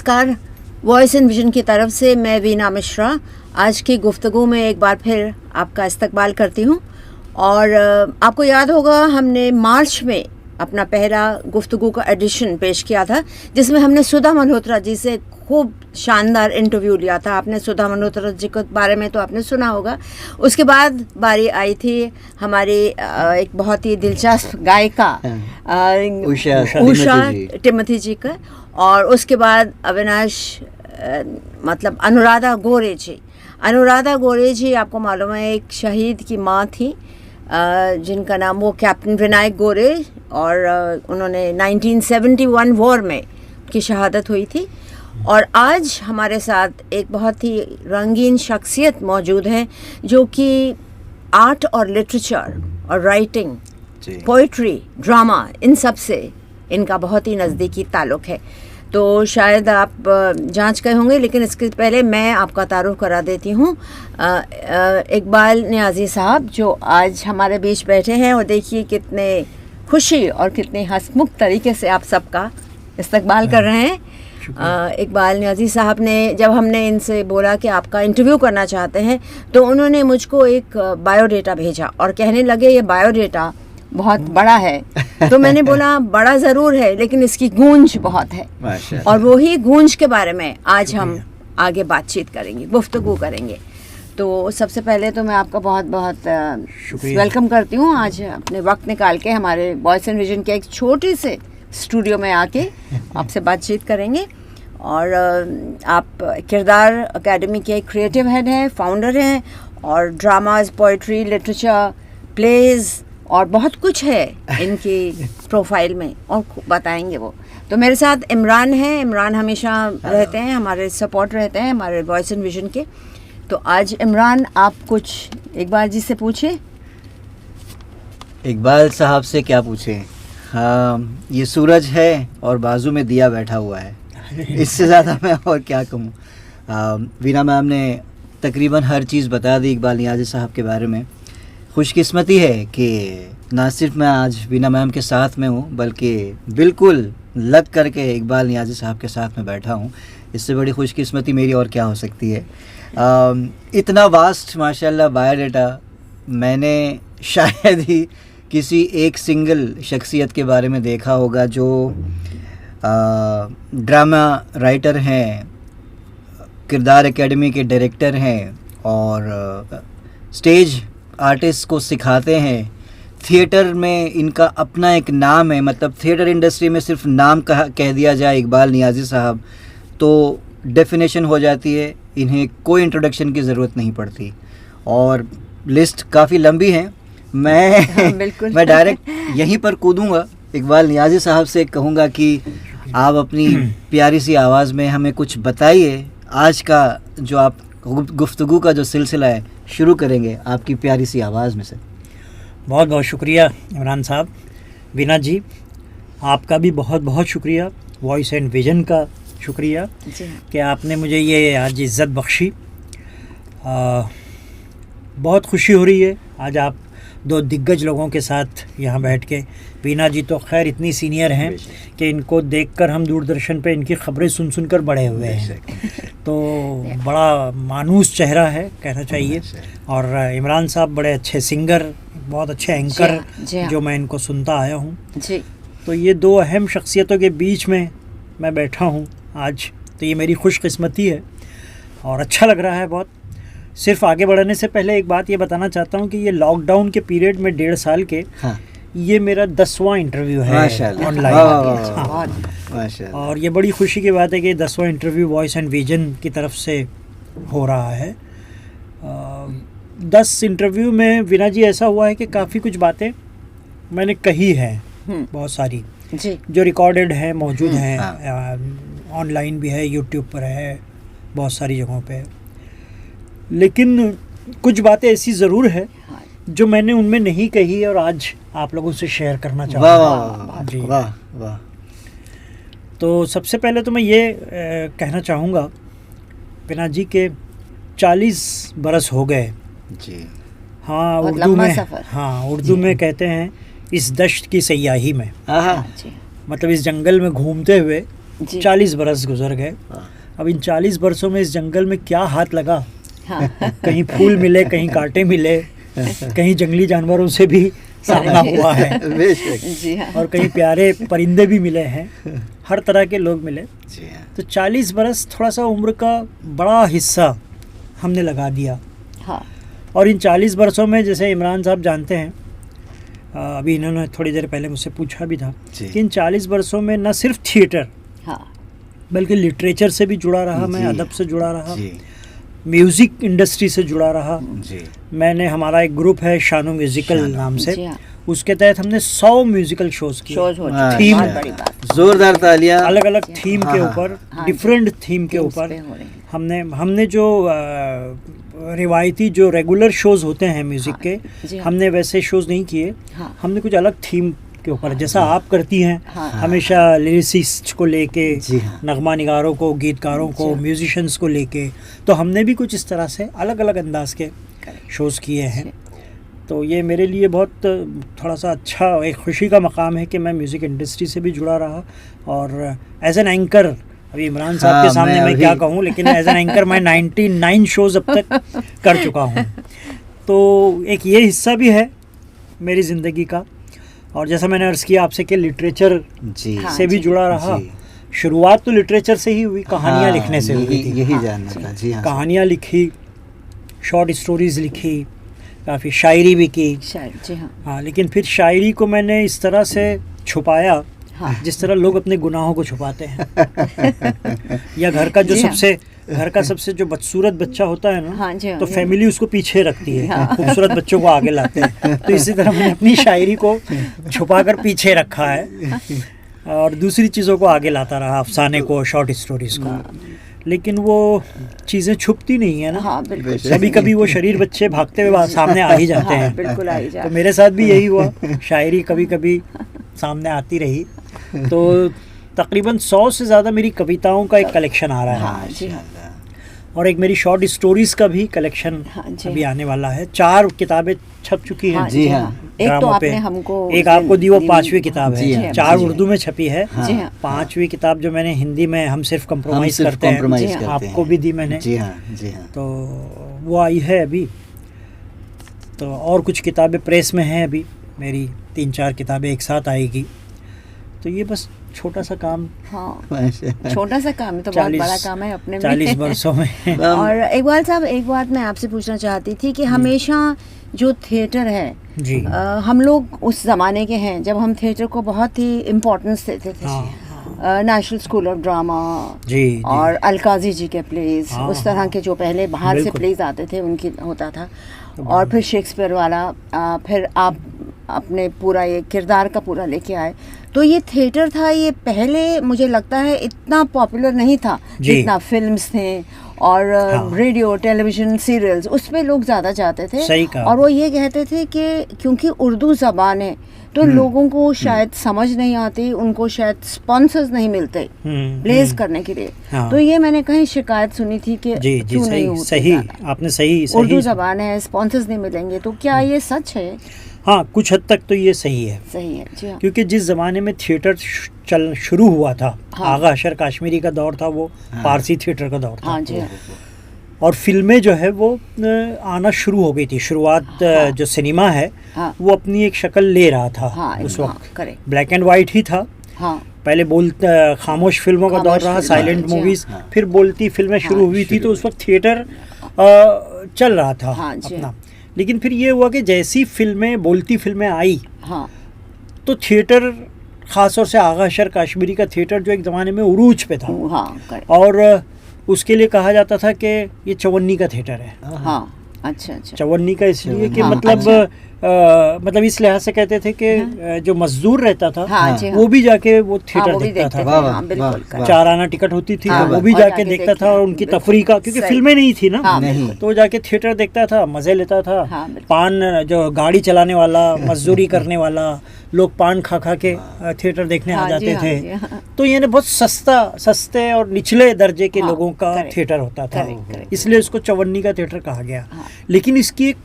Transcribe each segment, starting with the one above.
नमस्कार, voice and vision की तरफ से मैं वीना मिश्रा आज की गुफ्तगू में एक बार फिर आपका इस्तकबाल करती हूँ। और आपको याद होगा हमने मार्च में अपना पहला गुफ्तगू का एडिशन पेश किया था, जिसमें हमने सुधा मल्होत्रा जी से खूब शानदार इंटरव्यू लिया था। आपने सुधा मल्होत्रा जी के बारे में तो आपने सुना होगा। उसके बाद बारी आई थी हमारी एक बहुत ही दिलचस्प गायिका उषा टिमोथी जी का, और उसके बाद अविनाश मतलब अनुराधा गोरे जी। अनुराधा गोरे जी आपको मालूम है एक शहीद की माँ थी, जिनका नाम वो कैप्टन विनायक गोरे, और उन्होंने 1971 वॉर में की शहादत हुई थी। और आज हमारे साथ एक बहुत ही रंगीन शख्सियत मौजूद है जो कि आर्ट और लिटरेचर और राइटिंग, पोइट्री, ड्रामा, इन सब से इनका बहुत ही नज़दीकी ताल्लुक़ है। तो शायद आप जांच गए होंगे, लेकिन इसके पहले मैं आपका तारुफ करा देती हूँ। इकबाल नियाज़ी साहब जो आज हमारे बीच बैठे हैं, और देखिए कितने खुशी और कितने हंसमुख तरीके से आप सबका इस्तकबाल कर रहे हैं। इकबाल नियाज़ी साहब ने, जब हमने इनसे बोला कि आपका इंटरव्यू करना चाहते हैं, तो उन्होंने मुझको एक बायोडेटा भेजा और कहने लगे ये बायोडेटा बहुत बड़ा है। तो मैंने बोला बड़ा ज़रूर है, लेकिन इसकी गूंज बहुत है, और वही गूंज के बारे में आज हम आगे बातचीत करेंगे, गुफ्तगू करेंगे। तो सबसे पहले तो मैं आपका बहुत बहुत वेलकम करती हूँ। आज अपने वक्त निकाल के हमारे वॉइस एंड विजन के एक छोटे से स्टूडियो में आके आपसे बातचीत करेंगे। और आप किरदार एकेडमी के क्रिएटिव हेड हैं, फाउंडर हैं, और ड्रामाज, पोइट्री, लिटरेचर, प्लेज़ और बहुत कुछ है इनकी प्रोफाइल में, और बताएंगे वो। तो मेरे साथ इमरान हैं। इमरान हमेशा रहते हैं, हमारे सपोर्ट रहते हैं हमारे वॉइस एंड विजन के। तो आज इमरान आप कुछ इकबाल जी से पूछे। इकबाल साहब से क्या पूछें? हाँ, ये सूरज है और बाजू में दिया बैठा हुआ है, इससे ज़्यादा मैं और क्या कहूँ। वीना मैम ने तकरीबन हर चीज़ बता दी इकबाल नियाज़ी साहब के बारे में। खुशकिस्मती है कि ना सिर्फ मैं आज वीना मैम के साथ में हूँ, बल्कि बिल्कुल लग करके इकबाल नियाज़ी साहब के साथ में बैठा हूँ। इससे बड़ी खुशकिस्मती मेरी और क्या हो सकती है। इतना वास्ट माशाल्लाह बायोडाटा मैंने शायद ही किसी एक सिंगल शख्सियत के बारे में देखा होगा जो ड्रामा राइटर हैं, किरदार एकेडमी के डायरेक्टर हैं, और स्टेज आर्टिस्ट को सिखाते हैं। थिएटर में इनका अपना एक नाम है, मतलब थिएटर इंडस्ट्री में सिर्फ नाम कह दिया जाए इकबाल नियाज़ी साहब तो डेफिनेशन हो जाती है, इन्हें कोई इंट्रोडक्शन की ज़रूरत नहीं पड़ती। और लिस्ट काफ़ी लंबी है। मैं डायरेक्ट यहीं पर कूदूँगा। इकबाल नियाज़ी साहब से कहूँगा कि आप अपनी प्यारी सी आवाज़ में हमें कुछ बताइए। आज का जो आप गुफ्तगू का जो सिलसिला है शुरू करेंगे आपकी प्यारी सी आवाज़ में से। बहुत बहुत शुक्रिया इमरान साहब। वीना जी, आपका भी बहुत बहुत शुक्रिया। वॉइस एंड विजन का शुक्रिया कि आपने मुझे ये आज इज़्ज़त बख्शी। बहुत खुशी हो रही है आज आप दो दिग्गज लोगों के साथ यहाँ बैठ के। वीना जी तो खैर इतनी सीनियर हैं कि इनको देखकर हम दूरदर्शन पे इनकी खबरें सुन कर बड़े हुए हैं, तो बड़ा मानूस चेहरा है कहना चाहिए। और इमरान साहब बड़े अच्छे सिंगर, बहुत अच्छे एंकर जो मैं इनको सुनता आया हूँ। तो ये दो अहम शख्सियतों के बीच में मैं बैठा हूँ आज, तो ये मेरी खुशकिस्मती है और अच्छा लग रहा है बहुत। सिर्फ आगे बढ़ने से पहले एक बात ये बताना चाहता हूँ कि ये लॉकडाउन के पीरियड में 1.5 साल के, हाँ, ये मेरा 10वां इंटरव्यू है ऑनलाइन। और ये बड़ी खुशी की बात है कि 10वां इंटरव्यू वॉइस एंड विजन की तरफ से हो रहा है। 10 इंटरव्यू में वीना जी ऐसा हुआ है कि काफ़ी कुछ बातें मैंने कही हैं, बहुत सारी जो रिकॉर्डेड है, मौजूद हैं, ऑनलाइन भी है, यूट्यूब पर है, बहुत सारी जगहों पे। लेकिन कुछ बातें ऐसी ज़रूर है जो मैंने उनमें नहीं कही और आज आप लोगों से शेयर करना चाहूँगा। जी वाह वाह। तो सबसे पहले तो मैं ये कहना चाहूँगा, वीना जी के 40 बरस हो गए जी। हाँ, उर्दू में, हाँ उर्दू में कहते हैं इस दश्त की सयाही में, मतलब इस जंगल में घूमते हुए जी। 40 बरस गुजर गए। हाँ। अब इन 40 बरसों में इस जंगल में क्या हाथ लगा, हाँ कहीं फूल मिले, कहीं कांटे मिले, कहीं जंगली जानवरों से भी सामना हुआ है बेशक। जी हाँ और कहीं प्यारे परिंदे भी मिले हैं, हर तरह के लोग मिले। जी हाँ। तो 40 बरस थोड़ा सा उम्र का बड़ा हिस्सा हमने लगा दिया। हाँ और इन 40 बरसों में, जैसे इमरान साहब जानते हैं, अभी इन्होंने थोड़ी देर पहले मुझसे पूछा भी था जी। कि इन 40 बरसों में न सिर्फ थिएटर हाँ बल्कि लिटरेचर से भी जुड़ा रहा मैं, जी। अदब से जुड़ा रहा, जी म्यूज़िक इंडस्ट्री से जुड़ा रहा। जी। मैंने, हमारा एक ग्रुप है शानो म्यूज़िकल शानो, नाम से, जी हाँ उसके तहत हमने 100 म्यूज़िकल शोज़ किए, शोज हो हाँ, चुके थीम हैं, बहुत बड़ी बात जोरदार तालियां। अलग अलग थीम हाँ, के हाँ, ऊपर, हाँ, डिफरेंट थीम के Themes ऊपर पे हो रहे हैं। हमने जो रिवायती जो रेगुलर शोज़ होते हैं म्यूज़िक हाँ, के, जी हाँ। हमने वैसे शोज़ नहीं किए। हाँ हमने कुछ अलग थीम के ऊपर, जैसा आप करती हैं, हाँ हमेशा लिरिसिस्ट को लेके, जी हाँ। नगमा निगारों को, गीतकारों को, जी हाँ। म्यूजिशियंस को लेके, तो हमने भी कुछ इस तरह से अलग अलग अंदाज के Correct. शोज़ किए हैं। तो ये मेरे लिए बहुत थोड़ा सा अच्छा, एक खुशी का मकाम है कि मैं म्यूज़िक इंडस्ट्री से भी जुड़ा रहा, और एज एन एंकर, अभी इमरान साहब हाँ, के सामने मैं मैं अभी- क्या कहूँ, लेकिन एज एन एंकर मैं 99 शोज़ अब तक कर चुका हूँ। तो एक ये हिस्सा भी है मेरी ज़िंदगी का। और जैसा मैंने अर्ज़ किया आपसे कि लिटरेचर जी हाँ, से भी जी। जुड़ा रहा। जी। शुरुआत तो लिटरेचर से ही हुई, कहानियाँ हाँ, लिखने से हुई यही थी। यही हाँ, जानना जी। था। जी हाँ। कहानियाँ लिखी, शॉर्ट स्टोरीज़ लिखी, काफ़ी शायरी भी की। शायद जी हाँ हाँ, लेकिन फिर शायरी को मैंने इस तरह से छुपाया हाँ जिस तरह लोग अपने गुनाहों को छुपाते हैं। या घर का जी हाँ। घर का सबसे जो बदसूरत बच्चा होता है ना, हाँ जी हाँ, तो जी। फैमिली उसको पीछे रखती है, हाँ। खूबसूरत बच्चों को आगे लाते हैं। तो इसी तरह मैंने अपनी शायरी को छुपा कर पीछे रखा है और दूसरी चीज़ों को आगे लाता रहा, अफसाने को, शॉर्ट स्टोरीज़ को। लेकिन वो चीज़ें छुपती नहीं है ना, हाँ बिल्कुल कभी कभी वो शरीर बच्चे भागते हुए सामने आ ही जाते हाँ, हैं। बिल्कुल आ ही तो जाते मेरे साथ भी यही हुआ, शायरी कभी कभी सामने आती रही। तो तकरीबन 100 से ज़्यादा मेरी कविताओं का एक कलेक्शन आ रहा है, हाँ जी हाँ और एक मेरी शॉर्ट स्टोरीज़ का भी कलेक्शन हाँ जी। अभी आने वाला है। 4 किताबें छप चुकी हैं। हाँ जी हाँ। एक तो ड्रामों पे। आपने हमको एक आपको दी, वो 5वीं किताब जी है, हाँ, 4 जी उर्दू में छपी है, जी हाँ 5वीं किताब जो मैंने हिंदी में हम सिर्फ हम कंप्रोमाइज़ सिर्फ करते हैं, कॉम्प्रोमाइज जी हाँ। करते हैं। आपको भी दी मैंने। जी हाँ। जी हाँ। तो वो आई है अभी। तो और कुछ किताबें प्रेस में हैं अभी, मेरी 3-4 किताबें एक साथ आएगी। तो ये बस छोटा सा काम, हाँ छोटा सा काम है तो बहुत 40 बड़ा काम है अपने में 40 वर्षों में। और इकबाल साहब, एक बात मैं आपसे पूछना चाहती थी कि हमेशा जो थिएटर है, जी हम लोग उस ज़माने के हैं जब हम थिएटर को बहुत ही इम्पोर्टेंस देते थे। हाँ, नेशनल स्कूल ऑफ ड्रामा जी जी। और अलकाजी जी के प्लेज, हाँ, उस तरह हाँ। के जो पहले बाहर से बिल्कुल। प्लेज आते थे उनकी होता था। और फिर शेक्सपियर वाला, फिर आप अपने पूरा ये किरदार का पूरा लेके आए। तो ये थिएटर था, ये पहले मुझे लगता है इतना पॉपुलर नहीं था जी। जितना फिल्म्स थे और हाँ। रेडियो, टेलीविज़न, सीरियल्स, उस पे लोग ज़्यादा जाते थे। सही कहा। और वो ये कहते थे कि क्योंकि उर्दू ज़बान है तो लोगों को शायद समझ नहीं आती, उनको शायद स्पॉन्सर्स नहीं मिलते प्लेस करने के लिए। हाँ। तो ये मैंने कहीं शिकायत सुनी थी कि जी जी, क्यों नहीं सही होते सही, ज़्यादा। आपने सही उर्दू सही। ज़बान है, स्पॉन्सर्स नहीं मिलेंगे, तो क्या ये सच है? हाँ, कुछ हद तक तो ये सही है, सही है जी हाँ। क्योंकि जिस ज़माने में थिएटर चल शुरू हुआ था, हाँ। आगा अशर काश्मीरी का दौर था, वो पारसी थिएटर का दौर था। हाँ जी हाँ। और फिल्में जो है वो आना शुरू हो गई थी। शुरुआत जो सिनेमा है हाँ। वो अपनी एक शक्ल ले रहा था। हाँ, उस हाँ, वक्त करेक्ट। ब्लैक एंड वाइट ही था। हाँ पहले खामोश फिल्मों का दौर खामोश रहा, फिल्में, साइलेंट जी हाँ। मूवीज, हाँ। फिर बोलती फिल्में शुरू हुई थी। तो उस वक्त थिएटर चल रहा था हाँ, जी अपना। हाँ। लेकिन फिर ये हुआ कि जैसी फिल्में, बोलती फिल्में आई, हाँ तो थिएटर, ख़ास तौर से आगा अशर काश्मीरी का थिएटर जो एक ज़माने में उरूज पे था, हाँ करेक्ट। और उसके लिए कहा जाता था कि ये चवन्नी का थिएटर है। हाँ अच्छा अच्छा। चवन्नी का इसलिए कि हाँ, मतलब मतलब इस लिहाज से कहते थे कि जो मजदूर रहता था हाँ जी हाँ। वो भी जाके वो हाँ, थिएटर वो भी देखता देखते था। थे, वाह, वाह, हाँ, बिल्कुल वाह, correct। वाह। 4 आना टिकट होती थी, हाँ, तो वो भी और जाके जाके देखता देखता था, था, और उनकी बिल्कुल। तफरी का, क्योंकि सही। फिल्में नहीं थी ना, हाँ, नहीं। बिल्कुल। तो वो जाके थिएटर देखता था, मज़े लेता था। हाँ, बिल्कुल। पान, जो गाड़ी चलाने वाला, मजदूरी करने वाला, लोग पान खा खा के थिएटर देखने हाँ आ जी, जाते हाँ जी, थे। हाँ। तो ये बहुत सस्ते और निचले दर्जे के हाँ, लोगों का correct, थिएटर होता था, correct, correct। इसलिए इसको चवन्नी का थिएटर कहा गया। हाँ। लेकिन इसकी एक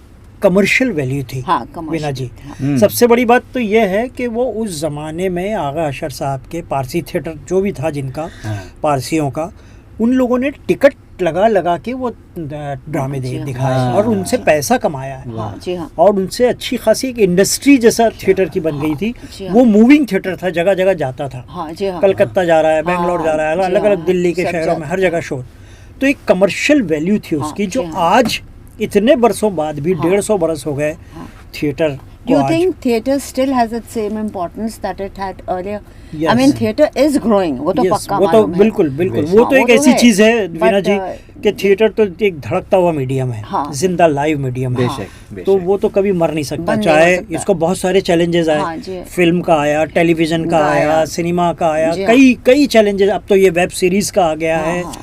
कमर्शियल वैल्यू थी। हाँ, commercial, वीना जी, हाँ। सबसे बड़ी बात तो ये है कि वो उस ज़माने में आगा अशर साहब के पारसी थिएटर जो भी था जिनका, पारसियों का, उन लोगों ने टिकट लगा लगा के वो ड्रामे दिखाए हाँ। और उनसे पैसा कमाया है। हाँ, जी हाँ। और उनसे अच्छी खासी एक इंडस्ट्री जैसा थिएटर की बन गई थी। जी हाँ। वो मूविंग थिएटर था, जगह जगह जाता था। हाँ, जी हाँ। कलकत्ता जा रहा है, बेंगलोर जा रहा है, जी अलग अलग हाँ, दिल्ली के सब शहरों जाता में हर जगह शो। तो एक कमर्शियल वैल्यू थी हाँ, उसकी, जो जी हाँ। आज इतने बरसों बाद भी, हाँ। 150 बरस हो गए हाँ। थिएटर Do को you आज। think theatre still has its same importance that it had earlier? Yes. I mean, theatre is growing. वो तो Yes, पक्का वो तो मालूम है। बिल्कुल बिल्कुल, बेशक। वो तो हाँ, एक वो तो ऐसी है। चीज़ है वीना But, जी कि थिएटर तो एक धड़कता हुआ मीडियम है, हाँ। जिंदा लाइव मीडियम है। बेशक, बेशक। तो वो तो कभी मर नहीं सकता, बंद नहीं चाहे हो सकता। इसको बहुत सारे चैलेंजेस हाँ, आए, जी। फिल्म का आया, टेलीविजन का का आया, आया, सिनेमा का आया, जी हाँ। कई कई चैलेंजेस। अब तो ये वेब सीरीज का आ गया हाँ, है, हाँ।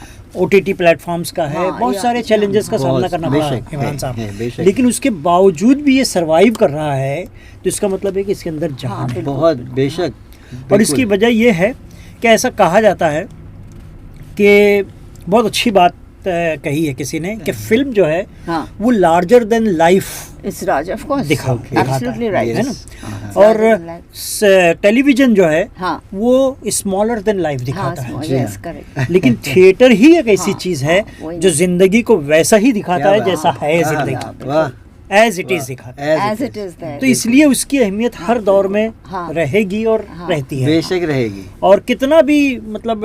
OTT प्लेटफॉर्म्स का है, हाँ, बहुत या- सारे जी चैलेंजेस का हाँ। सामना बहुत, करना पड़ा बेशक, इमरान है, साहब। बेशक। लेकिन उसके बावजूद भी ये सरवाइव कर रहा है, तो इसका मतलब है कि इसके अंदर जान हाँ, है। बिल्कुल। बहुत बेशक। और इसकी वजह यह है कि ऐसा कहा जाता है कि बहुत अच्छी बात कही है किसी ने कि फिल्म जो है हाँ। वो larger than life It's Raj, of course. दिखाता Absolutely है, right. है ना? It's और larger than life. टेलीविजन जो है हाँ। वो स्मॉलर देन लाइफ हाँ, दिखाता small, है। yes, correct. लेकिन थिएटर ही एक ऐसी हाँ, चीज है हाँ, वही जो ना। जिंदगी को वैसा ही दिखाता क्या है बात जैसा है वाह, जिंदगी, वाह, एज इट इज दिखाता है। As it is there. तो इसलिए उसकी अहमियत हर दौर में हाँ। रहेगी और हाँ। रहती है। बेशक रहेगी। और कितना भी मतलब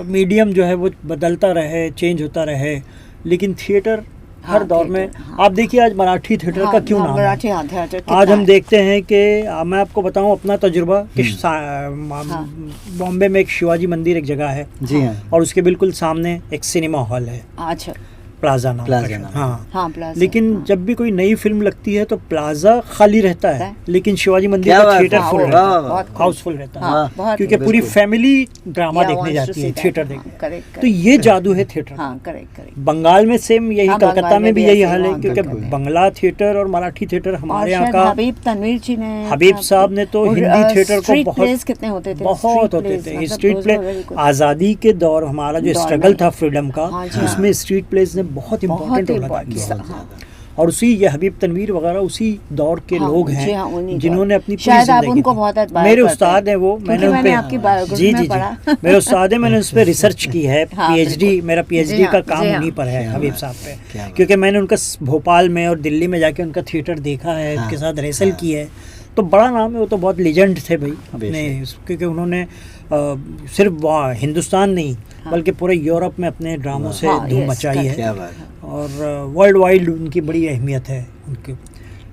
मीडियम जो है वो बदलता रहे, चेंज होता रहे, लेकिन थिएटर हर हाँ, दौर में। थिएटर, हाँ। आप देखिए आज मराठी थिएटर हाँ, का क्यों हाँ, नाम मराठी, है। हाँ, theatre कितना आज हम है? देखते हैं कि मैं आपको बताऊं अपना तजुर्बा कि हाँ। बॉम्बे में एक शिवाजी मंदिर एक जगह है, जी हाँ। और उसके बिल्कुल सामने एक सिनेमा हॉल है, अच्छा, प्लाजा नाम प्लाजा का। नाम। हाँ। हाँ, प्लाजा, लेकिन हाँ। जब भी कोई नई फिल्म लगती है तो प्लाजा खाली रहता है, लेकिन शिवाजी मंदिर क्या का बात थिएटर है, फुल हाँ, रहता वाह, है, वाह, बहुत हाउसफुल रहता है, हाँ, वाह, बहुत क्योंकि पूरी बिल्कुल। फैमिली ड्रामा Yeah, देखने wants to जाती see है, that. थिएटर हाँ, देखने। correct, तो correct. ये जादू है थिएटर। हाँ, करेक्ट करेक्ट। बंगाल में सेम यही, हाँ, कलकत्ता बंगाल में में भी भी यही ऐसे हाल है, वहाँ क्योंकि करते हैं। बंगला थिएटर और मराठी थिएटर और हमारे यहाँ शायद का, हबीब तनवीर जी ने हबीब साहब ने तो हिंदी थिएटर को स्ट्रीट बहुत प्लेस कितने होते थे, बहुत street होते plays, थे। मतलब street those play were very good. आज़ादी के दौर, हमारा जो दौर स्ट्रगल में। था फ्रीडम का, हाँ जी, हाँ। उसमें स्ट्रीट प्लेस ने बहुत बहुत इम्पोर्टेंट रोल अदा important, किया। हाँ। और उसी ये हबीब तनवीर वगैरह उसी दौर के हाँ, लोग जी हैं हाँ, उन्हीं जिन्होंने दौर। अपनी पूरी शायद आप जिंदगी उनको दी। बहुत admire मेरे करते उस्ताद हैं वो, क्योंकि मैंने आपकी biography जी में जी पढ़ा। जी मेरे उस्ताद हैं, मैंने उस पर रिसर्च की है, हाँ, पीएचडी, बिल्कुल। मेरा जी पीएचडी हाँ, का काम जी हाँ। उन्हीं पर है, क्या हबीब बात साहब है, क्या पे, बात। क्योंकि मैंने उनका भोपाल में और दिल्ली में जाके उनका थिएटर देखा है, हाँ, उनके साथ रिहर्सल हाँ। की है। तो बड़ा नाम है, वो तो बहुत लेजेंड थे भाई अपने, बेशक। क्योंकि उन्होंने सिर्फ हिंदुस्तान नहीं बल्कि पूरे यूरोप में अपने ड्रामों से हाँ, धूम yes, मचाई है, क्या बात है। और वर्ल्ड वाइड उनकी बड़ी अहमियत है उनकी।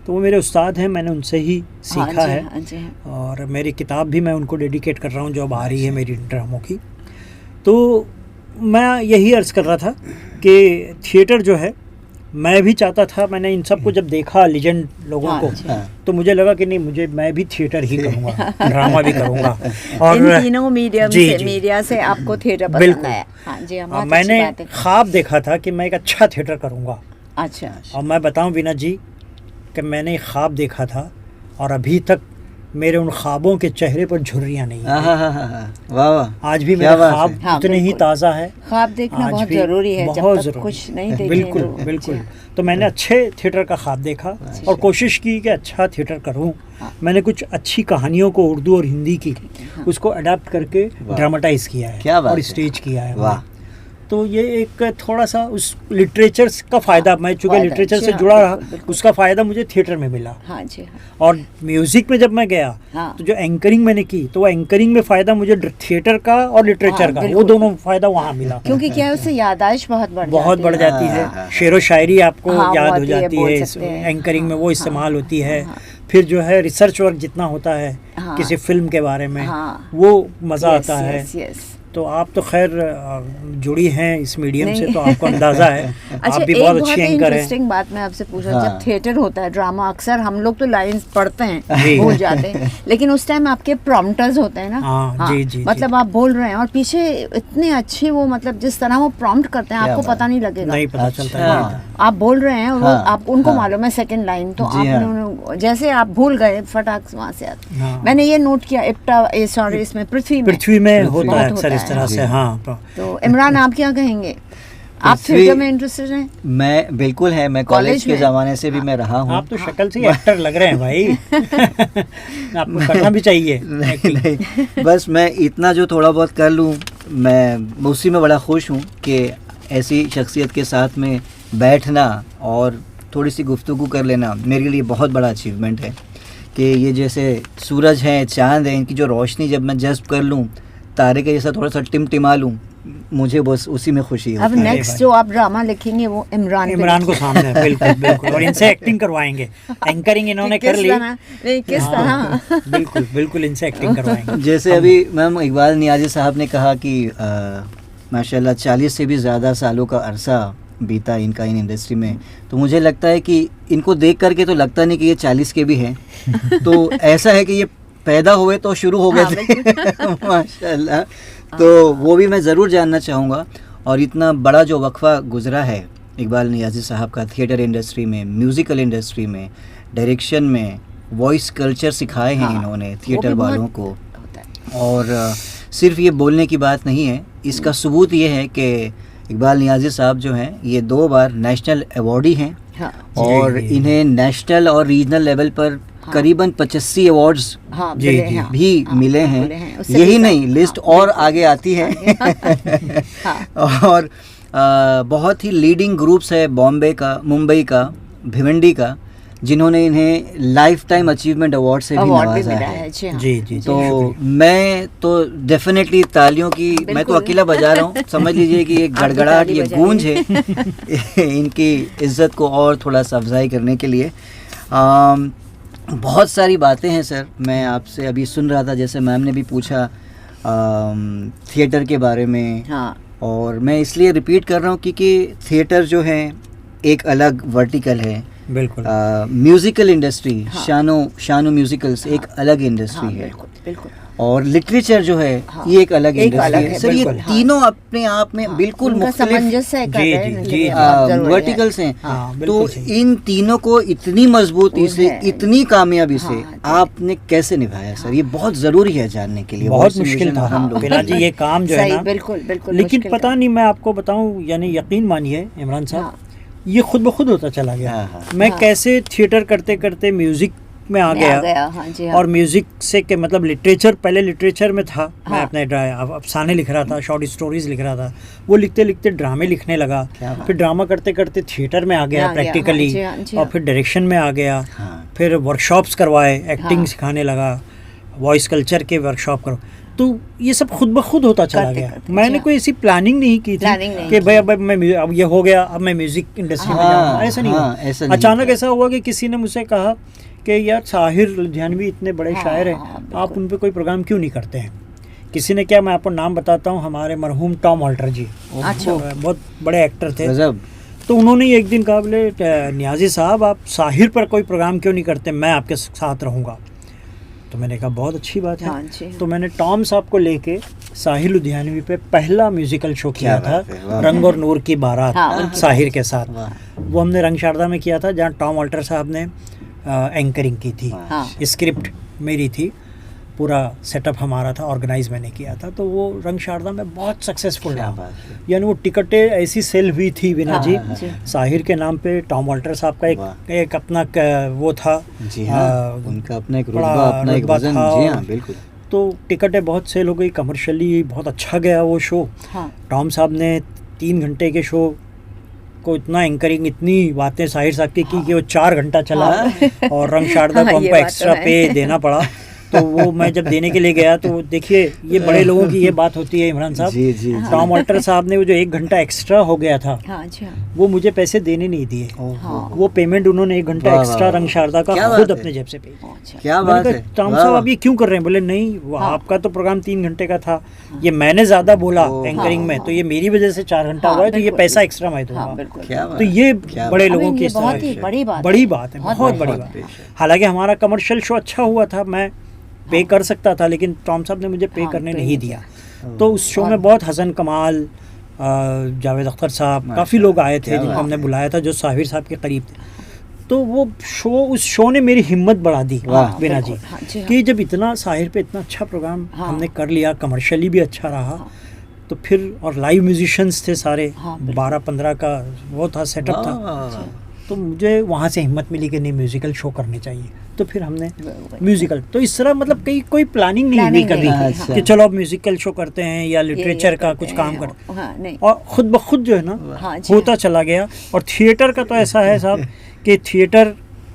तो वो मेरे उस्ताद हैं, मैंने उनसे ही हाँ सीखा जी, है। हाँ जी, हाँ। और मेरी किताब भी मैं उनको डेडिकेट कर रहा हूँ जो अब आ रही है मेरी ड्रामों की। तो मैं यही अर्ज़ कर रहा था कि थिएटर जो है, मैं भी चाहता था, मैंने इन सबको जब देखा लेजेंड लोगों हाँ को, जी। हाँ। तो मुझे लगा कि नहीं, मैं भी थिएटर ही करूँगा, ड्रामा भी करूँगा। और इन तीनों मीडियम जी, से, जी। मीडिया से आपको थिएटर पसंद बिल्कुल। आया। हाँ जी, हाँ, बहुत अच्छी मैंने बात है। ख्वाब देखा था कि मैं एक अच्छा थिएटर करूँगा। अच्छा, और मैं बताऊं वीना जी कि मैंने एक ख्वाब देखा था और अभी तक मेरे उन ख्वाबों के चेहरे पर झुर्रियाँ नहीं हैं। वाह वाह, आज भी क्या मेरा बात ख्वाब है। हाँ, उतने ही बिल्कुल। ताज़ा है। ख्वाब देखना आज बहुत भी जरूरी है, जब बहुत तक ज़रूरी। कुछ नहीं देखें बिल्कुल तो- बिल्कुल। जी। तो मैंने अच्छे थिएटर का ख्वाब देखा और कोशिश की कि अच्छा थिएटर करूं। हाँ। मैंने कुछ अच्छी कहानियों को उर्दू और हिंदी की उसको अडाप्ट करके वाह। ड्रामेटाइज किया है, क्या बात और है। स्टेज किया है। वाह। तो ये एक थोड़ा सा उस लिटरेचर का फ़ायदा, मैं चूँकि फ़ायदा, लिटरेचर जी से हाँ, जुड़ा रहा, बिल्कुल, बिल्कुल। उसका फ़ायदा मुझे थिएटर में मिला। हाँ जी, हाँ। और म्यूज़िक में जब मैं गया हाँ। तो जो एंकरिंग मैंने की, तो वो एंकरिंग में फ़ायदा मुझे थिएटर का और लिटरेचर हाँ, का, वो बिल्कुल। दोनों फ़ायदा वहाँ मिला। क्योंकि क्या है, उससे याददाश्त बहुत बढ़ बहुत जाती है। बढ़ जाती हाँ, हाँ, है, शेरो शायरी आपको हाँ, याद वो हो आती है, जाती बोल है, सकते हैं। एंकरिंग में हाँ, वो इस्तेमाल हाँ, होती है। हाँ। फिर जो है रिसर्च वर्क जितना होता है हाँ। किसी फिल्म के बारे में, हाँ। वो मज़ा Yes, आता है। yes, yes. तो आप तो खैर जुड़ी हैं इस मीडियम से, नहीं। तो आपको अंदाज़ा है। अच्छा, आप भी एक बहुत बहुत अच्छी ही एंकर हैं। इंटरेस्टिंग बात मैं आपसे पूछा, हाँ। जब थिएटर होता है, ड्रामा, अक्सर हम लोग तो लाइंस पढ़ते हैं, जी। भूल जाते हैं, लेकिन उस टाइम आपके प्रॉम्प्टर्स होते हैं ना। हाँ, जी, जी, मतलब आप बोल रहे हैं और पीछे इतने अच्छे वो, मतलब जिस तरह वो प्रॉम्प्ट करते हैं, क्या आपको बात। पता नहीं लगेगा। नहीं पता अच्छा। चलता है। हाँ, आप बोल रहे हैं, वो हाँ, आप उनको हाँ। मालूम है सेकंड लाइन, तो जी आपने जैसे आप भूल गए, फटाक से वहाँ से आते। हाँ। मैंने ये नोट किया, सॉरी, इसमें पृथ्वी में पृथ्वी में होता है बहुत अक्सर होता इस तरह है। से। जी। हाँ, तो इमरान, आप क्या कहेंगे? आप थिएटर में इंटरेस्टेड हैं? मैं बिल्कुल है, मैं कॉलेज कॉलेज के में? ज़माने से भी मैं रहा हूँ। आप तो शक्ल से ही एक्टर लग रहे हैं भाई। आपको करना भी चाहिए नहीं नहीं, बस मैं इतना जो थोड़ा बहुत कर लूँ, मैं उसी में बड़ा खुश हूँ कि ऐसी शख्सियत के साथ में बैठना और थोड़ी सी गुफ्तगू कर लेना मेरे लिए बहुत बड़ा अचीवमेंट है। कि ये जैसे सूरज है, चांद है, इनकी जो रोशनी जब मैं जज्ब कर लूँ, तारे के जैसा थोड़ा सा टिमटिमा लूँ, मुझे बस उसी में खुशी अब होती है। नेक्स्ट जो आप ड्रामा लिखेंगे वो इमरान को सामने, बिल्कुल बिल्कुल, और इनसे एक्टिंग करवाएंगे। एंकरिंग इन्होंने कर ली, किस तरह बिल्कुल बिल्कुल इनसे एक्टिंग करवाएंगे। जैसे अभी मैम इकबाल नियाज़ी साहब ने कहा कि माशाल्लाह 40 से भी ज़्यादा सालों का अरसा बीता इनका इन इंडस्ट्री में, तो मुझे लगता है कि इनको देख करके तो लगता नहीं कि ये 40 के भी हैं। तो ऐसा है कि ये पैदा हुए तो शुरू हो गए थे। माशाल्लाह। तो वो भी मैं ज़रूर जानना चाहूँगा। और इतना बड़ा जो वक्फा गुजरा है इकबाल नियाज़ी साहब का थिएटर इंडस्ट्री में, म्यूज़िकल इंडस्ट्री में, डायरेक्शन में, वॉइस कल्चर सिखाए हैं इन्होंने थिएटर वालों को। और सिर्फ ये बोलने की बात नहीं है, इसका सबूत ये है कि इकबाल नियाज़ी साहब जो हैं ये 2 बार नेशनल अवार्डी हैं। हाँ, और इन्हें नेशनल और रीजनल लेवल पर करीबन 85 अवार्ड्स भी मिले हैं। यही नहीं, लिस्ट और आगे आती है। और बहुत ही लीडिंग ग्रुप्स है बॉम्बे का, मुंबई का, भिवंडी का, जिन्होंने इन्हें लाइफ टाइम अचीवमेंट अवार्ड से भी नवाजा है। जी। तो मैं तो डेफिनेटली तालियों की, मैं तो अकेला बजा रहा हूँ, समझ लीजिए कि ये गड़गड़ाहट, ये गूंज है इनकी इज्जत को और थोड़ा सा अफजाई करने के लिए। बहुत सारी बातें हैं सर, मैं आपसे अभी सुन रहा था, जैसे मैम ने भी पूछा थिएटर के बारे में। हाँ। और मैं इसलिए रिपीट कर रहा हूँ क्योंकि थिएटर जो है एक अलग वर्टिकल है। बिल्कुल। म्यूजिकल इंडस्ट्री, शानो म्यूजिकल्स एक अलग इंडस्ट्री है। बिल्कुल। और लिटरेचर जो है ये एक अलग इंडस्ट्री है सर। ये तीनों अपने आप में बिल्कुल मुख्तलिफ वर्टिकल्स हैं। तो इन तीनों को इतनी मजबूती से, इतनी कामयाबी से आपने कैसे निभाया सर? ये बहुत जरूरी है जानने के लिए। बहुत मुश्किल था हम लोग, जी ये काम जो है ना, बिल्कुल बिल्कुल। लेकिन पता नहीं, मैं आपको बताऊं, यानी यकीन मानिए इमरान साहब, ये खुद ब खुद होता चला गया। मैं कैसे थिएटर करते करते म्यूजिक में आ गया। और म्यूजिक से के मतलब लिटरेचर, पहले लिटरेचर में था। मैं अपने अफसाने लिख रहा था, शॉर्ट स्टोरीज लिख रहा था, वो लिखते लिखते ड्रामे लिखने लगा। फिर ड्रामा करते करते थिएटर में आ गया प्रैक्टिकली, और फिर डायरेक्शन में आ गया। फिर वर्कशॉप्स करवाए, एक्टिंग सिखाने लगा, वॉइस कल्चर के वर्कशॉप करो। तो ये सब खुद ब खुद होता चला गया। मैंने कोई ऐसी प्लानिंग नहीं की थी कि भाई अब ये हो गया, अब मैं म्यूजिक इंडस्ट्री में जाऊंगा। ऐसा नहीं हुआ। अचानक ऐसा हुआ कि किसी ने मुझसे कहा कि यार साहिर लुधियानवी इतने बड़े शायर हैं, आप उन पे कोई प्रोग्राम क्यों नहीं करते हैं? किसी ने क्या, मैं आपको नाम बताता हूँ, हमारे मरहूम टॉम ऑल्टर जी, बहुत बड़े एक्टर थे। तो उन्होंने एक दिन कहा, बोले नियाज़ी साहब आप साहिर पर कोई प्रोग्राम क्यों नहीं करते, मैं आपके साथ रहूँगा। तो मैंने कहा बहुत अच्छी बात है। तो मैंने टॉम साहब को लेके साहिर लुधियानवी पे पहला म्यूजिकल शो किया था, रंग और नूर की बारात, साहिर के साथ। वो हमने रंग शारदा में किया था, जहाँ टॉम ऑल्टर साहब ने एंकरिंग की थी। स्क्रिप्ट मेरी थी, पूरा सेटअप हमारा था, ऑर्गेनाइज मैंने किया था। तो वो रंग शारदा में बहुत सक्सेसफुल रहा। यानी वो टिकटें ऐसी सेल हुई थी बिना जी, साहिर के नाम पे टॉम ऑल्टर साहब का एक अपना वो था, उनका अपना एक रुतबा, अपना एक वजन। जी हाँ, बिल्कुल। तो टिकटें बहुत सेल हो गई, कमर्शियली बहुत अच्छा गया वो शो। टॉम साहब ने 3 घंटे के शो को इतना एंकरिंग, इतनी बातें साहिर साहब की कि वो 4 घंटा चला। और रंग शारदा को हमको एक्स्ट्रा पे देना पड़ा। तो वो मैं जब देने के लिए गया, तो देखिए ये बड़े लोगों की ये बात होती है इमरान साहब। टॉम ऑल्टर साहब ने वो जो 1 घंटा एक्स्ट्रा हो गया था, वो मुझे पैसे देने नहीं दिए। वो पेमेंट उन्होंने 1 घंटा एक्स्ट्रा रंग शारदा का खुद अपने जेब से पे। क्या बात है। टॉम साहब आप ये क्यों कर रहे हैं? बोले नहीं, वो आपका तो प्रोग्राम 3 घंटे का था, ये मैंने ज्यादा बोला एंकरिंग में, तो ये मेरी वजह से 4 घंटा हुआ है, तो ये पैसा एक्स्ट्रा मैं दूंगा। तो ये बड़े लोगों की बड़ी बात है, बहुत बड़ी बात है। हालांकि हमारा कमर्शियल शो अच्छा हुआ था, मैं पे कर सकता था, लेकिन टॉम साहब ने मुझे पे करने नहीं दिया। तो उस शो में बहुत हसन कमाल, जावेद अख्तर साहब, काफ़ी लोग आए थे जिनको हमने बुलाया था, जो साहिर साहब के करीब थे। तो वो शो, उस शो ने मेरी हिम्मत बढ़ा दी बिना जी, कि जब इतना साहिर पे इतना अच्छा प्रोग्राम हमने कर लिया, कमर्शियली भी अच्छा रहा, तो फिर और लाइव म्यूजिशियंस थे सारे, हाँ, बिल्कुल। 12-15 का वो था सेटअप था। वाह, तो मुझे वहाँ से हिम्मत मिली कि नहीं म्यूजिकल शो करने चाहिए, तो फिर हमने बिल्कुल। म्यूजिकल, तो इस तरह मतलब कोई प्लानिंग नहीं हुई Planning कभी नहीं, अच्छा। कि चलो अब म्यूजिकल शो करते हैं या ये लिटरेचर का करते कुछ काम हैं, करते हैं। हाँ, नहीं। और खुद ब खुद जो है ना हाँ जी, होता चला गया। और थिएटर का तो ऐसा है साहब कि थिएटर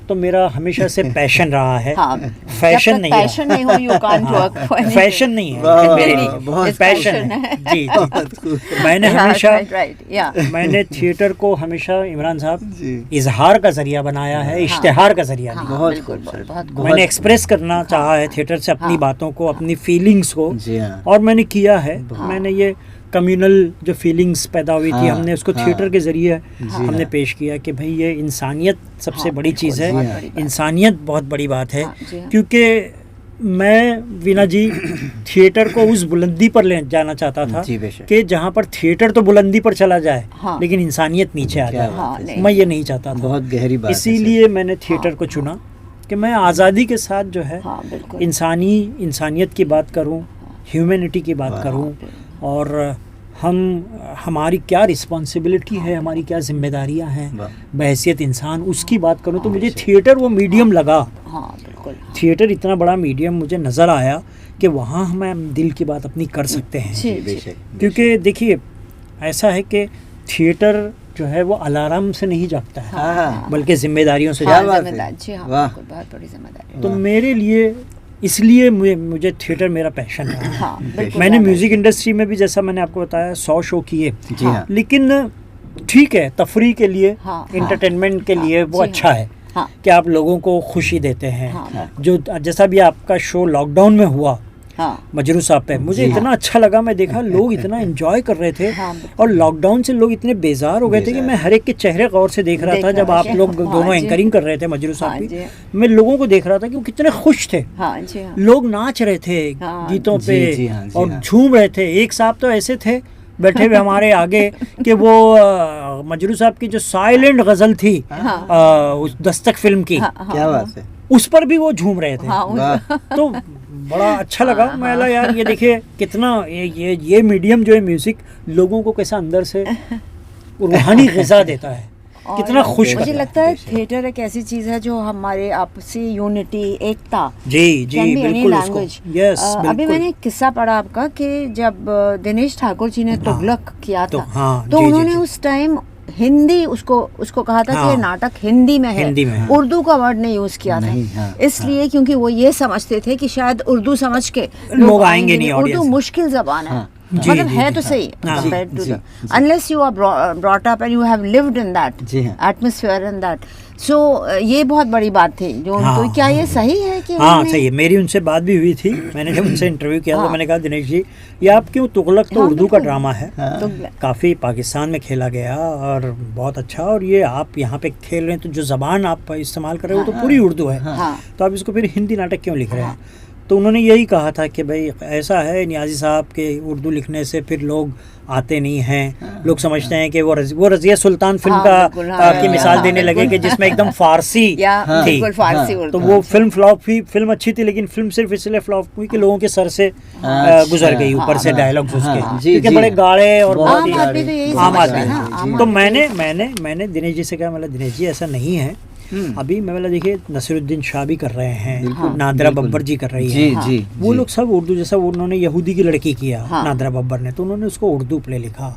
तो मेरा हमेशा से पैशन रहा है, हाँ, फैशन नहीं पैशन नहीं हो, you can't work for anything. Fashion नहीं है, वाह, लेकिन मेरे वाह, लिए बहुत पैशन passion है। है। जी बहुत खूब। मैंने Yeah, हमेशा right, yeah. मैंने थिएटर को हमेशा इमरान साहब जी। इजहार का जरिया बनाया है, इश्तिहार का जरिया नहीं। हाँ, बहुत बिल्कुल, खूब, सर। बहुत खूब। बहुत मैंने एक्सप्रेस करना चाहा है थिएटर से अपनी हाँ। बातों को, अपनी फीलिंग्स को, जी हाँ। और मैंने किया है। हाँ। मैंने ये कम्युनल जो फीलिंग्स पैदा हुई थी, हाँ, हमने उसको हाँ। थिएटर के ज़रिए जी हमने हाँ। पेश किया कि भाई ये इंसानियत सबसे हाँ, बड़ी बिल्कुल, चीज़ है। बहुत बड़ी बात। इंसानियत बहुत बड़ी बात है, हाँ, जी हाँ। क्योंकि मैं वीना जी थिएटर को उस बुलंदी पर ले जाना चाहता था जी बेशक। कि जहाँ पर थिएटर तो बुलंदी पर चला जाए, हाँ। लेकिन इंसानियत नीचे आ क्या जाए। बात हाँ, है। नहीं। मैं ये नहीं चाहता था, बहुत गहरी बात है, सर। इसीलिए मैंने थिएटर हाँ, को चुना कि मैं आज़ादी के साथ जो है हाँ, बिल्कुल। इंसानियत की बात करूं, ह्यूमैनिटी की बात वाह। करूं, और हमारी क्या रिस्पॉन्सिबिलिटी है, हमारी क्या जिम्मेदारियां हैं वाह। बहैसियत इंसान, उसकी बात करूं। तो मुझे थिएटर वो मीडियम लगा, हाँ, बिल्कुल। थिएटर इतना बड़ा मीडियम मुझे नज़र आया कि वहाँ हम दिल की बात अपनी कर सकते हैं। जी, जी। बेशक। क्योंकि देखिए ऐसा है कि थिएटर जो है वो अलार्म से नहीं जागता है, हाँ। बल्कि जिम्मेदारियों से क्या हाँ, जागता है। बात है। जिम्मेदारी, जी हाँ, वाह। बिल्कुल, बहुत बड़ी जिम्मेदारी। तो मेरे लिए इसलिए मुझे थिएटर मेरा पैशन है। हाँ, बिल्कुल। मैंने याद है। म्यूज़िक इंडस्ट्री में भी जैसा मैंने आपको बताया 100 शो किए, जी हाँ। लेकिन ठीक है तफरी के लिए, हाँ, इंटरटेनमेंट के लिए वो जी अच्छा हाँ। है हाँ, कि आप लोगों को खुशी देते हैं। हाँ, जो जैसा भी आपका शो लॉकडाउन में हुआ हाँ, मजरू साहब पे, मुझे जी इतना अच्छा लगा। मैं देखा लोग इतना एंजॉय कर रहे थे, हाँ, बिल्कुल। और लॉकडाउन से लोग इतने बेजार हो गए थे कि बेजार। मैं हर एक के चेहरे गौर से देख रहा था। जब आप लोग हाँ, दोनों जी। एंकरिंग कर रहे थे मजरू हाँ, साहब जी। की, मैं लोगों को देख रहा था कि वो कितने खुश थे। हाँ, जी हाँ। लोग नाच रहे थे हाँ, गीतों जी, पे जी हाँ, जी और हाँ। झूम रहे थे। एक साहब तो ऐसे थे बैठे हुए हमारे आगे कि वो मजरू साहब की जो साइलेंट गजल थी उस दस्तक फिल्म की, हाँ, हाँ, क्या बात है। उस पर भी वो झूम रहे थे। हाँ, वाह। तो बड़ा अच्छा लगा। मैं बोला यार ये देखिए कितना ये मीडियम जो है म्यूजिक लोगों को कैसा अंदर से रूहानी ग़िज़ा देता है, और कितना खुश मुझे करता है। लगता है थिएटर एक ऐसी चीज है जो हमारे आपसी यूनिटी, एकता, जी जी can be any बिल्कुल language. उसको यस अभी बिल्कुल। मैंने एक किस्सा पढ़ा आपका कि जब दिनेश ठाकुर जी ने तुगलक किया तो था, हाँ, तो जी, जी, उन्होंने जी। उस टाइम हिंदी उसको कहा था कि हाँ, ये नाटक हिंदी में है, हिंदी में है। उर्दू का वर्ड नहीं यूज किया नहीं, था। हाँ, इसलिए क्योंकि वो ये समझते थे कि शायद उर्दू समझ के लोग आएंगे नहीं उर्दू audience। मुश्किल जबान है, हाँ, जी, मतलब जी, है जी, तो सही हाँ, compared to ji, the- ji. unless you are brought up and you have lived in that जी हाँ। atmosphere and that, so ये बहुत बड़ी बात थी जो हाँ, उनको। क्या ये सही है कि हाँ उन्होंने- सही है। मेरी उनसे बात भी हुई थी, मैंने जब उनसे इंटरव्यू किया तो हाँ। मैंने कहा दिनेश जी ये आप क्यों, तुगलक तो हाँ, उर्दू का बिल्कुल। ड्रामा है, तुगलक। काफ़ी पाकिस्तान में खेला गया और बहुत अच्छा, और ये आप यहाँ पे खेल रहे हैं तो जो ज़बान आप इस्तेमाल कर रहे हो तो पूरी उर्दू है, हाँ, तो आप इसको फिर हिंदी नाटक क्यों लिख रहे हैं? तो उन्होंने यही कहा था कि भाई ऐसा है नियाज़ी साहब के उर्दू लिखने से फिर लोग आते नहीं हैं, लोग समझते हैं कि वो रज़िया सुल्तान फिल्म हाँ, का बिल्कुल, हाँ, की मिसाल हाँ, देने लगे बिल्कुल। कि जिसमें एकदम फारसी या थी, बिल्कुल फारसी हाँ, उर्दू। तो वो फिल्म फ्लॉप हुई। फिल्म अच्छी थी लेकिन फिल्म सिर्फ इसलिए फ्लॉप हुई कि लोगों के सर से गुजर गई ऊपर से हाँ, डायलॉग्स हाँ, उसके, जी, क्योंकि जी। बड़े गाढ़े और बहुत बहुत आम ही आदमी तो यही आम समझता आदमी है ना, है। आम तो आदमी मैंने दिनेश जी से कहा, मतलब दिनेश जी ऐसा नहीं है, अभी मैं बोला देखिए नसीरुद्दीन शाह भी कर रहे हैं, बिल्कुल, नादरा बिल्कुल। बब्बर जी कर रही जी है, जी वो जी। लोग सब उर्दू, जैसा उन्होंने यहूदी की लड़की किया हाँ। नादरा बब्बर ने, तो उन्होंने उसको उर्दू प्ले लिखा।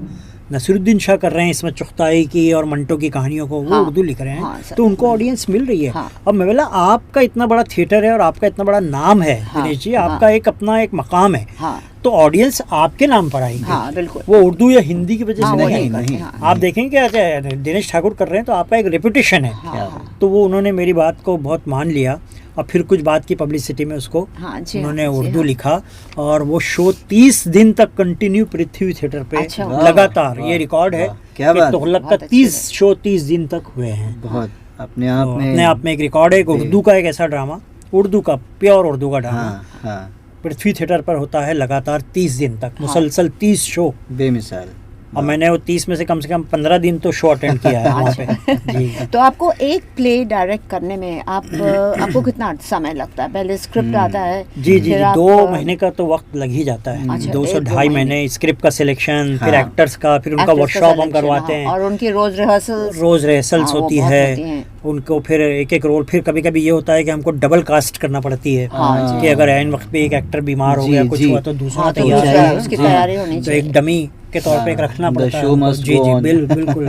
नसीरुद्दीन शाह कर रहे हैं इसमें चुगताई की और मंटो की कहानियों को, वो हाँ, उर्दू लिख रहे हैं, हाँ, सर। तो उनको ऑडियंस मिल रही है। हाँ। अब मैं बोला आपका इतना बड़ा थिएटर है और आपका इतना बड़ा नाम है हाँ, दिनेश जी, हाँ। आपका एक अपना एक मकाम है, हाँ, तो ऑडियंस आपके नाम पर आएगी, हाँ, बिल्कुल। वो उर्दू या हिंदी की वजह हाँ, से वो नहीं नहीं, आएगी। हाँ, आप देखेंगे कि अच्छा दिनेश ठाकुर कर रहे हैं तो आपका एक रेपुटेशन है, हाँ, तो वो उन्होंने मेरी बात को बहुत मान लिया और फिर कुछ बात की पब्लिसिटी में उसको हाँ, जी, उन्होंने हाँ, जी, उर्दू हाँ। लिखा, और वो शो 30 दिन तक कंटिन्यू पृथ्वी थिएटर पे अच्छा, लगातार, वाह, ये रिकॉर्ड है वाह, क्या कि बात है। तुगलक का बहुत अच्छी 30 शो 30 दिन तक हुए हैं। बहुत अपने आप तो में अपने आप में एक रिकॉर्ड है, एक उर्दू का एक ऐसा ड्रामा, उर्दू का प्योर उर्दू का ड्रामा हाँ हाँ पृथ्वी थिएटर पर होता है लगातार 30 दिन तक मुसलसल 30 शो। बेमिसाल और मैंने वो 30 में से कम 15 दिन तो शो अटेंड किया है वहाँ पे। जी। तो आपको एक प्ले डायरेक्ट करने में आपको कितना समय लगता है? पहले स्क्रिप्ट आता है, जी जी, फिर आप 2 महीने का तो वक्त लग ही जाता है। अच्छा, 2 से 1-2 ढाई महीने। महीने स्क्रिप्ट का सिलेक्शन, फिर हाँ। एक्टर्स का, फिर उनका actors का वर्कशॉप हम selection, करवाते हाँ, हैं, और उनकी रोज रिहर्सल्स रिहर्सल्स वो होती बहुत है होती हैं। उनको, फिर एक रोल, फिर कभी कभी ये होता है कि हमको डबल कास्ट करना पड़ती है हाँ, जी। कि अगर ऐन वक्त पे एक एक्टर बीमार हो जी, गया, कुछ जी। हुआ तो दूसरा हाँ, तो तैयार दूसरा है। उसकी जी। तैयारी होनी तो चाहिए। एक डमी के तौर पे एक रखना The पड़ता है show हमको। must ji go ji, on. बिल्कुल।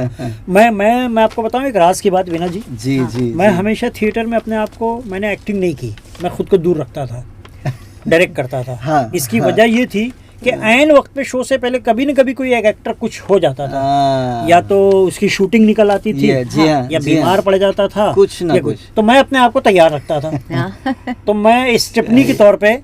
मैं आपको बताऊं एक राज की बात, वीना जी। जी हाँ। जी मैं जी। हमेशा थिएटर में अपने आप को, मैंने एक्टिंग नहीं की, मैं खुद को दूर रखता था, डायरेक्ट करता था। हाँ, इसकी हाँ। वजह ये थी कि ऐन वक्त पे शो से पहले कभी न कभी कोई एक एक्टर कुछ हो जाता था, हाँ। या तो उसकी शूटिंग निकल आती थी, जी हाँ, या जी हाँ। बीमार पड़ जाता था, कुछ ना या कुछ। तो मैं अपने आप को तैयार रखता था। हाँ। तो मैं स्टेपनी के तौर पे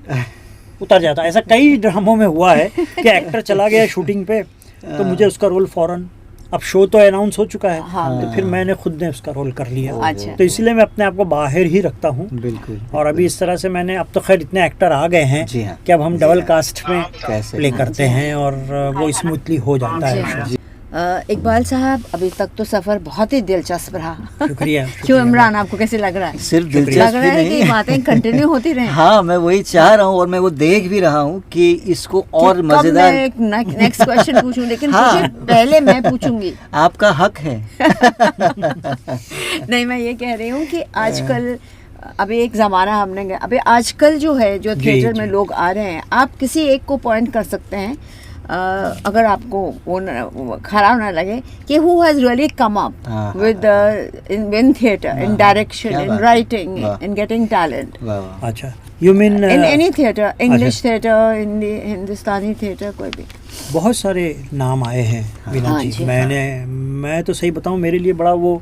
उतर जाता। ऐसा कई ड्रामों में हुआ है कि एक्टर चला गया शूटिंग पे, तो मुझे उसका रोल फौरन, अब शो तो अनाउंस हो चुका है, हाँ। तो फिर मैंने खुद ने उसका रोल कर लिया। अच्छा। तो इसलिए मैं अपने आप को बाहर ही रखता हूँ। बिल्कुल। और अभी इस तरह से मैंने, अब तो खैर इतने एक्टर आ गए हैं जी हाँ। कि अब हम डबल कास्ट में कैसे? प्ले करते हैं और वो स्मूथली हो जाता जी है हाँ। शो। इकबाल साहब, अभी तक तो सफ़र बहुत ही दिलचस्प रहा। शुक्रिया, क्यों शुक्रिया। इमरान, आपको कैसे लग रहा है? सिर्फ लग दिलचस्प रहा ही है कि नहीं बातें कंटिन्यू होती रहें? हाँ, मैं वही चाह रहा हूँ और मैं वो देख भी रहा हूँ कि इसको और कब मजेदार। मैं नेक्स्ट क्वेश्चन पूछूं, लेकिन हाँ। पूछे पहले मैं पूछूंगी। आपका हक है। नहीं, मैं ये कह रही हूँ कि आजकल अभी एक ज़माना हमने, अभी आजकल जो है, जो जी, थिएटर में जी। लोग आ रहे हैं, आप किसी एक को पॉइंट कर सकते हैं, अगर आपको वो खराब ना लगे, कि who has really come up हाँ, with in theatre, in direction, क्या इन बात है। राइटिंग, वाह। इन गेटिंग टैलेंट, वाह वाह। अच्छा, you mean in any theatre, English theatre, Hindustani theatre, कोई भी। बहुत सारे नाम आए हैं वीना हाँ जी। जी, मैं तो सही बताऊं, मेरे लिए बड़ा वो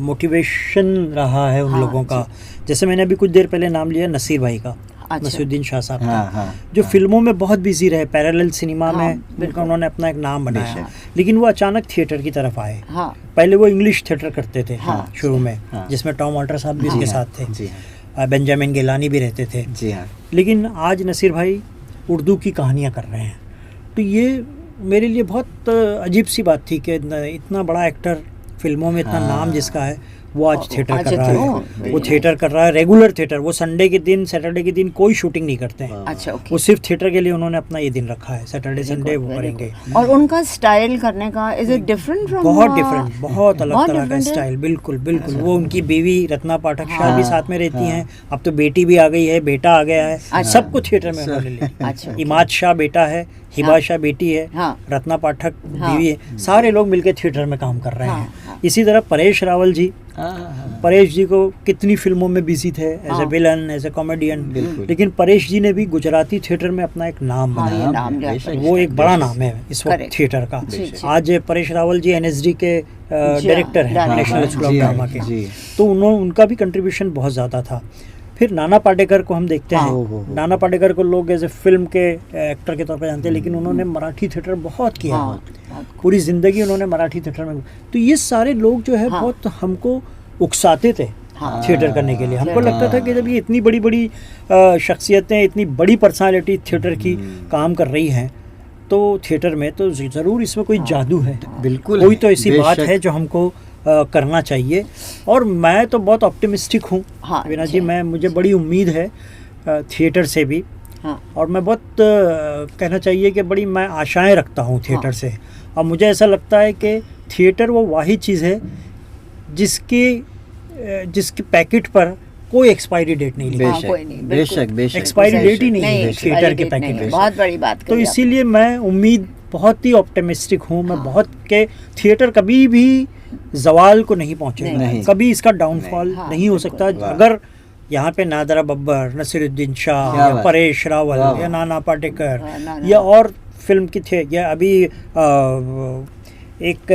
मोटिवेशन रहा है उन हाँ, लोगों का। जैसे मैंने अभी कुछ देर पहले नाम लिया नसीर भाई का, अच्छा। नसीरुद्दीन शाह साहब हाँ, का, हाँ, जो हाँ। फिल्मों में बहुत बिजी रहे, पैरेलल सिनेमा हाँ, में बिल्कुल। उन्होंने अपना एक नाम बनाया, बेशक। लेकिन वो अचानक थिएटर की तरफ आए। हाँ, पहले वो इंग्लिश थिएटर करते थे हाँ, शुरू में, हाँ। जिसमें टॉम वॉल्टर साहब भी जी उनके हाँ, साथ थे, जी हाँ, बेंजामिन गिलानी भी रहते थे। जी हाँ। लेकिन आज नसीर भाई उर्दू की कहानियाँ कर रहे हैं, तो ये मेरे लिए बहुत अजीब सी बात थी कि इतना बड़ा एक्टर, फिल्मों में इतना हाँ। नाम जिसका है, वो आज थिएटर आज कर रहा तो- है। वो थिएटर कर रहा है, रेगुलर थिएटर। वो संडे के दिन, सैटरडे के दिन कोई शूटिंग नहीं करते हैं। अच्छा, ओके। वो सिर्फ थिएटर के लिए उन्होंने अपना ये दिन रखा है, सैटरडे संडे वो Very करेंगे। good. और उनका स्टाइल करने का, इज इट डिफरेंट फ्रॉम? बहुत डिफरेंट, बहुत अलग बहुत तरह का different है? स्टाइल, बिल्कुल बिल्कुल। वो उनकी बीवी रत्ना पाठक शाह भी हाँ, साथ में रहती हाँ। हैं। अब तो बेटी भी आ गई है, बेटा आ गया है, अच्छा। सबको थिएटर में उन्होंने लिया। अच्छा, इमाद शाह बेटा है, हिबा हाँ। शाह बेटी है, हाँ। रत्ना पाठक हाँ। बीवी है, सारे लोग मिलकर थिएटर में काम कर रहे हाँ, हैं। हाँ। इसी तरह परेश रावल जी, हाँ, परेश जी को कितनी फिल्मों में बिजी थे, एज ए हाँ। विलन, एज ए कॉमेडियन, बिल्कुल। लेकिन परेश जी ने भी गुजराती थिएटर में अपना एक नाम हाँ, बनाया। ये नाम लिया बेशक। वो एक बड़ा नाम है इस वक्त Correct. थिएटर का। जी, जी। आज परेश रावल जी एनएसडी के डायरेक्टर हैं, हाँ, नेशनल हाँ, स्कूल ऑफ जी, ड्रामा के। जी। तो उनका भी कंट्रीब्यूशन बहुत ज़्यादा था। फिर नाना पाटेकर को हम देखते हाँ। हैं। नाना पाटेकर को लोग एज ए फिल्म के एक्टर के तौर पर जानते हैं, लेकिन उन्होंने मराठी थिएटर बहुत किया। हाँ, पूरी ज़िंदगी उन्होंने मराठी थिएटर में। तो ये सारे लोग जो है हाँ। बहुत हमको उकसाते थे हाँ। थिएटर करने के लिए। हमको हाँ। लगता था कि जब ये इतनी बड़ी बड़ी शख्सियतें, इतनी बड़ी पर्सनालिटी थिएटर की काम कर रही हैं, तो थिएटर में तो ज़रूर इसमें कोई जादू है, बिल्कुल कोई तो ऐसी बात बेशक। है जो हमको करना चाहिए। और मैं तो बहुत ऑप्टिमिस्टिक हूँ हाँ, वीना अच्छा। जी, मुझे बड़ी उम्मीद है थिएटर से भी। हाँ, और मैं बहुत कहना चाहिए कि बड़ी मैं आशाएं रखता हूँ थिएटर हाँ। से। और मुझे ऐसा लगता है कि थिएटर वो वाहिद चीज़ है जिसके पैकेट पर कोई एक्सपायरी डेट नहीं लिखी। हाँ, बेशक कोई नहीं, बिल्कुल। बेशक बेशक। एक्सपायरी डेट ही नहीं है expiry थिएटर के date पैकेट नहीं है। में। बहुत बड़ी बात तो कही इसीलिए मैं उम्मीद बहुत ही ऑप्टिमिस्टिक हूँ मैं, हाँ। बहुत के थिएटर कभी भी जवाल को नहीं पहुँचेगा, नहीं। कभी इसका डाउनफॉल हाँ, नहीं हो बिल्कुल। सकता वाह। अगर यहाँ पे नादरा बब्बर, नसीरुद्दीन शाह, क्या या बात। परेश रावल, वाह। या नाना पाटेकर, हाँ, नाना। या और फिल्म की थे, या अभी एक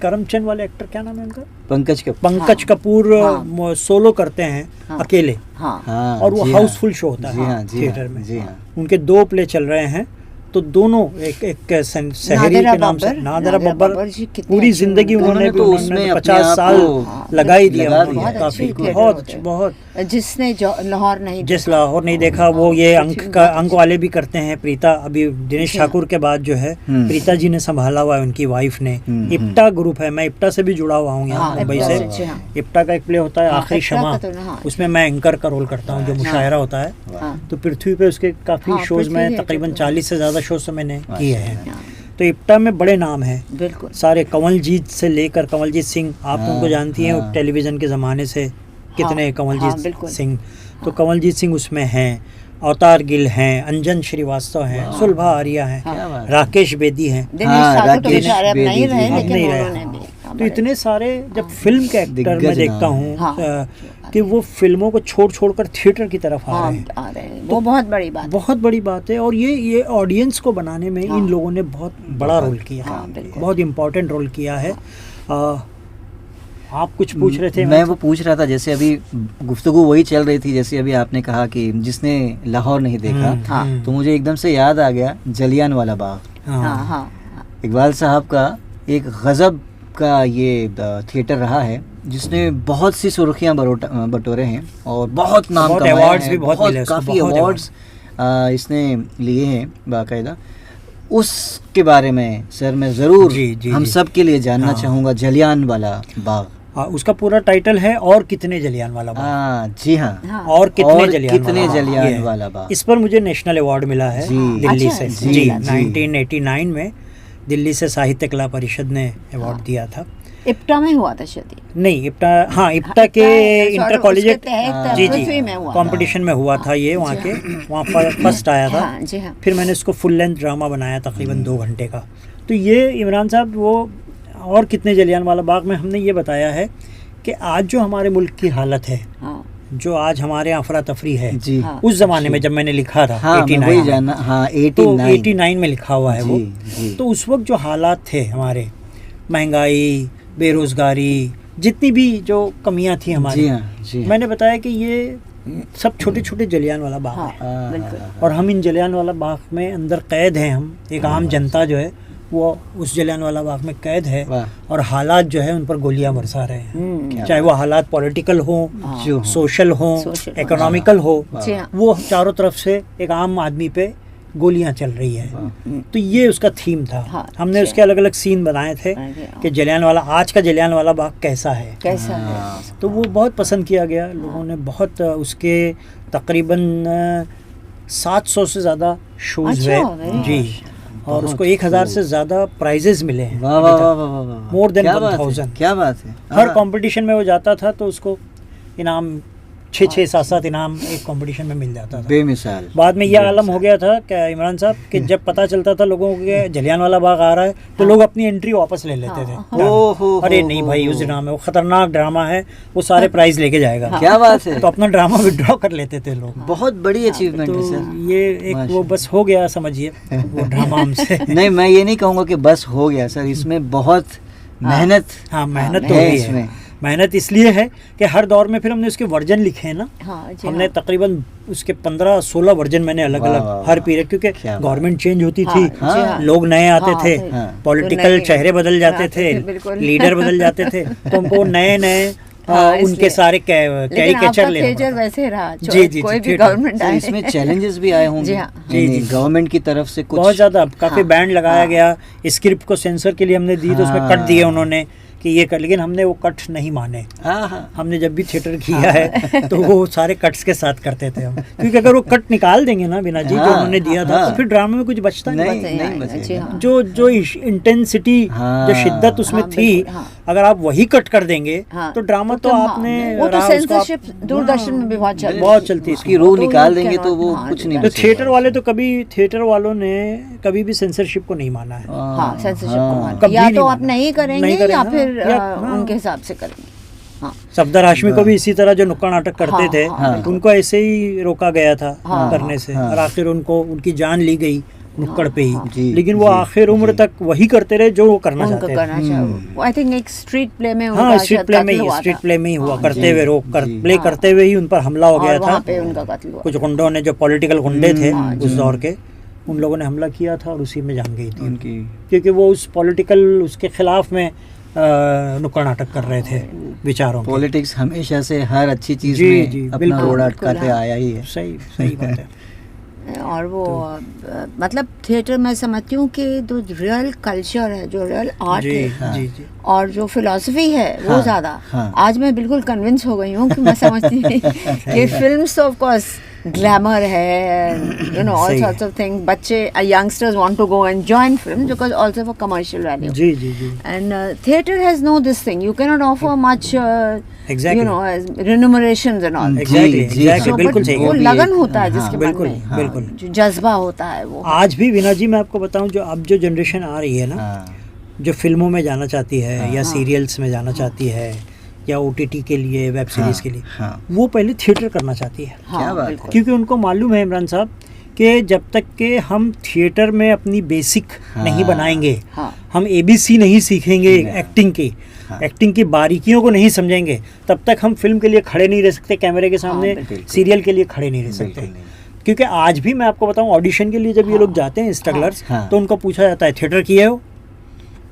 करमचंद वाले एक्टर, क्या नाम है उनका, पंकज कपूर। पंकज हाँ। कपूर हाँ। सोलो करते हैं हाँ। अकेले, हाँ, हाँ, और वो जी हाँ। हाउसफुल शो होता जी है हाँ, जी थिएटर हाँ, में। जी हाँ। उनके 2 प्ले चल रहे हैं, तो दोनों एक शहरी नादिरा के नाम से, बब्बर, नादिरा नादिरा बब्बर बब्बर जी कितनी पूरी अच्छी जिंदगी उन्होंने उन्होंने तो उसमें अपने 50 आप साल को लगा ही दिया लगा उन्होंने, दिया, बहुत काफी अच्छी बहुत थिएटर बहुत जिसने लाहौर नहीं जिस लाहौर नहीं देखा वो ये अंक वाले भी करते हैं। प्रीता अभी दिनेश अच्छा। ठाकुर के बाद जो है हम्म। प्रीता जी ने संभाला हुआ है, उनकी वाइफ ने। इप्टा ग्रुप है, मैं इप्टा से भी जुड़ा हुआ हूँ यहाँ हाँ, मुंबई इप्टा से। से, जी हाँ। इप्टा का एक प्ले होता है हाँ, आखिरी इप्टा शमा, का तो ना, हाँ। उसमें मैं एंकर का रोल करता हूँ, जो मुशायरा होता है। हाँ। तो पृथ्वी पे उसके काफ़ी हाँ, शोज़ पृथ्वी में है, तकरीबन तो- 40 से ज़्यादा शोज़ तो मैंने किए हैं। हाँ, तो इप्टा में बड़े नाम हैं बिल्कुल सारे, कंवलजीत से लेकर कंवलजीत सिंह, आप हाँ, उनको जानती हैं हाँ। टेलीविज़न के ज़माने से कितने हाँ, कंवलजीत बिल्कुल। सिंह। तो कंवलजीत सिंह उसमें हैं, अवतार गिल हैं, अंजन श्रीवास्तव हैं, सुलभा आर्या हैं, क्या बात है। राकेश बेदी हैं। दिनेश हाँ, ठाकुर तो राकेश बेचारे अब नहीं बेदी रहे जी, लेकिन नहीं रहे। उन्होंने भी तो इतने सारे जब फिल्म के एक्टर दिग्गज मैं देखता नाम हूँ हाँ। कि वो फिल्मों को छोड़ कर थिएटर की तरफ आ हाँ रहे हैं, आ रहे हैं, वो बहुत बड़ी बात है। बहुत बड़ी बात है। और ये ऑडियंस को बनाने में इन लोगों ने बहुत बड़ा रोल किया हाँ, है, बिल्कुल। बहुत इम्पोर्टेंट रोल किया है। आप कुछ पूछ रहे थे? मैं वो पूछ रहा था, जैसे अभी गुफ्तगू वही चल रही थी, जैसे अभी आपने कहा कि जिसने लाहौर नहीं देखा, हाँ। तो मुझे एकदम से याद आ गया जलियांवाला बाग। हाँ हाँ हाँ। इकबाल साहब का एक गज़ब का ये थिएटर रहा है, जिसने बहुत सी सुर्खियां बटोरे हैं और बहुत नाम बहुत कमाया awards है, भी बहुत मिले उसको, काफ़ी बहुत अवार्ड्स इसने लिए हैं बाकायदा। उसके बारे में सर मैं ज़रूर जी, हम जी। सब के लिए जानना हाँ। चाहूँगा, जलियांवाला बाग। हाँ, उसका पूरा टाइटल है और कितने जलियांवाला बाग। हाँ जी हाँ। हाँ। और कितने और जलियांवाला कितने बाग, जलियांवाला ये। बाग। इस पर मुझे नेशनल अवार्ड मिला है जी। दिल्ली अच्छा, से। जी, जी, जी। 1989 में दिल्ली से साहित्य कला परिषद ने अवार्ड दिया था। इप्टा में हुआ था शायद। नहीं, इप्टा, हाँ इप्टा के इंटर कॉलेजिएट जी पृथ्वी में हुआ था। कंपटीशन में हुआ था ये, वहाँ के वहाँ फर्स्ट आया था। हाँ जी हाँ। फिर मैंने इसको फुल लेंथ ड्रामा बनाया तकरीबन 2 घंटे का। तो ये इमरान साहब वो और कितने जलियांवाला बाग में हमने ये बताया है कि आज जो हमारे मुल्क की हालत है, हाँ जो आज हमारे यहाँ अफरा तफरी है, जी हाँ। उस ज़माने में जब मैंने लिखा था हाँ, मैं 89 वही में, जानना। हाँ, तो 89 89 में लिखा हुआ है वो। जी, जी। तो उस वक्त जो हालात थे हमारे, महंगाई, बेरोज़गारी, जितनी भी जो कमियां थी हमारी, जी हाँ, जी हाँ। मैंने बताया कि ये सब छोटे छोटे जलियांवाला बाग हाँ हैं। बिल्कुल। और हम इन जलियांवाला बाग में अंदर कैद हैं। हम एक आम जनता जो है वो उस जलियांवाला बाग में कैद है, वाह। और हालात जो है उन पर गोलियां बरसा रहे हैं। क्या चाहे वो हालात पॉलिटिकल हो, जो हो। सोशल हो, Social, इकोनॉमिकल हो, जी हाँ। वो चारों तरफ से एक आम आदमी पे गोलियां चल रही है। तो ये उसका थीम था। हाँ, हमने अच्छा। उसके अलग अलग सीन बनाए थे अरे, कि जलियांवाला, आज का जलियांवाला बाग कैसा है। कैसा है? तो वो बहुत पसंद किया गया, लोगों ने बहुत उसके तकरीबन 700 से ज़्यादा शोज अच्छा, हुए very जी, और उसको 1000 से ज़्यादा प्राइजेज मिले हैं वाह वाह वाह वाह वाह। More than क्या बात है, 1000। क्या बात है। हर हाँ, कंपटीशन में वो जाता था तो उसको इनाम 6-6, 7-7 इनाम एक कंपटीशन में मिल जाता था। बेमिसाल। बाद में यह आलम हो गया था क्या इमरान साहब कि जब पता चलता था लोगों के जलियांवाला बाग आ रहा है तो लोग अपनी एंट्री वापस ले लेते थे। ओहो, अरे नहीं भाई, उस ड्रामे वो खतरनाक ड्रामा है, वो सारे प्राइज लेके जाएगा। क्या बात है। तो अपना ड्रामा विड्रॉ कर लेते थे लोग। बहुत बड़ी अचीवमेंट तो है सर। ये एक वो बस हो गया, समझिए वो ड्रामा हमसे। नहीं, मैं ये नहीं कहूँगा कि बस हो गया सर, इसमें बहुत मेहनत हाँ, मेहनत तो है हुई इसमें। है। मेहनत इसलिए है कि हर दौर में फिर हमने उसके वर्जन लिखे हैं ना। हाँ जी हमने हाँ। तकरीबन उसके 15-16 वर्जन मैंने अलग वाह, अलग वाह, हर वाह। पीरियड, क्योंकि क्या बात। गवर्नमेंट चेंज होती हाँ, थी, जी हाँ। लोग नए आते हाँ, थे, हाँ। पॉलिटिकल नए- चेहरे बदल जाते हाँ, थे, बिल्कुल। लीडर बदल जाते थे, तो हमको नए नए हाँ, उनके इसलिए। सारे लेकिन कैरिकेचर आपका लेना थिएटर पड़ता। वैसे रहा, जी, जी, कोई भी थिएटर। गवर्नमेंट सर आए। इसमें चैलेंजेस भी आए होंगे। जी हाँ। जी, जी। गवर्नमेंट की तरफ से कुछ बहुत ज़्यादा काफ़ी हाँ, बैंड लगाया हाँ। गया, स्क्रिप्ट को सेंसर के लिए हमने दी तो उसमें हाँ। कट दिए उन्होंने कि ये कट, लेकिन हमने वो कट नहीं माने। हाँ हाँ हमने जब भी थिएटर किया है तो वो सारे कट्स के साथ करते थे हम, क्योंकि अगर वो कट निकाल देंगे ना बिना जी जो हाँ, उन्होंने दिया था हाँ। तो फिर ड्रामे में कुछ बचता नहीं, नहीं। नहीं जी बचेगा। हाँ। जो इंटेंसिटी, हाँ। जो शिद्दत उसमें हाँ, थी, बिल्कुल, हाँ। अगर आप वही कट कर देंगे हाँ, तो ड्रामा तो हाँ, आपने वो तो रहा, उसको आप- सेंसरशिप दूरदर्शन में भी बहुत चल बहुत चलती है उसकी रूह तो निकाल you देंगे तो cannot- वो हाँ, कुछ नहीं तो बचेगा। थिएटर वाले तो कभी, थिएटर वालों ने कभी भी सेंसरशिप को नहीं माना है। हाँ सेंसरशिप हाँ। को मानते। कभी या नहीं तो आप माना। नहीं करेंगे नहीं करेंगे, या हाँ, फिर हाँ। उनके हिसाब से करेंगे। हाँ सफदर हाशमी को भी इसी तरह जो नुक्कड़ नाटक करते हाँ, थे, हाँ, बिल्कुल। उनको ऐसे ही रोका गया था हाँ, करने से, हाँ। और आखिर उनको उनकी जान ली गई नुक्कड़ पे ही। जी, लेकिन वो जी, आखिर उम्र जी। तक वही करते रहे जो वो करना उनको चाहते थे। करना चाहिए। आई थिंक एक स्ट्रीट प्ले में हाँ, उनका स्ट्रीट शायद प्ले में कत्ल ही, हुआ स्ट्रीट था। प्ले में ही हुआ, हाँ, करते जी, हुए रोक कर जी। प्ले हाँ। करते हुए ही उन पर हमला हो गया और वहाँ था। पे उनका कत्ल हुआ। कुछ गुंडों ने, जो पॉलिटिकल गुंडे थे हाँ, उस दौर के, उन लोगों ने हमला किया था और उसी में जान गई थी उनकी क्योंकि वो उस पॉलिटिकल उसके खिलाफ में नुक्कड़ नाटक कर रहे थे। विचारों के। पॉलिटिक्स हमेशा से हर अच्छी चीज जी, में जी, अपना बिल्कुल, रोड बिल्कुल, अटकाते हाँ। आया ही है। सही सही बात है। और वो मतलब थिएटर मैं समझती हूँ कि जो रियल कल्चर है, जो रियल आर्ट जी है हाँ। जी जी और जो फिलॉसफी है वो हाँ, ज़्यादा हाँ। आज मैं बिल्कुल कन्विंस हो गई हूँ कि मैं समझती हूँ कि फिल्म्स तो ऑफ कोर्स ग्लैमर है, यू नो ऑल सही है। सॉर्ट्स ऑफ थिंग, बच्चे youngsters want to go and join film because also for commercial value जी जी जी and theater has no this thing, you cannot offer much Exactly. you know as remunerations and all, Exactly, जी, exactly, so, बिल्कुल but सही वो कहा। भी लगन एक- होता है हाँ, जिसके मन बिल्कुल, में, बिल्कुल। जो जज्बा होता है वो आज भी वीना जी मैं आपको बताऊं, जो अब जो जनरेशन आ रही है ना, हाँ, जो फिल्मों में जाना चाहती है या हाँ। सीरियल्स में जाना चाहती है या ओटीटी के लिए, वेब सीरीज के लिए, हाँ, वो पहले थिएटर करना चाहती है। हाँ, क्या बात है। बिल्कुल। क्योंकि उनको मालूम है इमरान साहब कि जब तक के हम थिएटर में अपनी बेसिक हाँ। नहीं बनाएंगे, हाँ, हम एबीसी नहीं सीखेंगे नहीं। एक्टिंग की, हाँ। एक्टिंग की बारीकियों को नहीं समझेंगे, तब तक हम फिल्म के लिए खड़े नहीं रह सकते, कैमरे के सामने बिल्कुल। सीरियल के लिए खड़े नहीं रह सकते। बिल्कुल नहीं। क्योंकि आज भी मैं आपको बताऊं, ऑडिशन के लिए जब ये लोग जाते हैं स्ट्रगलर्स, हाँ। तो उनको पूछा जाता है थिएटर किए हो?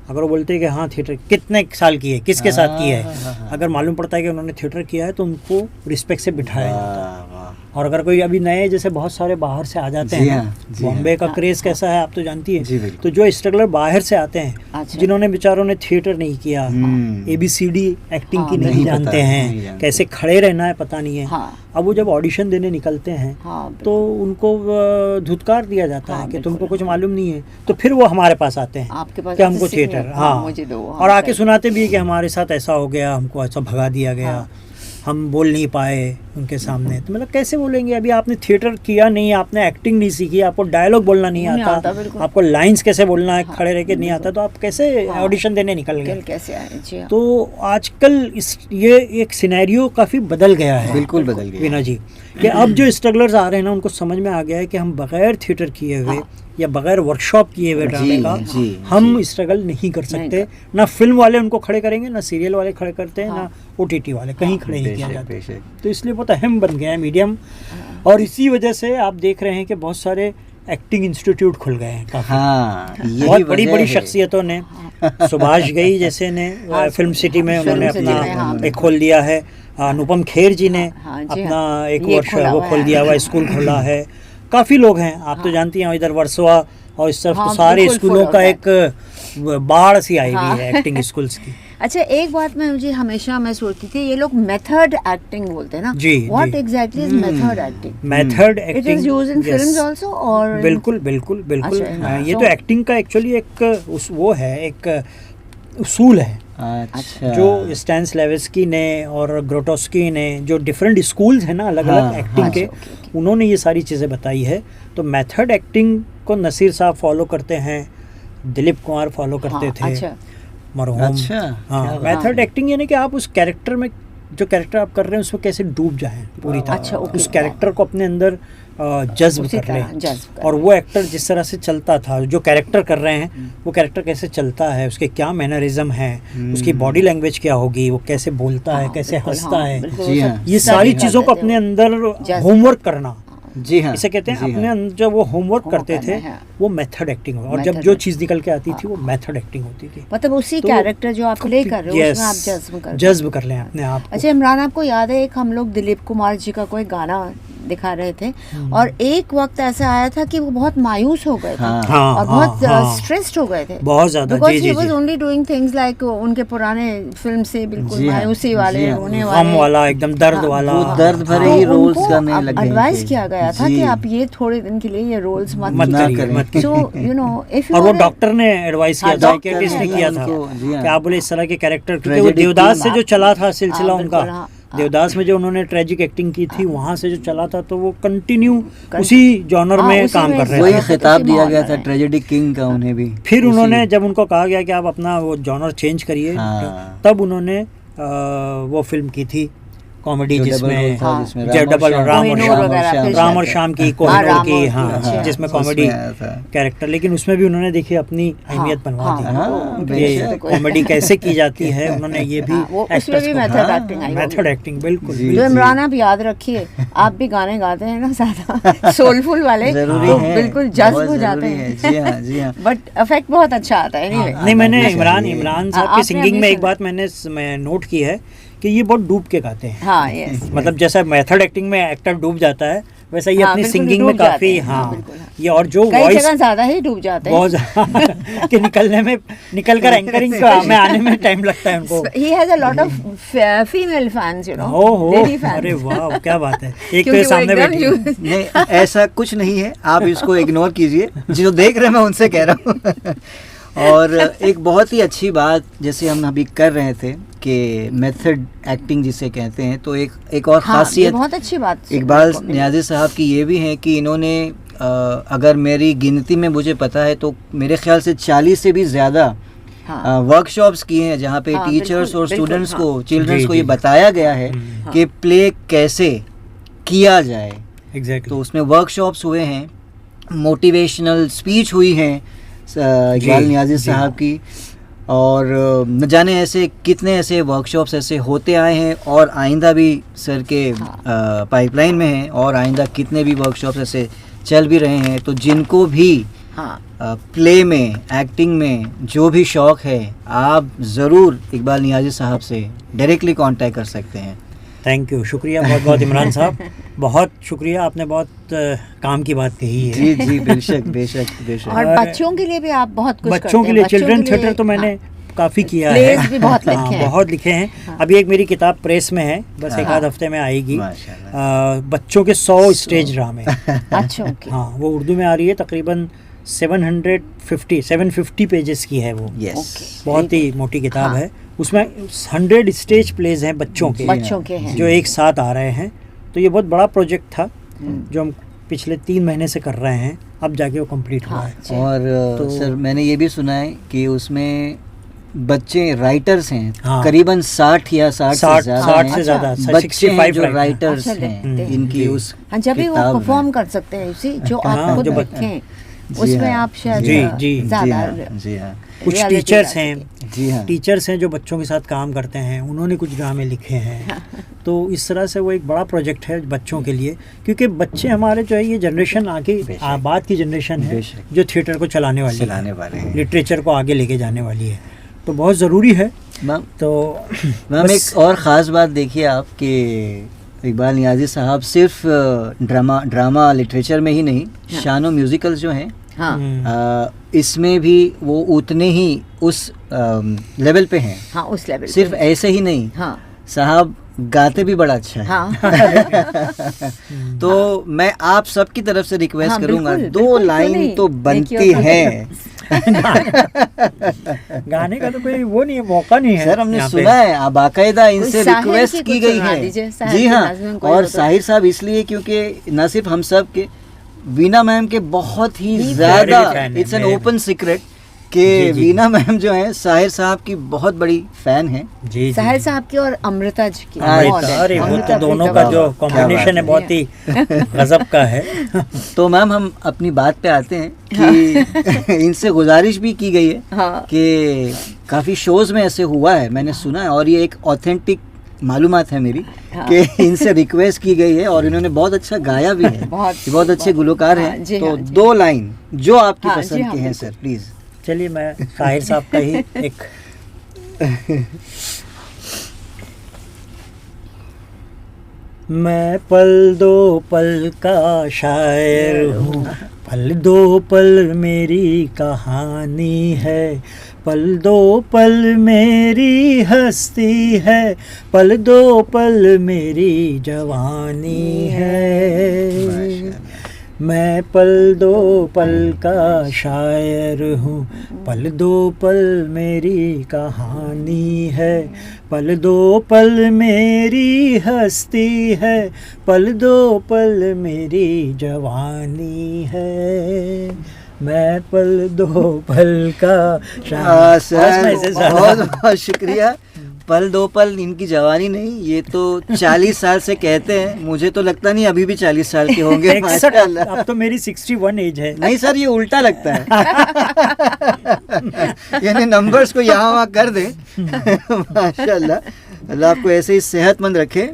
अगर वो बोलते हैं कि हाँ थिएटर, कितने साल किए, किसके साथ किया हाँ, हाँ, है, हाँ। अगर मालूम पड़ता है कि उन्होंने थिएटर किया है तो उनको रिस्पेक्ट से बिठाया जाता है। वाह, वाह। और अगर कोई अभी नए जैसे बहुत सारे बाहर से आ जाते जी हैं, हाँ, जी बॉम्बे का हाँ। क्रेज कैसा है आप तो जानती जी, है, बिल्कुल। तो जो स्ट्रगलर बाहर से आते हैं, अच्छा। जिन्होंने बेचारों ने थिएटर नहीं किया, ABCD एक्टिंग हाँ, की नहीं नहीं पता, जानते नहीं हैं, जानते। कैसे खड़े रहना है पता नहीं है, हाँ, अब वो जब ऑडिशन देने निकलते हैं हाँ, तो उनको धुतकार दिया जाता हाँ, है कि बिल्कुल, तुमको कुछ हाँ। मालूम नहीं है, तो फिर वो हमारे पास आते हैं आपके पास कि हमको सीखने, थिएटर, हाँ, हाँ, मुझे दो, हाँ, और आके right। सुनाते भी है कि हमारे साथ ऐसा हो गया, हमको ऐसा भगा दिया गया, हाँ। हम बोल नहीं पाए उनके सामने। तो मतलब कैसे बोलेंगे, अभी आपने थिएटर किया नहीं, आपने एक्टिंग नहीं सीखी, आपको डायलॉग बोलना नहीं नहीं आता, आता, बिल्कुल। आपको लाइंस कैसे बोलना है, हाँ, खड़े रह के नहीं आता, तो आप कैसे हाँ। ऑडिशन देने निकल कल गए? कैसे आए जी, हाँ। तो आजकल इस ये एक सिनेरियो काफ़ी बदल गया है बिल्कुल बदल गया। वीना जी, कि अब जो स्ट्रगलर्स आ रहे हैं ना, उनको समझ में आ गया है कि हम बगैर थिएटर किए हुए हाँ। या बगैर वर्कशॉप किए हुए ड्रामे का जी, हम जी। स्ट्रगल नहीं कर नहीं सकते। ना फिल्म वाले उनको खड़े करेंगे, ना सीरियल वाले खड़े करते हैं, हाँ। ना ओटीटी वाले, कहीं खड़े नहीं किया बेशक, जाता। बेशक। तो इसलिए बहुत अहम बन गया है मीडियम, और इसी वजह से आप देख रहे हैं कि बहुत सारे एक्टिंग इंस्टीट्यूट खुल गए हैं काफ़ी। हाँ, यही बहुत बड़ी वजह बड़ी है। शख्सियतों ने, सुभाष घई जैसे ने हाँ, फिल्म सिटी में फिल्म उन्होंने सिटी अपना में, हाँ, एक खोल दिया है, अनुपम खेर जी ने हाँ, जी, अपना हाँ। एक ये वर्ष खोला वो हुआ खोल है। दिया हुआ स्कूल खोला है। काफ़ी लोग हैं, आप तो जानती हैं, इधर वर्सोवा और इस तरफ हाँ, तो सारे बिल्कुल स्कूलों full का होता एक बाढ़ सी आई हाँ। हुई है एक्टिंग स्कूल्स की। अच्छा, एक बात मुझे हमेशा मैं सोचती थी, ये लोग मेथड एक्टिंग बोलते हैं ना, जी, व्हाट जी। Exactly is method acting? Method it acting is used in films also, और बिल्कुल बिल्कुल बिल्कुल। अच्छा, हाँ, ये so- तो एक्टिंग का एक्चुअली एक वो है, एक उसूल है अच्छा, जो स्टैंस लेविस्की ने और ग्रोटोस्की ने, जो डिफरेंट स्कूल्स हैं ना अलग अलग हाँ, एक्टिंग हाँ, के, अच्छा, ओके, उन्होंने ये सारी चीज़ें बताई है। तो मेथड एक्टिंग को नसीर साहब फॉलो करते हैं, दिलीप कुमार फॉलो करते हाँ, थे, अच्छा, मरहूम। अच्छा, हाँ, क्या बात मेथड है। एक्टिंग यानी कि आप उस कैरेक्टर में, जो कैरेक्टर आप कर रहे हैं उसमें कैसे डूब जाएं पूरी तरह, अच्छा, ओके, उस कैरेक्टर को अपने अंदर जज्ब उसी कर तरह लें, जज्ब कर और वो एक्टर जिस तरह से चलता था, जो कैरेक्टर कर रहे हैं वो कैरेक्टर कैसे चलता है, उसके क्या मैनरिज्म है, उसकी बॉडी लैंग्वेज क्या होगी, वो कैसे बोलता है, हाँ, कैसे बिल्कुल, हंसता हाँ, है, बिल्कुल, जी वो हाँ। सब ये study सारी कर चीज़ों को लेते अपने हो। अंदर जज्ब होमवर्क करना, जी हाँ, इसे कहते हैं जी अपने हाँ। अंदर जब वो होमवर्क होमवर्क करते थे करना है। वो मेथड एक्टिंग हो, और जब Method जो acting। चीज़ निकल के आती थी वो मेथड एक्टिंग होती थी। मतलब उसी तो कैरेक्टर जो आप प्ले कर रहे हो Yes, उसमें आप जज्ब कर रहे हो। जज्ब कर लें अपने आप को। अच्छा इमरान, आपको याद है एक हम लोग दिलीप कुमार जी का कोई गाना दिखा रहे थे, और एक वक्त ऐसा आया था कि वो बहुत मायूस हो गए थे, हाँ, हाँ, और बहुत हाँ। स्ट्रेस्ड हो गए थे, बहुत ज़्यादा, बिकॉज जी, ही जी, वाज जी। ओनली डूइंग थिंग्स लाइक उनके पुराने फिल्म से बिल्कुल जी हाँ, मायूसी वाले, जी हाँ। रोने गम वाले, वाला, एकदम दर्द हाँ, वाला, वो दर्द भरे तो ही रोल्स उनको करने लग गए एडवाइस थे। किया गया था जी। कि आप ये थोड़े दिन के लिए ये रोल्स मत मत ना करिए, करें। मत करिए। सो यू नो इफ और वो डॉक्टर ने एडवाइस हाँ, किया था, डॉक्टर किसने ने किया था उनको, जी हाँ। कि आप बोले इस तरह के कैरेक्टर, क्योंकि वो Tragedy देवदास king। से जो चला था सिलसिला हाँ, उनका, बिल्कुल, हाँ, देवदास में जो उन्होंने ट्रेजिक एक्टिंग की थी वहाँ से जो चला था, तो वो कंटिन्यू उसी जॉनर हाँ, में उसी काम में कर रहे वही थे। उसी खिताब में दिया और गया कर था रहे हैं। ट्रेजेडी किंग का उन्हें भी। फिर उसी- उन्होंने जब उनको कहा गया कि आप अपना वो जॉनर चेंज करिए, हाँ। तब उन्होंने वो फिल्म की थी कॉमेडी जो जिसमें डबल रोल था, जिसमें जो डबल कोहिनूर वगैरह फिर राम और शायद। श्याम की हाँ, कोहिनूर राम की, और- हाँ अच्छा। जिसमें उसमें कॉमेडी आया था। कैरेक्टर, लेकिन उसमें भी उन्होंने देखिए अपनी अहमियत बनवा दी। हाँ, ये बेशक। कॉमेडी कैसे की जाती है उन्होंने ये भी हाँ, वो उसमें actors भी को- मेथड एक्टिंग आई मेथड एक्टिंग बिल्कुल जी। जो इमरान आप याद रखिए, आप भी गाने गाते हैं ना ज़्यादा सोलफुल वाले, जरूरी तो है, बिल्कुल जज्ब बहुत हो जाते जरूरी हैं। है। जी हाँ, जी हाँ। बट इफेक्ट बहुत अच्छा आता है एनीवे। नहीं, मैंने आना इमरान चाहिए। साहब आपने की सिंगिंग अभी में एक सुना। बात मैं नोट की है कि ये बहुत डूब के गाते हैं। हाँ, यस। मतलब जैसा मेथड एक्टिंग में एक्टर डूब जाता है, वैसा ये हाँ, अपनी बिल्कुल सिंगिंग डूब में जाते काफी, हैं, हाँ, हाँ बिल्कुल, हाँ। ये और जो कई वॉइस जगह ज़्यादा ही डूब जाते हैं। बहुत ज़्यादा कि निकल कर एंकरिंग में आने में टाइम लगता है उनको। He has a lot of female fans, you know, ओहो, lady fans. अरे वाह क्या बात है, एक तो क्योंकि ये वो सामने एकदम बैठी you- नहीं, ऐसा कुछ नहीं है, आप इसको इग्नोर कीजिए, जो देख रहे हैं मैं उनसे कह रहा हूँ। और एक बहुत ही अच्छी बात जैसे हम अभी कर रहे थे कि मेथड एक्टिंग जिसे कहते हैं, तो एक और हाँ, ये खासियत बहुत अच्छी बात इकबाल सुनने को मिली। नियाज़ी साहब की ये भी है कि इन्होंने अगर मेरी गिनती में मुझे पता है तो मेरे ख्याल से 40 से भी ज़्यादा हाँ, वर्कशॉप्स किए हैं जहाँ पे हाँ, टीचर्स बिल्कुल, और बिल्कुल, स्टूडेंट्स हाँ। को, चिल्ड्रंस जी, को ये जी। बताया गया है कि प्ले कैसे किया जाए। एग्जैक्टली। तो उसमें वर्कशॉप्स हुए हैं, मोटिवेशनल स्पीच हुई हैं इकबाल नियाज़ी जी। साहब की, और न जाने ऐसे कितने ऐसे वर्कशॉप्स ऐसे होते आए हैं और आइंदा भी सर के पाइपलाइन में हैं, और आइंदा कितने भी वर्कशॉप्स ऐसे चल भी रहे हैं। तो जिनको भी हाँ, प्ले में, एक्टिंग में जो भी शौक़ है, आप ज़रूर इकबाल नियाज़ी साहब से डायरेक्टली कांटेक्ट कर सकते हैं। थैंक यू, शुक्रिया बहुत बहुत इमरान साहब, बहुत शुक्रिया, आपने बहुत काम की बात कही है। जी जी, बेशक बेशक बेशक। और और बच्चों के लिए भी आप बहुत कुछ करते बच्चों के हैं। लिए बच्चों चिल्ड्रन के लिए- थिएटर तो मैंने हाँ, काफ़ी किया Plays है, भी बहुत लिखे हाँ, हैं। बहुत लिखे हैं। हाँ। अभी एक मेरी किताब प्रेस में है, बस एक हाँ। आध हफ्ते में आएगी। माशाल्लाह। बच्चों के 100 स्टेज ड्रामे, अच्छा, ओके। हाँ वो उर्दू में आ रही है, तकरीबन 750 पेजेस की है वो, यस। बहुत ही मोटी किताब हाँ। है। उसमें 100 स्टेज प्लेज हैं बच्चों के, बच्चों के हैं। जो एक साथ आ रहे हैं। तो ये बहुत बड़ा प्रोजेक्ट था जो हम पिछले 3 महीने से कर रहे हैं, अब जाके वो कंप्लीट हुआ हाँ, है। जी। और तो- सर मैंने ये भी सुना है कि उसमें बच्चे राइटर्स हैं, हाँ। करीबन 60 या 60 से 60 ज़्यादा 60 हैं। से ज़्यादा, बच्चे हैं 65 जो right now। राइटर्स अच्छा, हैं, लिखते हैं। इनकी जी। उस हाँ, जब भी वो किताब में। परफॉर्म कर सकते हैं उसी जो हाँ, आप खुद जो लिखें, जी उसमें हाँ, आप शायद जी, जी, जी ज़्यादा हाँ, जी हाँ, कुछ reality टीचर्स ला हैं, सकें। जी हाँ। टीचर्स हैं जो बच्चों के साथ काम करते हैं, उन्होंने कुछ ड्रामे लिखे हैं। तो इस तरह से वो एक बड़ा प्रोजेक्ट है बच्चों के लिए, क्योंकि बच्चे हमारे जो है ये जनरेशन आगे बेशक। बाद की जनरेशन है बेशक। जो थिएटर को चलाने वाली चलाने है, वाले हैं। लिटरेचर को आगे लेके जाने वाली है, तो बहुत ज़रूरी है। मैम तो मैम बस- एक और ख़ास बात देखिए आप कि इकबाल नियाज़ी साहब सिर्फ ड्रामा लिटरेचर में ही नहीं, शानो म्यूज़िकल्स जो हैं हाँ, हम्म, इसमें भी वो उतने ही उस लेवल पे हैं। हाँ, उस लेवल सिर्फ पे। ऐसे ही नहीं, हाँ, साहब गाते भी बड़ा अच्छा है। हाँ, तो मैं आप सबकी तरफ से रिक्वेस्ट हाँ, करूंगा, बिल्कुल, 2 बिल्कुल, क्यों लाइन नहीं? तो बनती देखिए, है। गाने का तो कोई वो नहीं है, मौका नहीं है सर हमने यहाँ पे। सुना है, बाकायदा इनसे साहिर रिक्वेस्ट की की कुछ गई सुना है। दीजिए, साहिर जी की हाँ, नाज़मीन कोई और हो तो। साहिर साहब इसलिए क्योंकि न सिर्फ हम सब के, वीना मैम के बहुत ही मेरे भी ज़्यादा, fan हैं, इट्स एन मेरे ओपन सीक्रेट कि जी, जी। वीना मैम जो है साहिर साहब की बहुत बड़ी फ़ैन है। जी जी। साहिर साहब की और अमृता जी की अमृता, बहुत है। अरे वो अमृता तो दोनों प्रीतम का जो जी। कॉम्बिनेशन है बहुत ही गजब का है। तो मैम हम अपनी बात पे आते हैं कि इनसे गुजारिश भी की गई है हाँ, कि काफ़ी शोज़ में ऐसे हुआ है, मैंने सुना है, और ये एक ऑथेंटिक मालूमात है मेरी हाँ। कि इनसे रिक्वेस्ट की गई है और इन्होंने बहुत अच्छा गाया भी है। बहुत अच्छे गुलकार हाँ, हैं। जी तो हाँ, जी 2 लाइन जो आपकी हाँ, जी पसंद हाँ, के हैं बिल्कुल। Sir, please. चलिए मैं साहिर साहब का ही एक मैं पल दो पल का शायर हूँ, पल दो पल मेरी कहानी है, पल दो पल मेरी हस्ती है, पल दो पल मेरी जवानी है। मैं पल दो पल का शायर हूँ, पल दो पल मेरी कहानी है, पल दो पल मेरी हस्ती है, पल दो पल मेरी जवानी है। मैं पल दो पल का शायर। बस मैं सर इससे ज़्यादा- बहुत बहुत शुक्रिया। पल दो पल इनकी जवानी नहीं, ये तो 40 साल से कहते हैं, मुझे तो लगता नहीं अभी भी 40 साल के होंगे। 61, माशाल्लाह। अब तो मेरी 61 एज है। नहीं सर, ये उल्टा लगता है। यानी नंबर्स को यहाँ वहाँ कर दें। माशाल्लाह, अल्लाह आपको ऐसे ही सेहतमंद रखे।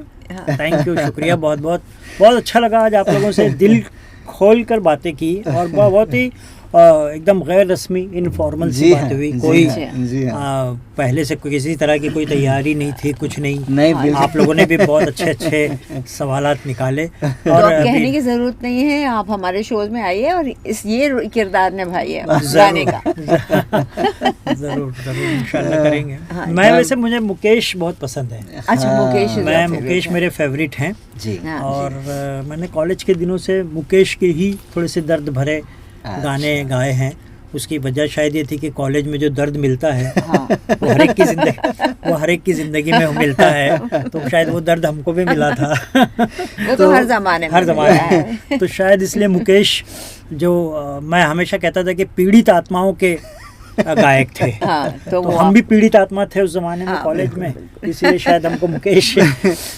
थैंक यू, शुक्रिया बहुत बहुत। बहुत अच्छा लगा आज आप लोगों से दिल खोल कर बातें की, और बहुत ही एकदम गैर रस्मी इनफॉर्मल सी बात हुई। कोई जी हाँ। पहले से किसी तरह की कोई तैयारी नहीं थी, कुछ नहीं। बिल्कुल। आप लोगों ने भी बहुत अच्छे अच्छे सवालात निकाले। तो और अब कहने की जरूरत नहीं है, आप हमारे शोज में आइए और ये किरदार निभाइए गाने का। जरूर जरूर इंशाल्लाह करेंगे। हाँ, मैं वैसे मुझे मुकेश बहुत पसंद है। अच्छा, Mukesh is your favorite Mukesh है। मेरे फेवरेट हैं। जी हाँ, और मैंने कॉलेज के दिनों से मुकेश के ही थोड़े से दर्द भरे गाने गाए हैं। उसकी वजह शायद ये थी कि कॉलेज में जो दर्द मिलता है वो हर एक की जिंदगी में मिलता है, तो शायद वो दर्द हमको भी मिला था। वो तो हर जमाने में मिला है। तो शायद इसलिए मुकेश जो मैं हमेशा कहता था कि पीड़ित आत्माओं के गायक थे। हाँ, तो वो हम भी पीड़ित आत्मा थे उस जमाने में हाँ, कॉलेज में, इसलिए शायद हमको मुकेश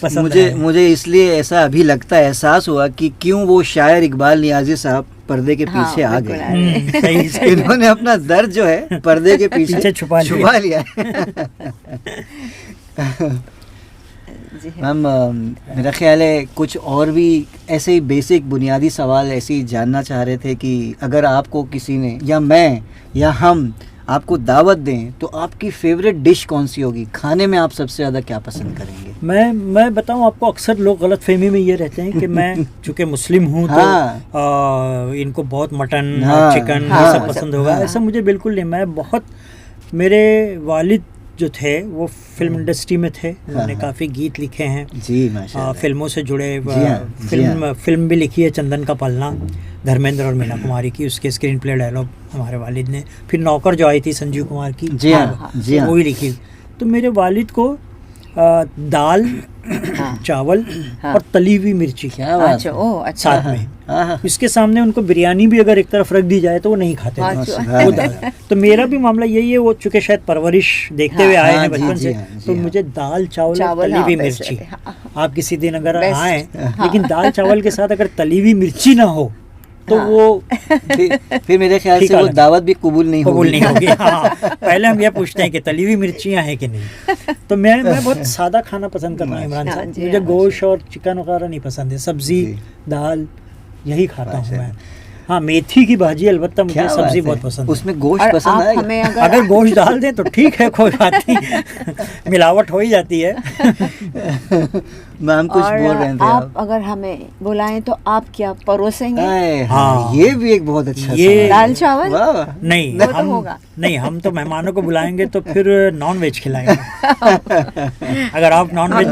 पसंद मुझे इसलिए ऐसा अभी लगता है, एहसास हुआ कि क्यों वो शायर इकबाल नियाज़ी साहब पर्दे के हाँ, पीछे आ बिल्कुल गए। सही इन्होंने अपना दर्द जो है पर्दे के पीछे छुपा लिया जी हाँ। मैम, मेरा ख्याल है कुछ और भी ऐसे ही बेसिक बुनियादी सवाल ऐसे ही जानना चाह रहे थे कि अगर आपको किसी ने या मैं या हम आपको दावत दें तो आपकी फेवरेट डिश कौन सी होगी? खाने में आप सबसे ज़्यादा क्या पसंद करेंगे? मैं बताऊं आपको, अक्सर लोग गलतफहमी में ये रहते हैं कि मैं चूंकि मुस्लिम हूं तो इनको बहुत मटन और चिकन ये सब पसंद होगा। ऐसा मुझे बिल्कुल नहीं। मैं बहुत, मेरे वालिद जो थे वो फिल्म इंडस्ट्री में थे, उन्होंने काफ़ी गीत लिखे हैं जी माशाल्लाह, फिल्मों से जुड़े। जी हाँ। फिल्म भी लिखी है चंदन का पलना, धर्मेंद्र और मीना कुमारी की, उसके स्क्रीन प्ले डायलॉग हमारे वालिद ने। फिर नौकर जो आई थी संजीव कुमार की, जी हाँ, जी हाँ। वो ही लिखी। तो मेरे वालिद को दाल, चावल और तली हुई मिर्ची क्या बात अच्छा, ओ अच्छा। साथ में, हाँ। इसके सामने उनको बिरयानी भी अगर एक तरफ रख दी जाए तो वो नहीं खाते। अच्छा। वो दाल। तो मेरा भी मामला यही है, वो चूंकि शायद परवरिश देखते हुए आए हाँ, हैं जी, बचपन जी से, हाँ, जी तो हाँ। मुझे दाल चावल और चावल, तली हुई हाँ, मिर्ची। हाँ। आप किसी दिन अगर बेस्ट, आए, हाँ। लेकिन दाल चावल के साथ अगर तली हुई मिर्ची ना हो तो हाँ। वो फिर मेरे ख्याल से वो दावत भी कबूल नहीं होगी। हाँ, पहले हम ये पूछते हैं कि तली हुई मिर्चियाँ हैं कि नहीं। तो मैं बहुत सादा खाना पसंद करता हूँ इमरान हाँ, साहब। जी, मुझे हाँ। गोश्त और चिकन वगैरह नहीं पसंद है, सब्जी दाल यही खाता हूँ मैं। हाँ, मेथी की भाजी अलबत्ता मुझे सब्जी बहुत पसंद है। उसमें गोश्त और पसंद आप आएगा? हमें अगर गोश्त डाल दें तो ठीक है, कोई बात नहीं, मिलावट हो ही जाती है। मैम कुछ और बोल रहे थे आप अगर हमें बुलाएं तो आप क्या परोसेंगे? हाँ। ये भी एक बहुत अच्छा ये सवाल है। दाल चावल? वाह वाह। नहीं, वो तो होगा। हम तो मेहमानों को बुलाएंगे तो फिर नॉन वेज खिलाएंगे। अगर आप नॉन वेज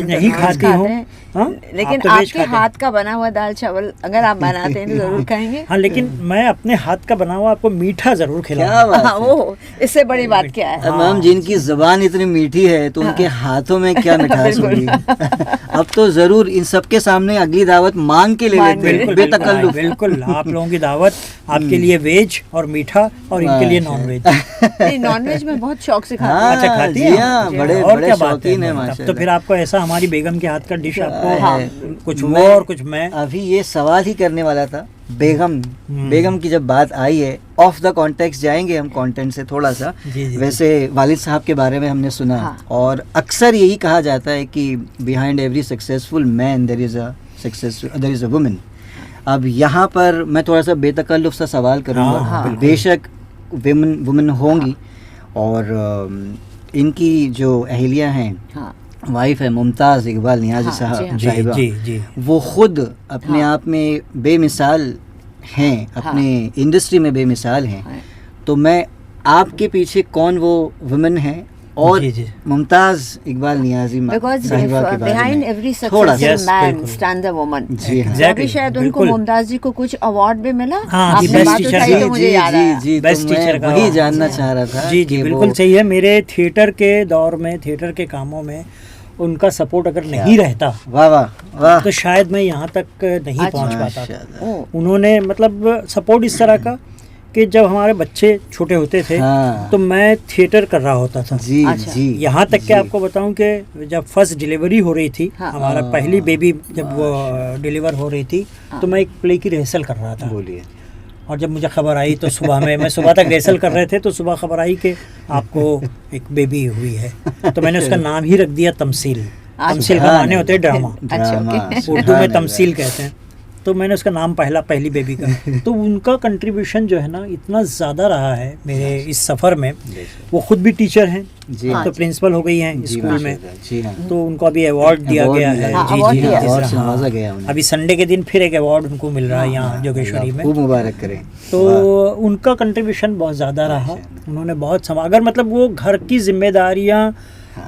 नहीं खाती हो, हाँ, लेकिन आप तो वेज आपके खाते हैं। हाथ का बना हुआ दाल चावल अगर आप बनाते हैं तो जरूर खाएंगे। हाँ, लेकिन मैं अपने हाथ का बना हुआ आपको मीठा जरूर क्या खिलाऊंगा। बात हाँ, है। वो इससे बड़ी बात क्या है? अब मैम जिनकी जुबान इतनी मीठी है तो उनके हाथों में क्या मिठास होगी। अब तो जरूर इन सबके सामने अगली दावत मांग के ले लेते हैं बिल्कुल बेतकल्लुफ। बिल्कुल, आप लोगों की दावत, आपके लिए वेज और मीठा और इनके लिए नॉन वेज। नहीं, नॉनवेज में बहुत शौक से खाते हैं। हाँ, अच्छा, खाती जी हैं? हाँ, जी बड़े और बड़े क्या बात शौकीन है है। माशाल्लाह। तो फिर आपको ऐसा हमारी बेगम के हाथ का डिश आपको, हाँ, कुछ वो और कुछ मैं। अभी ये सवाल ही करने वाला था। बेगम की जब बात आई है, ऑफ द कॉन्टेक्स्ट जाएंगे हम, कंटेंट से थोड़ा सा। जी, जी, वैसे वालिद साहब के बारे में हमने सुना, हाँ। और अक्सर यही कहा जाता है कि behind every successful man there is a woman. अब यहाँ पर मैं थोड़ा सा बेतकल्लुफ सा सवाल करूँगा। हाँ, बिल्कुल। बेशक वुमन होंगी, और इनकी जो अहलिया हैं, हाँ, वाइफ है मुमताज़ इकबाल नियाज़ी हाँ, साहब, जी हाँ। साहिबा, जी। वो खुद अपने हाँ। आप में बेमिसाल हैं, अपने इंडस्ट्री में बेमिसाल हैं। हाँ। तो मैं आपके पीछे कौन वो वुमेन है, और जी। मुमताज़ इकबाल नियाज़ी बिकॉज साहिबा के बारे बिहाइंड में एवरी थोड़ा सा। सक्सेसफुल मैन बिल्कुल। Stand a woman. जी हाँ। Exactly, अभी शायद उनको बिल्कुल। मुमताज जी को कुछ अवार्ड भी मिला। हाँ, आपने best बात teacher उठाई का। तो मुझे याद आया। जी, बेस्ट तो मैं टीचर का वही अवार्ड। जानना चाह रहा था जी, कि बिल्कुल वो- सही है। मेरे थिएटर के दौर में, थिएटर के कामों में उनका सपोर्ट अगर नहीं रहता वाह वाह वाह, तो शायद मैं यहाँ तक नहीं अच्छा। पहुँच पाता था। माशाल्लाह। ओ, उन्होंने मतलब सपोर्ट इस तरह का कि जब हमारे बच्चे छोटे होते थे हाँ। तो मैं थिएटर कर रहा होता था। जी अच्छा। जी। यहाँ तक कि जी। आपको बताऊं कि जब फर्स्ट डिलीवरी हो रही थी, हाँ। हमारा पहली बेबी जब वो डिलीवर हो रही थी, तो मैं एक प्ले की रिहर्सल कर रहा था। बोलिए। और जब मुझे खबर आई तो सुबह में, मैं सुबह तक रिहर्सल कर रहे थे, तो सुबह खबर आई कि आपको एक बेबी हुई है। तो मैंने उसका नाम ही रख दिया तमसील। तमसील का माने होते हैं ड्रामा, अच्छा, ओके। उर्दू में तमसील कहते हैं। तो मैंने उसका नाम पहली बेबी का। तो उनका कंट्रीब्यूशन जो है ना इतना ज़्यादा रहा है मेरे इस सफ़र में। वो खुद भी टीचर हैं, जी अब हाँ। तो प्रिंसिपल हो गई हैं जी, स्कूल में। माशाल्लाह। जी हाँ। तो उनको अभी अवार्ड दिया अवार्ड गया मिला है। है। हाँ, अवार्ड दिया है। अवार्ड से हाँ। नवाजा गया उन्हें। अभी संडे के दिन फिर एक अवार्ड उनको मिल रहा है यहाँ जोगेश्वरी में। खूब मुबारक करें। तो उनका कंट्रीब्यूशन बहुत ज़्यादा रहा। उन्होंने बहुत अगर मतलब वो घर की जिम्मेदारियाँ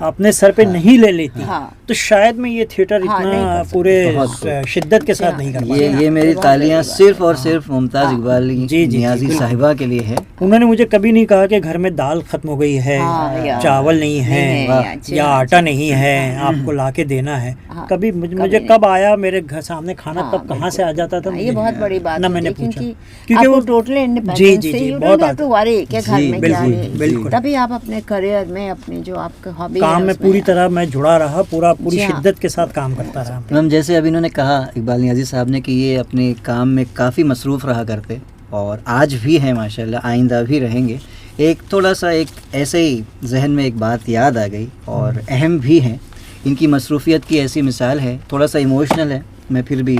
अपने सर पे नहीं ले लेती, हाँ। तो शायद मैं ये थिएटर हाँ, नहीं इतना कर सकती। पूरे बहुत शिद्दत के साथ नहीं कर पाता। ये मेरी बहुत तालियां बड़ी बात सिर्फ और सिर्फ मुमताज़ इकबाल जी, जी, नियाज़ी बिल्कुल। साहिबा के लिए है। उन्होंने मुझे कभी नहीं कहा कि घर में दाल खत्म हो गई है, हाँ, या चावल नहीं है, अच्छा, या आटा नहीं है, आपको ला के देना है। हाँ, कभी मुझे नहीं। कब आया मेरे घर सामने खाना, हाँ, कब कहाँ से आ जाता था, हाँ, ये मुझे बहुत बड़ी बात ना होती मैंने है, पूछा। क्योंकि क्योंकि वो वो टोटली जी, इंडिपेंडेंट जी, से जी, यू बहुत डोंट हैव टू वरी कि घर जी, में क्या बिल्कुल, है। बिल्कुल। तभी आप अपने करियर में अपने जो आपका हॉबी काम में पूरी तरह मैं जुड़ा रहा, पूरी जी हाँ। शिद्दत के साथ काम करता रहा। मैम जैसे अभी इन्होंने कहा इकबाल नियाज़ी साहब ने कि ये अपने काम में काफ़ी मसरूफ़ रहा करते और आज भी हैं माशाल्लाह, आइंदा भी रहेंगे। एक थोड़ा सा एक ऐसे ही जहन में एक बात याद आ गई और अहम भी है। इनकी मसरूफ़ियत की ऐसी मिसाल है, थोड़ा सा इमोशनल है, मैं फिर भी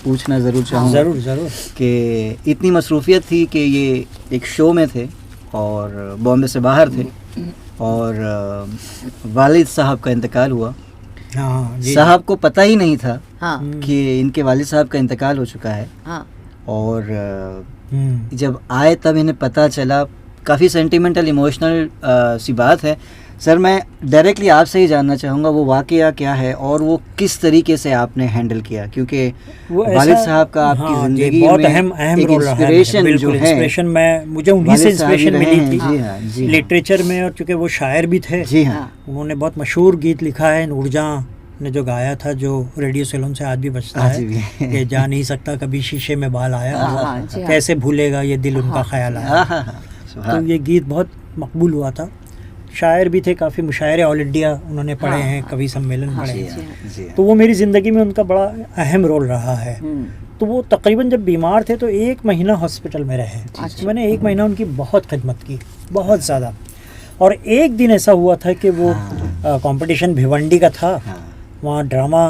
पूछना ज़रूर चाहूँगा ज़रूर ज़रूर। कि इतनी मसरूफ़ियत थी कि ये एक शो में थे और बॉम्बे से बाहर थे और वालिद साहब का इंतकाल हुआ। हाँ जी। साहब को पता ही नहीं था हाँ कि इनके वालिद साहब का इंतकाल हो चुका है हाँ और हम्म। जब आए तब इन्हें पता चला। काफ़ी सेंटिमेंटल इमोशनल सी बात है। सर मैं डायरेक्टली आपसे ही जानना चाहूँगा वो वाक़या क्या है और वो किस तरीके से आपने हैंडल किया, क्योंकि वो वालिद ऐसा- साहब का आपकी हाँ, जी, ज़िंदगी बहुत में अहम एक रोल रहा है। इंस्पिरेशन जो बिल्कुल, है, इंस्पिरेशन मुझे उन्हीं से वालिद साहब ही इंस्पिरेशन रहे मिली हैं। थी। जी हाँ, जी हाँ। लिटरेचर में, और चूँकि वो शायर भी थे, जी हाँ, हाँ। उन्होंने बहुत मशहूर गीत लिखा है, नूरजहां ने जो गाया था, जो रेडियो सैलून से आज भी बजता आज है भी। कि जा नहीं सकता कभी शीशे में बाल आया, हाँ, जी हाँ। कैसे भूलेगा ये दिल उनका ख्याल आया। हाँ हाँ हाँ, तो सुभान। ये गीत बहुत मकबूल हुआ था। शायर भी थे, काफ़ी मुशायरे ऑल इंडिया उन्होंने पढ़े हाँ, हैं, हाँ। कवि सम्मेलन पढ़े जी हैं। हाँ, जी हाँ। तो वो मेरी ज़िंदगी में उनका बड़ा अहम रोल रहा है। तो वो तकरीबन जब बीमार थे तो 1 महीना हॉस्पिटल में रहे। अच्छा। मैंने 1 महीना उनकी बहुत खिदमत की, बहुत ज़्यादा। और एक दिन ऐसा हुआ था कि वो कंपटीशन भिवंडी का था, हाँ, वहाँ ड्रामा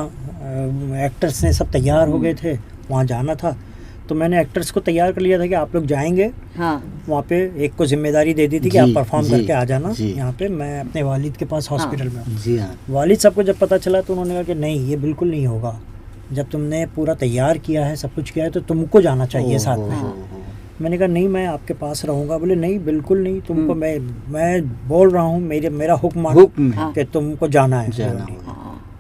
एक्टर्स ने सब तैयार हो गए थे, वहाँ जाना था। तो मैंने एक्टर्स को तैयार कर लिया था कि आप लोग जाएंगे हाँ वहाँ पे, एक को जिम्मेदारी दे दी थी कि जी, आप परफॉर्म जी, करके आ जाना जी। यहाँ पे, मैं अपने वालिद के पास हॉस्पिटल में हूँ। जी हाँ, वालिद साहब को जब पता चला तो उन्होंने कहा कि नहीं, ये बिल्कुल नहीं होगा, जब तुमने पूरा तैयार किया है, सब कुछ किया है, तो तुमको जाना चाहिए साथ में। मैंने कहा नहीं, मैं आपके पास रहूँगा। बोले नहीं, बिल्कुल नहीं, तुमको मैं बोल रहा हूँ, मेरा हुक्म मानो हुक्म है। कि तुमको जाना है। जाना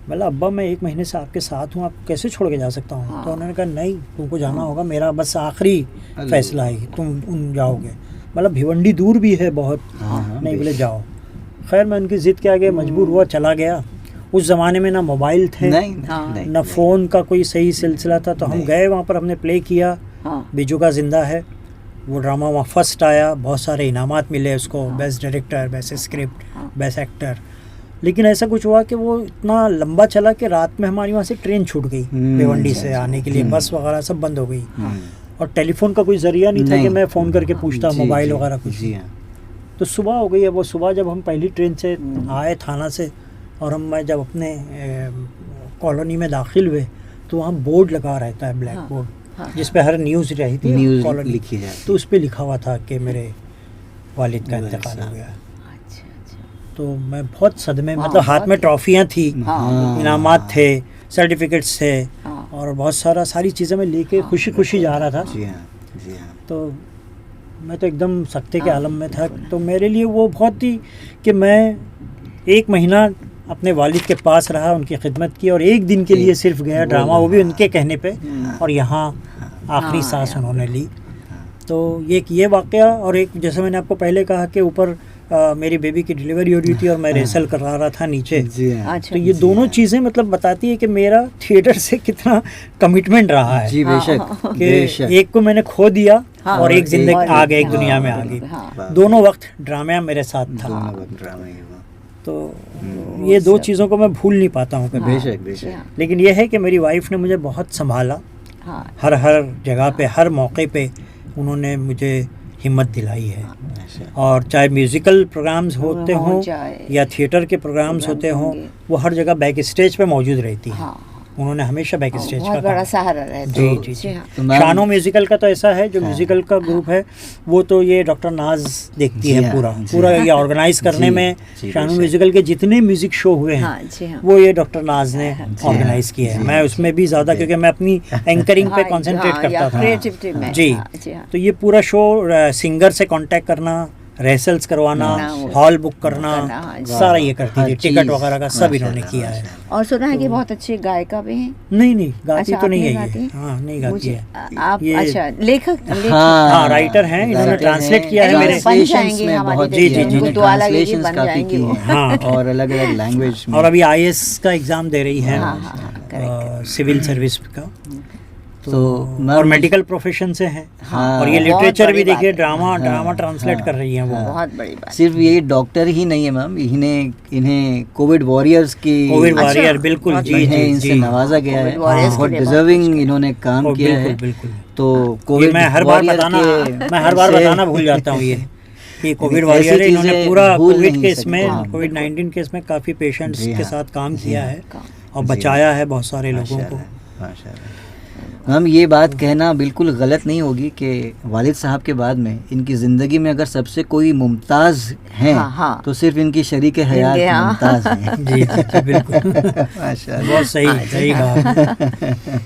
बोला अब्बा मैं 1 महीने से आपके साथ हूँ, आपको कैसे छोड़ के जा सकता हूँ? तो उन्होंने कहा नहीं, तुमको जाना होगा, मेरा बस आखिरी फैसला है, तुम जाओगे। मतलब भिवंडी दूर भी है बहुत। हाँ, नहीं, बोले जाओ। खैर मैं उनकी ज़िद के आगे मजबूर हुआ, चला गया। उस ज़माने में ना मोबाइल थे, नहीं हाँ। नहीं, ना फ़ोन का कोई सही सिलसिला था। तो हम नहीं। गए वहाँ पर, हमने प्ले किया, हाँ बीजू का ज़िंदा है। वो ड्रामा वहाँ फर्स्ट आया, बहुत सारे इनामात मिले उसको, best director, best script, best actor. लेकिन ऐसा कुछ हुआ कि वो इतना लंबा चला कि रात में हमारी वहाँ से ट्रेन छूट गई भिवंडी से आने के लिए, बस वगैरह सब बंद हो गई। और टेलीफोन का कोई ज़रिया नहीं था कि मैं फ़ोन करके पूछता, जी, मोबाइल जी, वगैरह कुछ। जी हाँ, तो सुबह हो गई है। वो सुबह जब हम पहली ट्रेन से आए थाना से, और मैं जब अपने कॉलोनी में दाखिल हुए, तो वहाँ बोर्ड लगा रहता है, ब्लैक बोर्ड, जिस पे हर न्यूज़ रही थी, न्यूज़ कॉलोनी लिखी जाती। तो उस पे लिखा हुआ था कि मेरे वालिद का इंतकाल हो गया। अच्छा अच्छा तो मैं बहुत सदमे, हाँ, मतलब हाथ में ट्रॉफियाँ थी, हाँ इनामात थे, सर्टिफिकेट्स थे, हाँ और बहुत सारी चीज़ें मैं लेके खुशी खुशी जा रहा था। जी हाँ, जी हाँ, तो मैं तो एकदम सख्ते के आलम में था। तो मेरे लिए वो बहुत ही कि मैं 1 महीना अपने वालिद के पास रहा, उनकी खिदमत की, और 1 दिन के लिए सिर्फ गया ड्रामा, वो भी उनके कहने पे, और यहाँ आखिरी सांस उन्होंने ली। तो ये वाक़या, और एक जैसे मैंने आपको पहले कहा कि ऊपर मेरी बेबी की डिलीवरी हो रही थी और मैं रेसल करा रहा था नीचे। जी हाँ अच्छा तो ये दोनों चीज़ें मतलब बताती है कि मेरा थिएटर से कितना कमिटमेंट रहा है जी बेशक कि बेशक एक को मैंने खो दिया हाँ, और एक जिंदगी और आ गया, एक हाँ, दुनिया में आ गई। हाँ। दोनों वक्त ड्रामा मेरे साथ था। दोनों वक्त ड्रामा ही हुआ। तो ये दो चीज़ों को मैं भूल नहीं पाता हूँ कभी। बेशक जी बेशक हाँ, लेकिन ये है कि मेरी वाइफ ने मुझे बहुत संभाला, हाँ हर हर जगह पे, हर मौके पे उन्होंने मुझे हिम्मत दिलाई है। अच्छा। और चाहे म्यूज़िकल प्रोग्राम्स होते हो हों जाए, या थिएटर के प्रोग्राम्स होते हों, होंगे। वो हर जगह बैक स्टेज पे मौजूद रहती है। हाँ उन्होंने हमेशा बैक स्टेज बहुत का बड़ा काम। सहारा रहता जी है। जी जी। हाँ तो मैम- शानो म्यूजिकल का तो ऐसा है, जो हाँ। म्यूजिकल का ग्रुप है वो तो ये डॉक्टर नाज देखती जी है हाँ, पूरा जी पूरा हाँ। ये ऑर्गेनाइज करने जी, में। जी, शानो बेशक। म्यूजिकल के जितने म्यूजिक शो हुए हैं हाँ जी हाँ वो ये डॉक्टर नाज ने जी ऑर्गेनाइज हाँ, किया है। जी मैं हाँ। उसमें भी ज़्यादा, जी। क्योंकि मैं अपनी एंकरिंग पे हाँ, कंसंट्रेट हाँ, करता या था। क्रिएटिविटी में जी। हाँ, जी हाँ तो ये पूरा शो सिंगर से कांटेक्ट करना, रेसल्स करवाना, हाँ। हॉल बुक करना, करना, हाँ जी। सारा ये करती हर थी। टिकट चीज़, वगैरह का सब इन्होंने माशाल्लाह, किया है। माशाल्लाह। और सुना है कि बहुत अच्छी गायिका भी हैं। नहीं नहीं गाती अच्छा, तो आप नहीं नहीं है गाती? ये। हाँ नहीं गाती मुझे है। आप ये- अच्छा लेखक हाँ, राइटर हैं, इन्होंने राइटर ट्रांसलेट हैं, किया है मेरे। बन translations जाएंगे में हमारी बहुत जी, जी, किया है, जी, इन्होंने दुआ लगेगी, translations बन काफ़ी जाएंगे की वो। हैं। हाँ। और अलग अलग लैंग्वेज में। और अभी आईएएस का एग्ज़ाम दे रही हैं, हाँ हाँ करेक्ट सिविल सर्विस का। तो मैं और मेडिकल प्रोफेशन से हैं। हाँ, और ये बहुत लिटरेचर बड़ी भी बात देखिए, है। ड्रामा हाँ, ट्रांसलेट हाँ, कर रही हैं वो। हाँ। बहुत बड़ी बात। सिर्फ ये डॉक्टर ही नहीं है मैम, इन्हें कोविड वॉरियर्स की कोविड अच्छा, वॉरियर, बिल्कुल बहुत जी इन्हें जी इनसे जी। नवाजा गया है। कोविड वॉरियर्स बहुत के लिए बहुत डिजर्विंग कुछ इन्होंने काम ओ, किया है। बिल्कुल बिल्कुल। तो ये कोविड मैं हर बार वॉरियर बताना के मैं हर बार से- बताना भूल जाता हूँ ये कोविड ऐसी वॉरियर है। इन्होंने चीज़ें पूरा भूल कोविड नहीं केस सकते में, हम। कोविड-19 केस में काफ़ी पेशेंट्स जी के हाँ, साथ काम जी किया हाँ। है और जी। बचाया है बहुत सारे लोगों को। माशाल्लाह, माशाल्लाह। मैम ये बात कहना बिल्कुल गलत नहीं होगी कि वालिद साहब के बाद में इनकी ज़िंदगी में अगर सबसे कोई मुमताज़ हैं हाँ, हाँ। तो सिर्फ इनकी शरीक हयात इनके, हाँ। मुमताज़ हैं। जी जी जी, बिल्कुल। माशाल्लाह। बहुत सही सही कहा।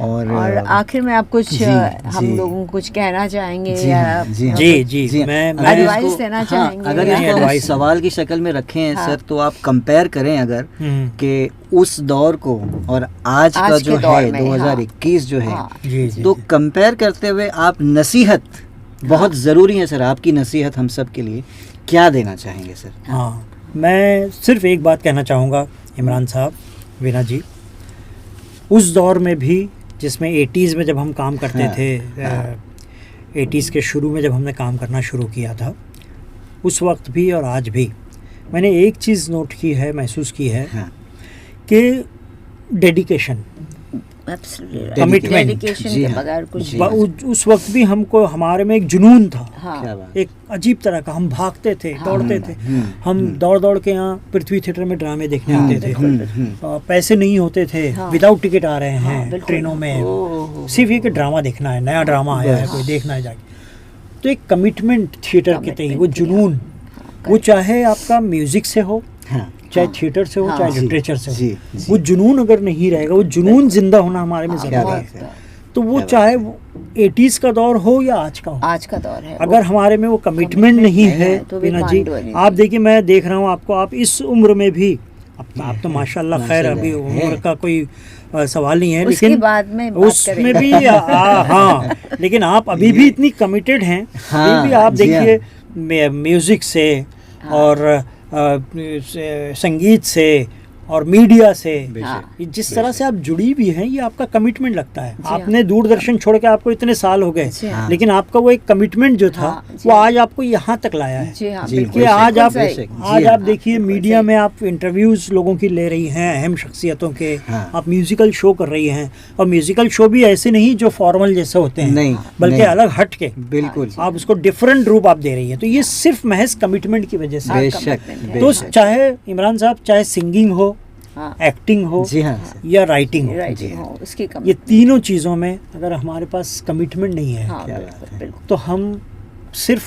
और आखिर में आप कुछ जी, हम जी। लोगों को कुछ कहना चाहेंगे जी या हाँ, जी हाँ। जी जी जी हाँ। मैं अगर Advice इसको- देना हाँ, चाहेंगे अगर या- इसको हम Advice। सवाल की शक्ल में रखें हाँ। सर, तो आप कंपेयर करें अगर कि उस दौर को और आज का आज जो के दौर है में, 2021 जो है, हाँ। जी जी तो कंपेयर करते हुए आप नसीहत, बहुत ज़रूरी है सर आपकी नसीहत हम सब के लिए, क्या देना चाहेंगे सर? हाँ, मैं सिर्फ एक बात कहना चाहूँगा इमरान साहब, वीना जी, उस दौर में भी जिसमें 80s में जब हम काम करते हाँ, थे, 80s के शुरू में जब हमने काम करना शुरू किया था, उस वक्त भी और आज भी मैंने एक चीज़ नोट की है, महसूस की है हाँ, कि डेडिकेशन, कमिटमेंट डेडिकेशन जी के हाँ, बगैर कुछ जी। उस वक्त भी हमको, हमारे में एक जुनून था, हाँ क्या बात। एक अजीब तरह का। हम भागते थे, दौड़ते थे, हम दौड़ दौड़ के यहाँ पृथ्वी थिएटर में ड्रामे देखने आते थे। पैसे नहीं होते थे, हाँ। विदाउट टिकट आ रहे हाँ, हैं बिल्कुल। ट्रेनों में, ओह, सिर्फ ये कि ड्रामा देखना है, नया ड्रामा आया है, कोई देखना है जाके। तो एक कमिटमेंट थिएटर के तय, वो जुनून, वो चाहे आपका म्यूजिक से हो, हाँ, चाहे थिएटर से हो, हाँ। चाहे जी, लिटरेचर से जी, हो, जी। वो जुनून अगर नहीं रहेगा, वो जुनून जिंदा होना हमारे में क्या ज़रूरी बात है। है। तो वो क्या बात चाहे वो 80s का दौर हो या आज का हो, आज का दौर है। अगर हमारे में वो कमिटमेंट नहीं है तो we Veena can't ji, do anything। आप देखिए, मैं देख रहा हूँ आपको, आप इस उम्र में भी, आप तो माशाल्लाह खैर, अभी माशाल्लाह, उम्र का कोई सवाल नहीं है, उसके लेकिन बाद में बात उसमें करेंगे। भी हाँ, लेकिन आप अभी भी इतनी कमिटेड हैं। हाँ, अभी भी आप जी हाँ। देखिए म्यूजिक से और संगीत से और मीडिया से, हाँ। ये जिस तरह से आप जुड़ी भी हैं, ये आपका कमिटमेंट लगता है। हाँ। आपने दूरदर्शन छोड़ के आपको इतने साल हो गए, जी हाँ। लेकिन आपका वो एक कमिटमेंट जो था, हाँ, जी वो हाँ। आज आपको यहाँ तक लाया है। जी हाँ, जी, बिल्कुल कि आज बिल्कुल आप सही। बेशक। जी आज हाँ, आप देखिए बिल्कुल मीडिया सही। में आप इंटरव्यूज लोगों की ले रही हैं, अहम शख्सियतों के, हाँ। आप म्यूजिकल शो कर रही हैं, और म्यूजिकल शो भी ऐसे नहीं जो फॉर्मल जैसे होते हैं, नहीं, बल्कि नहीं। अलग हट के बिल्कुल आप उसको डिफरेंट रूप आप दे रही हैं। तो ये सिर्फ महज कमिटमेंट की वजह से। बेशक, commitment है। तो बेशक। चाहे इमरान साहब, चाहे सिंगिंग हो, हाँ एक्टिंग हो, जी हाँ सर। या राइटिंग हो, राइटिंग हो, उसकी ये कमिटमेंट। तीनों चीज़ों में अगर हमारे पास कमिटमेंट नहीं है, हाँ क्या बिल्कुल बात है। बिल्कुल। तो हम सिर्फ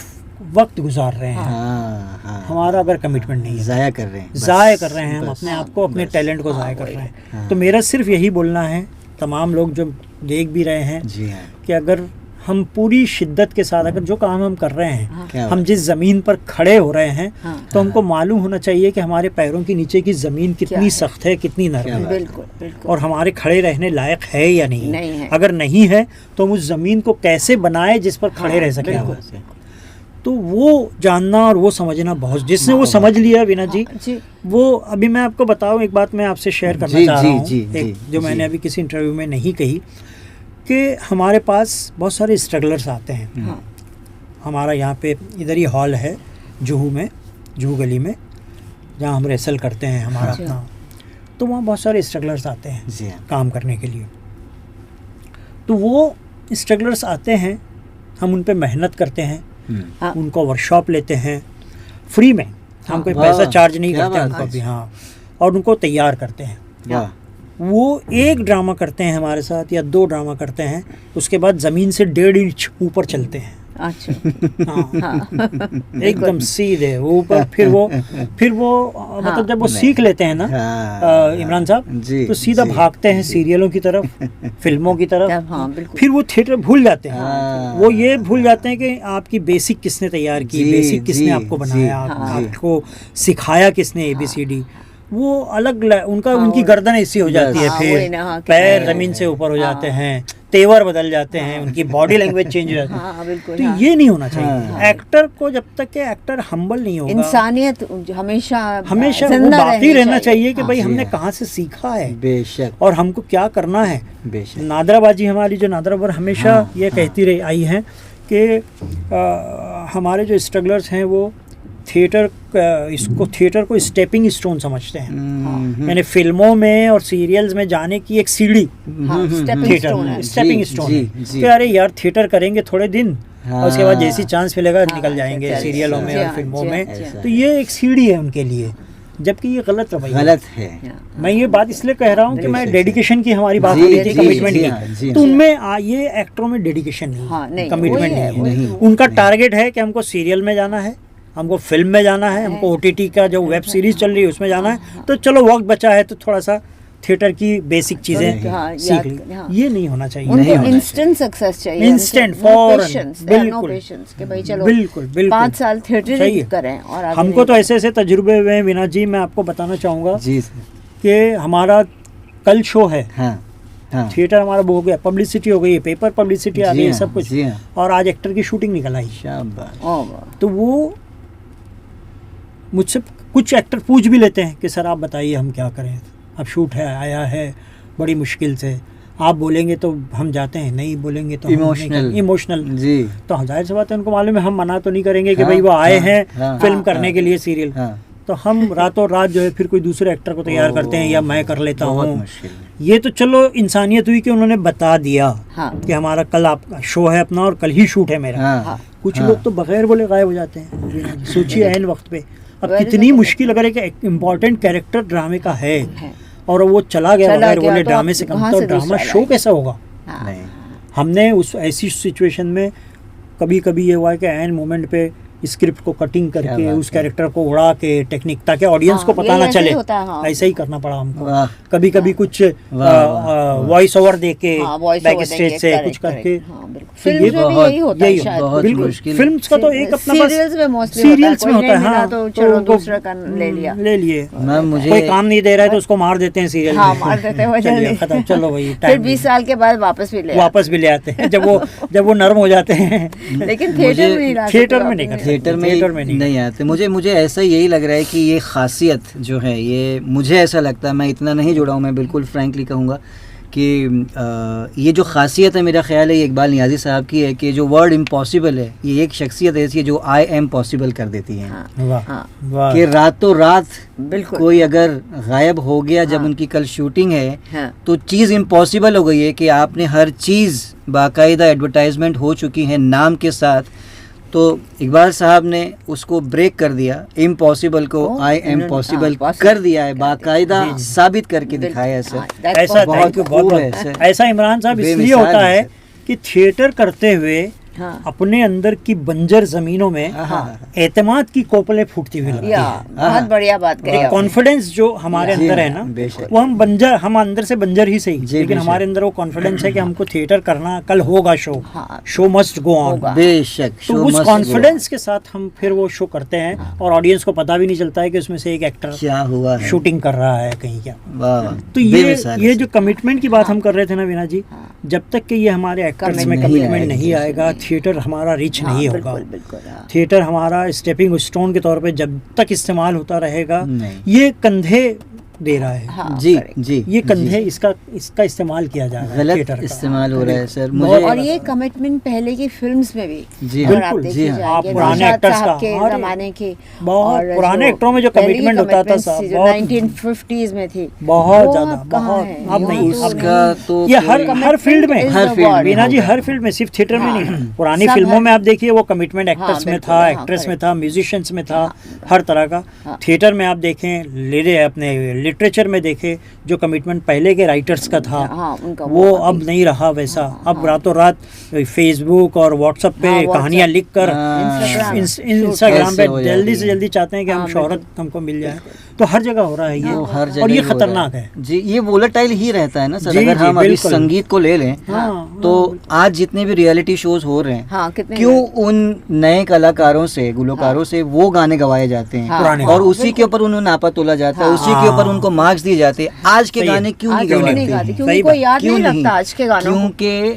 वक्त गुजार रहे हैं। हाँ, हाँ, हमारा अगर कमिटमेंट नहीं है, ज़ाया कर रहे हैं, बस, ज़ाया कर रहे हैं हम बस, अपने आप को, अपने बस। टैलेंट को ज़ाया कर वही। रहे हैं। हाँ। तो मेरा सिर्फ यही बोलना है तमाम लोग जो देख भी रहे हैं, जी हाँ, कि अगर हम पूरी शिद्दत के साथ अगर जो काम हम कर रहे हैं, हाँ। क्या हम बात जिस ज़मीन पर खड़े हो रहे हैं, हाँ। तो हमको मालूम होना चाहिए कि हमारे पैरों के नीचे की ज़मीन कितनी है? सख्त है, कितनी नरम क्या है, बात। बिल्कुल बिल्कुल। और हमारे खड़े रहने लायक है या नहीं, नहीं है। अगर नहीं है तो हम उस ज़मीन को कैसे बनाए जिस पर खड़े हाँ, रह सकें हम। बिल्कुल। तो वो जानना और वो समझना बहुत, जिसने वो समझ लिया वीना जी, जी वो अभी मैं आपको बताऊं, एक बात मैं आपसे शेयर करना जी, चाह जी, रहा हूँ, जी, एक जी, जो मैंने जी। अभी किसी इंटरव्यू में नहीं कही, कि हमारे पास बहुत सारे स्ट्रगलर्स आते हैं। हाँ हमारा यहाँ पे इधर ही हॉल है जुहू में, जुहू गली में, जहाँ हम रेसल करते हैं हमारा अच्छा। अपना, तो वहाँ बहुत सारे स्ट्रगलर्स आते हैं जी हाँ। काम करने के लिए। तो वो स्ट्रगलर्स आते हैं, हम उन पे मेहनत करते हैं, हाँ उनको वर्कशॉप लेते हैं फ्री में, हम कोई वाह, पैसा चार्ज नहीं क्या करते बात उनको है। भी, हाँ, और उनको तैयार करते हैं। वाह, वो एक ड्रामा करते हैं हमारे साथ या 2 ड्रामा करते हैं, उसके बाद ज़मीन से 1.5 इंच ऊपर चलते हैं। अच्छा हाँ, हाँ एकदम सीधे ऊपर। फिर वो मतलब जब वो नहीं। सीख लेते हैं ना हाँ, इमरान साहब, जी, तो सीधा जी, भागते हैं सीरियलों की तरफ, फिल्मों की तरफ। तब हाँ बिल्कुल फिर वो थिएटर भूल जाते हैं। हाँ। वो ये भूल जाते हैं कि आपकी बेसिक किसने तैयार की, जी, बेसिक किसने जी, आपको जी, बनाया, हाँ। आपको सिखाया किसने ABCD। वो अलग उनका हाँ, उनकी और- गर्दन ऐसी हो जाती है, हाँ, वही फिर ना, हाँ, कि पैर नहीं, जमीन से ऊपर हो जाते हाँ। हैं, तेवर बदल जाते हैं, उनकी बॉडी लैंग्वेज चेंज हो जाती है। हाँ बिल्कुल तो हाँ। ये नहीं होना चाहिए। हाँ। एक्टर को जब तक के एक्टर हम्बल नहीं होगा, इंसानियत हमेशा हमेशा वो जिंदा बाकी रहनी रहना चाहिए कि हाँ। भाई जी हमने हाँ। कहाँ से सीखा है बेशक, और हमको क्या करना है। बेशक। नादराबाजी हमारी जो नादराबर हमेशा हाँ, ये कहती रही आई हैं कि हमारे जो स्ट्रगलर्स हैं वो थिएटर को स्टेपिंग स्टोन समझते हैं। यानी फिल्मों में और सीरियल्स में जाने की एक सीढ़ी हाँ, stepping थिएटर stone है। स्टेपिंग जी, स्टोन जी, है जी। कि अरे यार थिएटर करेंगे थोड़े दिन और उसके बाद जैसी चांस मिलेगा हाँ, निकल जाएंगे अच्छा, सीरियलों अच्छा, में जी और हाँ, फिल्मों जी हाँ, में। जी हाँ। तो ये एक सीढ़ी है उनके लिए, जबकि ये गलत रवैया है। गलत है। मैं ये बात इसलिए कह रहा हूँ कि मैं बिल्कुल। डेडिकेशन की हमारी बात जी, हो रही थी, जी, कमिटमेंट जी हाँ, जी की, हाँ। तो उनमें ये एक्टरों में डेडिकेशन नहीं हाँ, है, नहीं, कमिटमेंट वही है, नहीं वही है। है। उनका टारगेट है कि हमको सीरियल में जाना है, हमको फिल्म में जाना है, हमको OTT का जो वेब सीरीज चल रही है उसमें जाना है, तो चलो वक्त बचा है तो थोड़ा सा थिएटर की बेसिक चीजें हाँ, सीख याद- ली। हाँ। ये नहीं होना चाहिए। नहीं उनको होना इंस्टेंट सक्सेस चाहिए, Instant, उनको no फौरन, patience, there are no बिल्कुल। patience कि भाई चलो बिल्कुल बिल्कुल 5 साल थिएटर सही ही है। करें और आगे हमको नहीं तो ऐसे ऐसे तजुर्बे हुए हैं वीना जी, मैं आपको बताना चाहूँगा जी सर। कि हमारा कल शो है, हाँ, हाँ। थिएटर हमारा वो हो गया, पब्लिसिटी हो गई है, पेपर पब्लिसिटी आ जी गई है, हाँ, सब कुछ, जी हाँ। और आज एक्टर की शूटिंग निकल आई। शाबाश। ओह, वाह। तो वो मुझसे कुछ एक्टर पूछ भी लेते हैं कि सर आप बताइए हम क्या करें, अब शूट है आया है बड़ी मुश्किल से, आप बोलेंगे तो हम जाते हैं, नहीं बोलेंगे तो इमोशनल। जी तो जाहिर सी बात है उनको मालूम है हम मना तो नहीं करेंगे कि हाँ, भाई वो आए हाँ, हैं हाँ, फिल्म हाँ, करने हाँ, के लिए सीरियल, हाँ। तो हम रातों रात जो है फिर कोई दूसरे एक्टर को तैयार करते हैं या मैं कर लेता बहुत हूँ। मुश्किल है। ये तो चलो इंसानियत हुई कि उन्होंने बता दिया हाँ कि हमारा कल आपका शो है अपना और कल ही शूट है मेरा। हाँ, हाँ। कुछ हाँ। लोग तो बगैर बोले गायब हो जाते हैं, सोचिए ऐन वक्त पे। अब Very कितनी difficult। मुश्किल अगर एक इम्पोर्टेंट कैरेक्टर ड्रामे का है और वो चला गया चला बगैर गया बोले, तो ड्रामे आप से कम कहाँ तो से ड्रामा दूसरा शो लाएंगे? कैसा होगा। हाँ। नहीं। हमने उस ऐसी सिचुएशन में कभी कभी ये हुआ है कि ऐन मोमेंट पे स्क्रिप्ट को कटिंग करके बात उस है। कैरेक्टर को उड़ा के टेक्निक, ताकि ऑडियंस हाँ, को पता ये ना ऐसे ही चले, होता है, हाँ। ऐसा ही करना पड़ा हमको। वाह। कभी कभी कुछ वाह। वॉइस ओवर दे के हाँ, voice बैक over स्टेज देंगे, से correct, कुछ करके। correct, हाँ, बिल्कुल। तो ये फिल्म्स में भी बहुत- यही होता है यही शायद। बहुत बिल्कुल मुश्किल। फिल्म्स का तो एक अपना बस सीरियल्स में मोस्टली सीरियल्स में होता है, मिला हाँ, तो तो चलो उनको, दूसरा का ले लिया। ले लिए। मैम मुझे कोई काम नहीं दे रहा है तो उसको मार देते हैं सीरियल हाँ में। मार देते हैं चलिए जल्दी। खत्म, चलो भाई फिर टाइम 20 साल के बाद वापस भी ले वापस भी ले आते हैं जब वो नर्म हो जाते हैं। आते। लेकिन मुझे- थिएटर में नहीं ला सकते थिएटर में आप नहीं इन्हें। कर सकते। थिएटर में नहीं आते। मुझे ऐसा यही लग रहा है कि ये खासियत जो है, ये मुझे ऐसा लगता है, मैं इतना नहीं जुड़ा हूँ, मैं बिल्कुल फ्रैंकली कहूँगा कि ये जो खासियत है, मेरा ख्याल है ये इकबाल नियाज़ी साहब की है कि जो वर्ड इम्पॉसिबल है, ये एक शख्सियत ऐसी है जो आई एम पॉसिबल कर देती है। हाँ, वाह हाँ, वाह। कि रातों रात बिल्कुल। कोई अगर गायब हो गया जब हाँ। उनकी कल शूटिंग है, हाँ, तो चीज़ इम्पॉसिबल हो गई है कि आपने हर चीज़ बाकायदा एडवर्टाइजमेंट हो चुकी है नाम के साथ, तो इकबाल साहब ने उसको ब्रेक कर दिया, इम्पॉसिबल को ओ, आई एम इन्होंने- पॉसिबल हाँ, कर दिया है, possible बाकायदा जी, जी। साबित करके बिल्कुल। दिखाया है हाँ, सर। that's ऐसा बहुत- थैंक यू बहुत खूब है बहुत। सर। ऐसा इमरान साहब इसलिए बेमिसाल होता है है सर। कि थिएटर करते हुए हाँ, अपने अंदर की बंजर जमीनों में हाँ। एतमाद की कोपलें फूटती हुई लगती या हैं। बहुत बढ़िया बात कही आपने। कॉन्फिडेंस जो हमारे जी अंदर है हाँ, ना, बेशक। वो हम अंदर से बंजर ही सही, जी, लेकिन बेशक। हमारे अंदर वो कॉन्फिडेंस है कि हमको थिएटर करना, कल होगा शो, हाँ। Show must go on. होगा। बेशक। तो show उस must go कॉन्फिडेंस के साथ हम फिर वो शो करते हैं और ऑडियंस को पता भी नहीं चलता है कि उसमें से एक एक्टर on। क्या हुआ है? शूटिंग कर रहा है कहीं क्या। वाह वाह। तो बेमिसाल ये है जो सर। कमिटमेंट की बात हम कर रहे थे ना वीना जी, हाँ। जब तक कि ये हमारे एक्टर्स में Commitment कमिटमेंट नहीं नहीं आएगा, थिएटर हमारा रिच हाँ, नहीं होगा। बिल्कुल बिल्कुल हाँ। थिएटर हमारा स्टेपिंग स्टोन के तौर पे जब तक इस्तेमाल होता रहेगा, नहीं। ये कंधे दे रहा है, हाँ, जी correct। जी ये कंधे जी। इसका इस्तेमाल किया जा रहा है थिएटर गलत का। इस्तेमाल हो रहा है सर। बहुत- मुझे और ये कमिटमेंट पहले की फिल्म्स में भी जी अगर हाँ, आप बिल्कुल, देखे जी हाँ। जाएंगे, आप पुराने नौशाद एक्टर्स साहब का, के अरे, जमाने के बहुत और पुराने जो एक्टरों में जो पहले की commitment होता था commitments साहब, थी, जो बहुत- 1950s में थी, बहुत वो ज़्यादा, अब कहाँ बहुत है? अब वो नहीं, तो अब उसका नहीं। तो ये कोई- हर फील्ड में, Commitment her is the field में word। वीना जी होगा। हर फील्ड में, सिर्फ थिएटर में हाँ। नहीं, पुरानी सब फिल्मों हर- में आप देखिए वो कमिटमेंट एक्टर्स में बिल्कुल, था, हाँ, एक्ट्रेस में correct। था, म्यूजिशियंस में था, हाँ, हर तरह का। हाँ। थिएटर में आप देखें, अपने लिटरेचर में देखें, जो कमिटमेंट पहले के राइटर्स का था, हाँ, उनका वो वो अब अभी- नहीं रहा वैसा। हाँ, अब हाँ। रातों रात फेसबुक और व्हाट्सएप पे हाँ, कहानियां WhatsApp, लिख कर Instagram, इंस्टाग्राम ऐसे पे हो जल्दी जाती से है। जल्दी चाहते हैं कि हम हाँ, शोहरत बिल्कुल। हमको मिल जाए, तो हर जगह हो रहा है ये। वो हर जगह और ये ही हो रहा खतरनाक है। जी, ये वोलेटाइल ही रहता है ना सर। जी, अगर जी, हम अभी बिल्कुल। संगीत को ले लें हाँ, तो आज जितने भी रियलिटी शोज हो रहे हैं, हाँ, कितने क्यों उन नए कलाकारों से, गुलकारों से वो गाने गवाए जाते हैं हाँ, पुराने और गाने। उसी के ऊपर उन्हें नापा तोला जाता है, हाँ। उसी के ऊपर उनको मार्क्स दिए जाते हैं। आज के सही है। गाने क्यों आज नहीं क्यों गवाते नहीं गाते? हैं? क्योंकि सही कोई बात। याद क्यों नहीं नहीं? रखता आज के गानों को।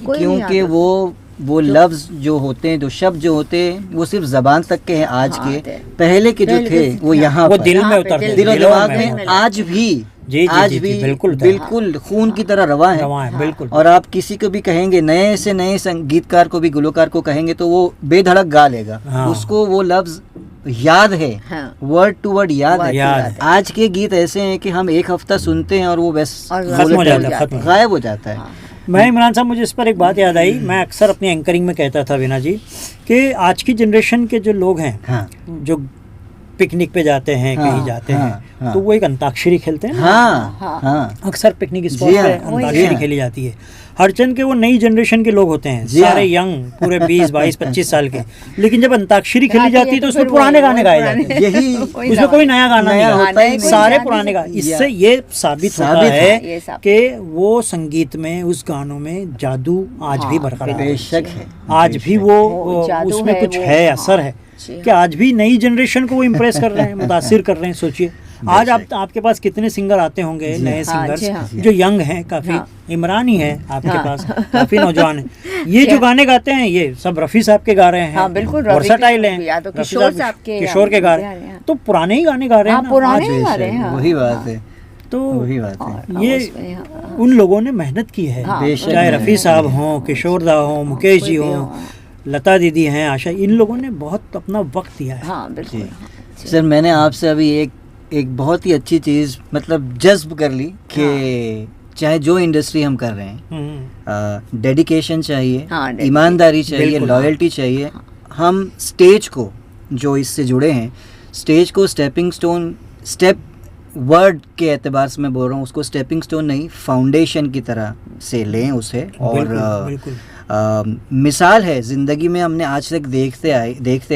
कोई नहीं क्योंकि याद वो लफ्ज जो होते हैं, जो शब्द जो होते हैं, वो सिर्फ जबान तक के हैं आज हाँ, के। पहले के जो पहले थे के- वो यहाँ वो पर दिल में यहाँ पे उतरते दिल- दिल और दिलों दिमाग में में उतरते। आज भी जी, आज जी, भी जी, बिल्कुल बिल्कुल खून की तरह रवा है। रवा है, बिल्कुल। और आप किसी को भी कहेंगे, नए से नए संगीतकार को भी, गुलकार को कहेंगे, तो वो बेधड़क गा लेगा। हाँ। उसको वो लफ्ज याद है, हाँ। वर्ड टू वर्ड याद Word है। to याद word। है। आज के गीत ऐसे हैं कि हम एक हफ्ता सुनते हैं और वो बस और खत्म हो जाता है, खत्म। गायब हो जाता है। मैं इमरान साहब, मुझे इस पर एक बात याद आई। मैं अक्सर अपनी एंकरिंग में कहता था वीना जी कि आज की जनरेशन के जो लोग हैं, हाँ जो पिकनिक पे जाते हैं, हाँ, कहीं जाते हाँ, हैं, हाँ। तो वो एक अंताक्षरी खेलते हैं ना। हाँ हाँ। हाँ अक्सर पिकनिक स्पॉट जी पे हाँ, अंताक्षरी हाँ। खेली जाती है। हरचंद के वो नई जनरेशन के लोग होते हैं, जी सारे हाँ। यंग, पूरे 20, 22, 25 साल के। लेकिन जब अंताक्षरी खेली गाती जाती है है तो तो उसमें फिर पुराने वही गाने गाए जाते पुराने- हैं। यही वही उसमें कोई नया गाना नया नहीं होता ही गाता, नहीं। सारे याद पुराने ही गाने। नहीं। इससे ये साबित होता साबित है ये साबित। कि वो संगीत में, उस गानों में जादू आज भी हाँ, बरकरार है। बेशक है। आज भी बेशक। वो जादू उसमें है, कुछ वो- है, हाँ, असर है जी कि आज भी नई जनरेशन को वो इम्प्रेस कर रहे हैं, मुतासिर कर रहे हैं। सोचिए आज आपके पास कितने सिंगर आते होंगे, जी नए हाँ, सिंगर्स जी हाँ। जो यंग हैं काफ़ी। हाँ। इमरान ही है आपके हाँ। पास, काफ़ी नौजवान हैं। ये जो क्या? गाने गाते हैं, ये सब रफ़ी साहब के गा रहे हैं। हाँ, बिल्कुल, रफ़ी वर्सेटाइल के हैं। या तो रफ़ी किशोर साहब के, किशोर के गा रहे गा रहे हैं, हैं। तो पुराने ही गाने गा रहे हैं हाँ, ना पुराने आज। ही गा रहे हैं, हाँ। वही बात है, तो वही बात है। और ये उसमें, हाँ, उन लोगों ने मेहनत की है, हाँ, बेशक चाहे है। रफ़ी साहब हों, किशोर दा हों, मुकेश कोई जी भी हों, हो, लता दीदी हैं, आशा, इन लोगों ने बहुत अपना वक्त दिया है। हाँ, बिल्कुल। जी। हाँ, जी। सर, मैंने आपसे अभी एक बहुत ही अच्छी चीज़ मतलब जज्ब कर ली कि चाहे जो इंडस्ट्री हम कर रहे हैं, डेडिकेशन चाहिए, हाँ, dedication। ईमानदारी चाहिए, बिल्कुल। लॉयल्टी चाहिए। हम स्टेज को, जो इससे जुड़े हैं, स्टेज को स्टेपिंग स्टोन, स्टेप वर्ड के एतबार से मैं बोल रहा हूँ, उसको स्टेपिंग स्टोन नहीं, फाउंडेशन की तरह से लें उसे। और बिल्कुल, बिल्कुल। मिसाल है ज़िंदगी में, हमने आज तक देखते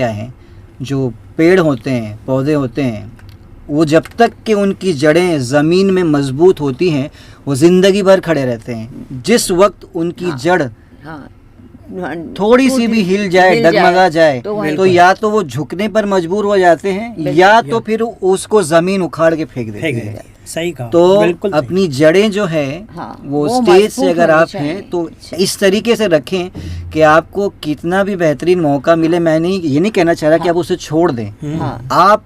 आए हैं, जो पेड़ होते हैं, पौधे होते हैं, वो जब तक कि उनकी जड़ें ज़मीन में मजबूत होती हैं, वो ज़िंदगी भर खड़े रहते हैं। जिस वक्त उनकी हाँ। जड़ हाँ, थोड़ी सी भी हिल जाए, डगमगा जाए, तो वहीं तो या तो वो झुकने पर मजबूर हो जाते हैं, या तो फिर उसको ज़मीन उखाड़ के फेंक देते फेंक हैं। देती है। सही कहा, तो बिल्कुल सही। अपनी जड़ें जो है, हाँ, वो वो स्टेज मजबूत से अगर होनी आप चाहिए। हैं तो इस तरीके से रखें कि आपको कितना भी बेहतरीन मौका मिले, मैं ये नहीं कहना चाह रहा कि आप उसे छोड़ दें। हाँ, आप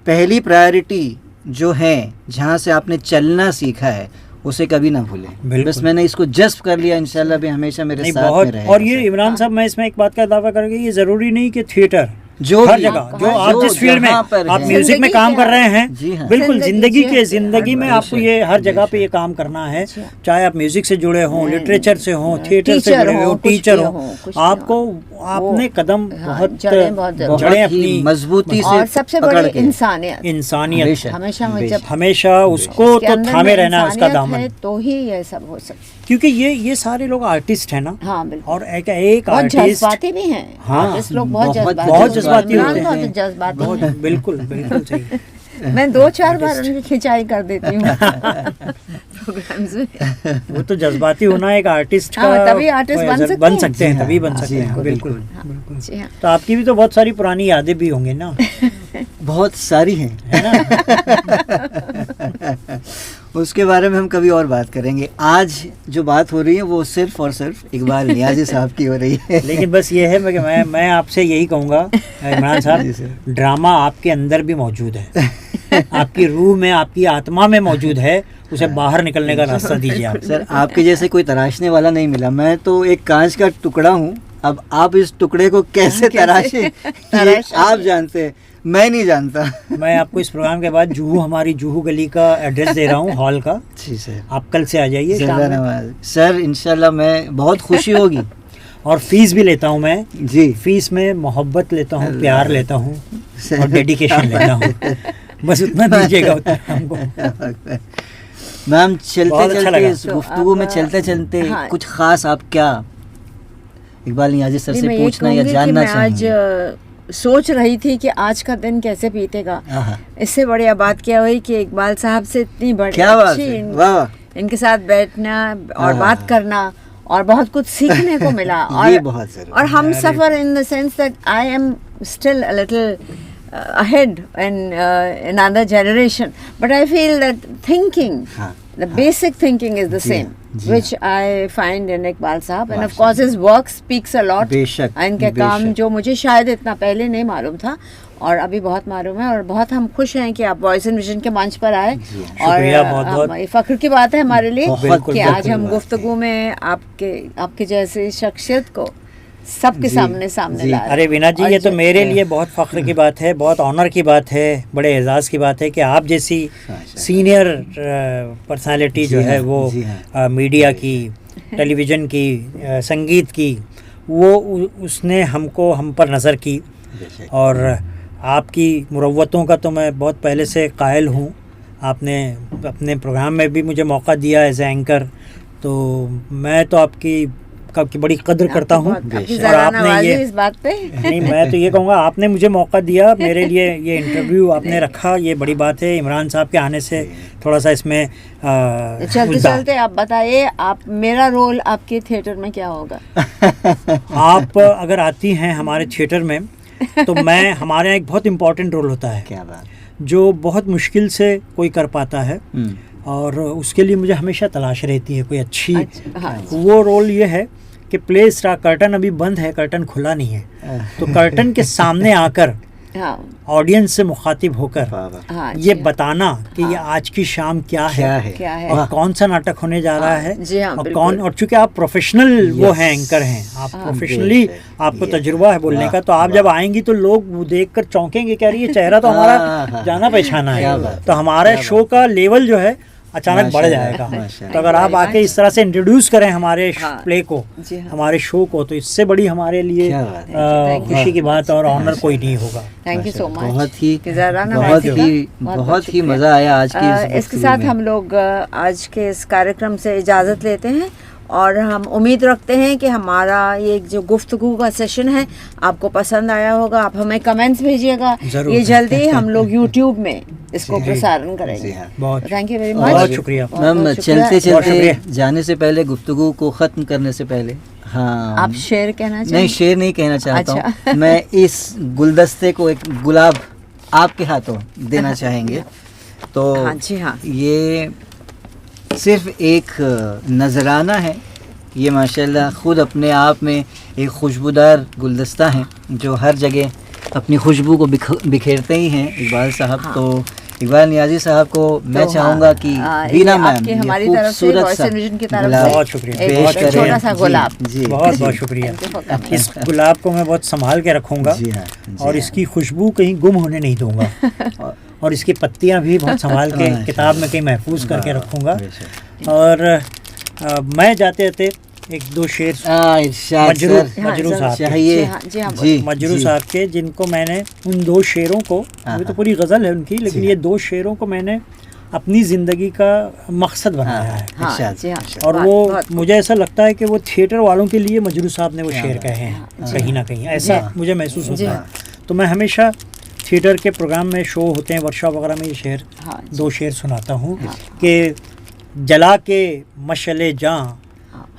पहली प्रायोरिटी जो है, जहाँ से आपने चलना सीखा है, उसे कभी ना भूलें। बिल्कुल। बस मैंने इसको जज्ब कर लिया, इंशाल्लाह भी हमेशा मेरे नहीं, साथ में बहुत। रहेगा। और ये इमरान साहब, मैं इसमें एक बात का दावा करूँगी, ये ज़रूरी नहीं कि थिएटर जो हर भी- जगह, जो हाँ, आप जो जिस फील्ड में जहाँ पर आप है। म्यूजिक में जिंदगी काम के कर रहे हैं, जी हाँ। बिल्कुल जिंदगी जिंदगी में हाँ, आपको ये हर जगह पे ये काम करना है। चाहे आप म्यूजिक से जुड़े हों, लिटरेचर से हों, थिएटर से टीचर जुड़े हो, हों, कुछ टीचर भी हो, हो, कुछ भी आपको हो। आपने कदम हाँ, बहुत जड़ें बहुत जरूरी। जड़ें बहुत ही अपनी मजबूती से और सबसे पकड़ बड़ी के। इंसानियत। इंसानियत, बेशक, हमेशा बेशक। जब हमेशा उसको उसके तो अंदर थामे में रहना है, उसका इंसानियत दामन। है, तो ही ये सब हो सकता क्योंकि ये सारे लोग आर्टिस्ट हैं ना, हाँ, बिल्कुल। और एक बहुत आर्टिस्ट जज्बाती भी हैं। हाँ, आर्टिस्ट लोग बहुत बहुत जज्बाती इमरान होते बहुत हैं। जज्बाती बहुत, हैं। बिल्कुल बिल्कुल सही। मैं 2-4 बार उनकी खिंचाई कर देती हूँ प्रोग्राम्स में। वो तो जज्बाती होना एक आर्टिस्ट हाँ, का तभी आर्टिस्ट बन सकते बन हैं। सकते हैं, जी तभी हाँ, बन सकते जी हैं, हाँ, बिल्कुल बिल्कुल। बिल्कुल। जी हाँ। तो आपकी भी तो बहुत सारी पुरानी यादें भी होंगी ना, बहुत सारी हैं, है ना? उसके बारे में हम कभी और बात करेंगे। आज जो बात हो रही है वो सिर्फ और सिर्फ इकबाल नियाज़ी साहब की हो रही है। लेकिन बस ये है मैं आपसे यही कहूँगा इमरान जी साहब, सर। ड्रामा आपके अंदर भी मौजूद है, आपकी रूह में, आपकी आत्मा में मौजूद है, उसे बाहर निकलने का रास्ता दीजिए आप। सर आपके जैसे कोई तराशने वाला नहीं मिला, मैं तो एक कांच का टुकड़ा हूँ। अब आप इस टुकड़े को कैसे तराशे ये आप जानते हैं, मैं नहीं जानता। मैं आपको इस प्रोग्राम के बाद हमारी जूहू गली का एड्रेस दे रहा हूँ, हॉल का। जी सर। आप कल से आ जाइए शाम में। सर इंशाल्लाह, मैं बहुत खुशी होगी। और फीस भी लेता हूँ मैं जी। फीस में मोहब्बत लेता हूँ, प्यार लेता हूँ सर। और डेडिकेशन लेता हूँ। बस उतना दीजिएगा उतना हमको। मैम चलते बहुत अच्छा चलते लगा। इस गुफ्तगू में चलते चलते हाँ। कुछ खास आप क्या इकबाल नियाज़ी सर से मैं ये पूछना या कहूँगी कि जानना मैं चाहेंगे? आज सोच रही थी कि आज का दिन कैसे बीतेगा। आहा, इससे बढ़िया बात क्या हुई कि इकबाल साहब से इतनी बड़ी क्या बात अच्छी है, वाह। इनके साथ बैठना और हाँ। बात करना और बहुत कुछ सीखने को मिला। ये और बहुत ज़रूरी और हम है। Suffer in the sense that I am still a little ahead in another generation, but I feel that thinking, हाँ, the basic thinking is the जी same, हाँ, जी which I find in Iqbal Sahab, and of माशाल्लाह। course his work speaks a lot. बेशक, इनके काम बेशक। जो मुझे शायद इतना पहले नहीं मालूम था और अभी बहुत मालूम है, और बहुत हम खुश हैं कि आप वॉइस एंड विजन के मंच पर आए। जी हाँ। और शुक्रिया, बहुत-बहुत। ये फ़ख्र की बात है हमारे लिए बहुत कि आज बिल्कुल हम बात गुफ्तगू में आपके जैसे शख्सियत को सबके जी, सामने जी। ला रहे हैं। अरे वीना जी, और ये तो जो- मेरे लिए बहुत फ़ख्र की बात है, बहुत ऑनर की बात है, बड़े एजाज़ की बात है कि आप जैसी माशाल्लाह। सीनियर पर्सनालिटी जो जी है हाँ, वो जी हाँ। मीडिया की, टेलीविज़न की, संगीत की, वो उसने हमको हम पर नज़र की। बेशक। और आपकी मुरव्वतों का तो मैं बहुत पहले से कायल हूँ। आपने अपने प्रोग्राम में भी मुझे मौका दिया एज एंकर, तो मैं तो आपकी बड़ी कद्र करता हूँ। आपकी बेशक। ज़रा और आपने नवाज़ी ये इस बात पे। नहीं, मैं तो ये कहूँगा आपने मुझे मौका दिया, मेरे लिए ये इंटरव्यू आपने रखा, ये बड़ी बात है। इमरान साहब के आने से थोड़ा सा इसमें चलते चलते आप बताइए, आप मेरा रोल आपके थिएटर में क्या होगा? आप अगर आती हैं हमारे थिएटर में तो मैं हमारे यहाँ एक बहुत इम्पोर्टेंट रोल होता है क्या बात। जो बहुत मुश्किल से कोई कर पाता है, हम्म, और उसके लिए मुझे हमेशा तलाश रहती है कोई अच्छी। अच्छा, हाँ। वो रोल ये है कि प्ले स्टार, कर्टन अभी बंद है, कर्टन खुला नहीं है, तो कर्टन के सामने आकर हाँ ऑडियंस से मुखातिब होकर वाह, वाह। हाँ ये जी, बताना कि ये आज की शाम क्या क्या है, है, क्या है। और कौन सा नाटक होने जा रहा है, जी हाँ, और बिल्कुल। कौन, और चूंकि आप प्रोफेशनल वो Yes. हैं, एंकर हैं आप, हाँ, प्रोफेशनली बेशक, आपको ये, तजुर्बा है बोलने वाह, का, तो आप जब वाह। आएंगी तो लोग वो देखकर चौंकेंगे, क्या ये चेहरा तो हमारा हाँ, जाना पहचाना क्या है। बात तो है, हमारे क्या शो का लेवल जो है अचानक बढ़ माशाल्लाह, जाएगा। माशाल्लाह। तो अगर आप आके इस तरह से इंट्रोड्यूस करें हमारे हाँ, प्ले को, जी हाँ। हमारे शो को, तो इससे बड़ी हमारे लिए क्या बात है। Thank you. खुशी की बात और ऑनर कोई नहीं होगा। Thank you so much. बहुत बहुत ही शुक्रिया। मज़ा आया आज की इस इसके गुफ्तगू साथ में। हम लोग आज के इस कार्यक्रम से इजाज़त लेते हैं, और हम उम्मीद रखते हैं कि हमारा ये जो गुफ्तगू का सेशन है आपको पसंद आया होगा। आप हमें कमेंट्स भेजिएगा, ज़रूर। ये जल्दी हम लोग यूट्यूब में इसको जी। प्रसारण जी करेंगे। हाँ। बहुत थैंक यू वेरी और मच। बहुत शुक्रिया। मैम चलते बहुत चलते शुक्रिया। जाने से पहले, गुफ्तगू को ख़त्म करने से पहले, हाँ आप शेर कहना नहीं, चाहिए? शेर नहीं कहना चाहता अच्छा। हूँ मैं इस गुलदस्ते को एक गुलाब आपके हाथों देना चाहेंगे। तो हाँ जी हाँ। ये सिर्फ एक नजराना है, ये माशाल्लाह खुद अपने आप में एक खुशबूदार गुलदस्ता है जो हर जगह अपनी खुशबू को बिखेरते ही हैं इकबाल साहब। हाँ। तो इकबाल नियाज़ी साहब को मैं तो चाहूँगा हाँ, कि ये बीना मैम आपकी ये हमारी तरफ से, खूबसूरत वॉइस सा एंड विजन की तरफ गुलाब से बहुत शुक्रिया, एक बहुत पेश शुक्रिया। छोटा सा जी, गुलाब। जी, बहुत जी। बहुत शुक्रिया। Thank you for coming. इस गुलाब को मैं बहुत संभाल के रखूंगा, जी हाँ, जी और हाँ। इसकी खुशबू कहीं गुम होने नहीं दूंगा, और इसकी पत्तियां भी बहुत संभाल के हाँ, किताब में कहीं महफूज करके वाह, रखूंगा। बेशक। और मैं जाते जाते एक दो शेर इरशाद मजरू सर, मजरू हाँ, साहब के, चाहिए जी हाँ, जी हाँ, जी मजरू जी। साहब के, जिनको मैंने उन दो शेरों को, अभी तो हाँ। पूरी गज़ल है उनकी, लेकिन जी ये दो शेरों को मैंने अपनी ज़िंदगी का मकसद बनाया है। हाँ इरशाद, जी हाँ। इरशाद। और बहुत- वो बहुत- मुझे ऐसा लगता है कि वो थिएटर वालों के लिए मजरू साहब ने वो क्या शेर बात कहे है। हैं, कहीं ना कहीं ऐसा जी। मुझे महसूस जी होता है। हाँ। तो मैं हमेशा थिएटर के प्रोग्राम में, शो होते हैं, वर्कशॉप वगैरह में, ये शेर, हाँ जी। दो शेर सुनाता हूँ कि जला के मशले जां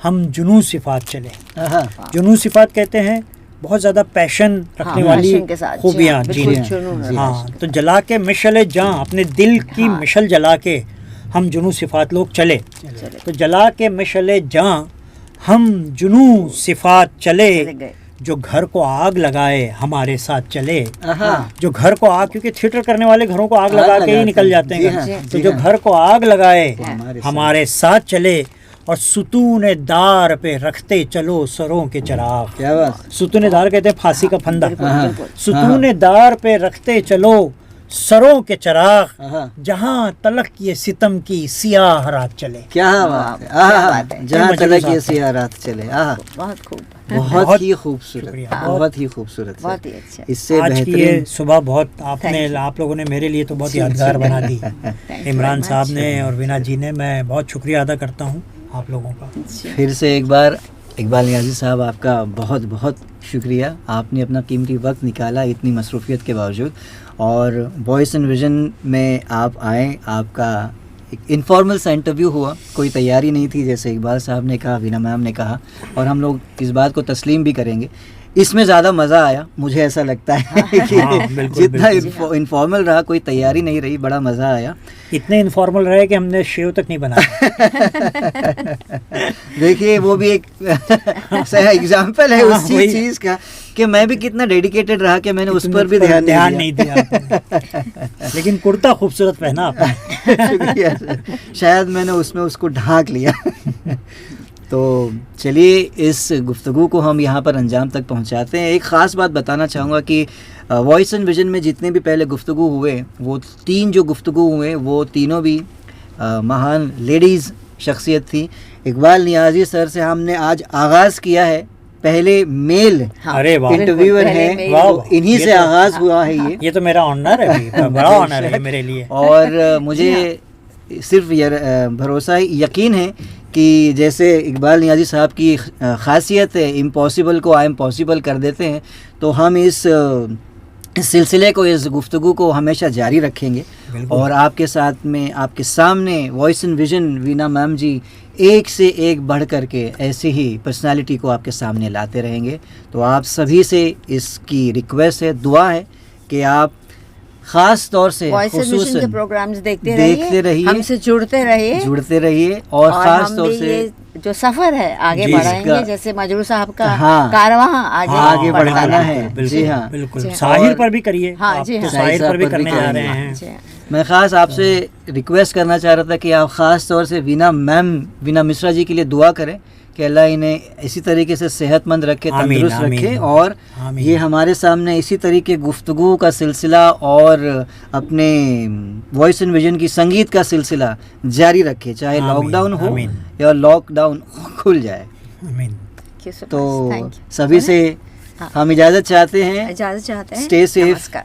हम जुनू सिफात चले। हाँ, जुनू सिफात कहते हैं बहुत ज़्यादा पैशन रखने हाँ, वाली passion के साथ, जी खूबियाँ, हाँ, जी बिल्कुल हाँ। जुनून है। हाँ, तो जला के मशले जां, अपने दिल की हाँ। मिशल जला के हम जुनू सिफात लोग चले। चले तो जला के मशले जां हम जुनू सिफात चले, चले गए। जो घर को आग लगाए हमारे साथ चले। हाँ, जो घर को आग, क्योंकि थिएटर करने वाले घरों को आग लगा के ही निकल जाते जी हैं। हाँ, तो जी जो हाँ। घर को आग लगाए हमारे हमारे साथ चले, और सुतून दार पे रखते चलो सरों के चिराग। क्या बात। सुतून दार कहते हैं फांसी का फंदा। हाँ, सुतून दार पे रखते चलो सरों के चिराग, हाँ, जहाँ तलक ये सितम की सियाह रात चले। क्या बात है। क्या बात है। जहाँ मजनू तलक साहब ये का। सियाह रात चले। बहुत खूब, बहुत ही खूबसूरत, शुक्रिया। बहुत ही खूबसूरत। बहुत ही अच्छा। इससे आज की ये बेहतरीन सुबह बहुत Thank you. आप लोगों ने मेरे लिए तो बहुत यादगार बना दी। Thank you इमरान very साहब much. ने और वीना जी ने, मैं बहुत शुक्रिया अदा करता हूँ आप लोगों का। फिर से एक बार इकबाल नियाज़ी साहब, आपका बहुत बहुत शुक्रिया। आपने अपना कीमती वक्त निकाला इतनी मसरूफियत के बावजूद, और वॉइस एंड विजन में आप आए। आपका एक इनफॉर्मल सा इंटरव्यू हुआ, कोई तैयारी नहीं थी, जैसे इकबाल साहब ने कहा, वीना मैम ने कहा, और हम लोग इस बात को तस्लीम भी करेंगे। इसमें ज़्यादा मज़ा आया, मुझे ऐसा लगता है कि हाँ, बिल्कुल, जितना बिल्कुल। इनफॉर्मल रहा, कोई तैयारी नहीं रही, बड़ा मज़ा आया। इतने इनफॉर्मल रहे कि हमने शेव तक नहीं बनाया। देखिए वो भी एक एग्जाम्पल है हाँ, उसी वही। चीज़ का कि मैं भी कितना डेडिकेटेड रहा कि मैंने उस पर भी ध्यान नहीं दिया आपने। लेकिन कुर्ता खूबसूरत पहना आपने। शुक्रिया सर, शायद मैंने उसमें उसको ढांक लिया। तो चलिए इस गुफ्तगू को हम यहाँ पर अंजाम तक पहुँचाते हैं। एक ख़ास बात बताना चाहूँगा कि वॉइस एंड विजन में जितने भी पहले गुफ्तगू हुए, वो 3 जो गुफ्तगू हुए वो तीनों भी महान लेडीज़ शख्सियत थी। इकबाल नियाज़ी सर से हमने आज आगाज़ किया है, पहले मेल अरे वाह, इंटरव्यूअर पहले हैं, मेल। वाह, तो इन्हीं ये से तो- आगाज़ हुआ है ये। तो मेरा ऑनर है भी, बड़ा ऑनर है मेरे लिए। और मुझे सिर्फ भरोसा यकीन है कि जैसे इकबाल नियाज़ी साहब की ख़ासियत है, इम्पॉसिबल को आई एम पॉसिबल कर देते हैं, तो हम इस सिलसिले को, इस गुफ्तगू को हमेशा जारी रखेंगे। बिल्कुल। और आपके साथ में, आपके सामने voice and vision Veena ma'am ji एक से एक बढ़ करके ऐसी ही पर्सनालिटी को आपके सामने लाते रहेंगे। तो आप सभी से इसकी रिक्वेस्ट है, दुआ है कि आप ख़ास तौर से वॉइस एंड विजन के खुसूसन प्रोग्राम्स देखते रहिए, रहिए, हमसे जुड़ते रहिए, जुड़ते रहिए, और ख़ास हम तौर भी से ये जो सफ़र है आगे जी, बढ़ाएंगे, इसका- जैसे मजरू साहब का हाँ, कारवां आगे बढ़ता बढ़ाना है। है। बिल्कुल, जी हाँ, बिल्कुल। जी हाँ। साहिर और- पर भी करिए। हाँ, आप जी तो हाँ। साहिर पर भी साहिर पर भी करने जा रहे करेंगे। हैं। जी हाँ। मैं ख़ास आपसे रिक्वेस्ट करना चाह रहा था कि आप ख़ास तौर से वीना मिश्रा जी के लिए दुआ करें कि अल्लाह इन्हें इसी तरीके से सेहतमंद रखे, आमीन, तंदुरुस्त आमीन, रखे, और आमीन। ये हमारे सामने इसी तरीके गुफ्तगू का सिलसिला और अपने वॉइस एंड विजन की संगीत का सिलसिला जारी रखे, चाहे आमीन, लॉकडाउन हो आमीन। या लॉकडाउन खुल जाए। आमीन। Thank you so much. तो Thank you. सभी से हाँ। हम इजाज़त चाहते हैं। इजाज़त चाहते हैं। स्टे सेफ, नमस्कार।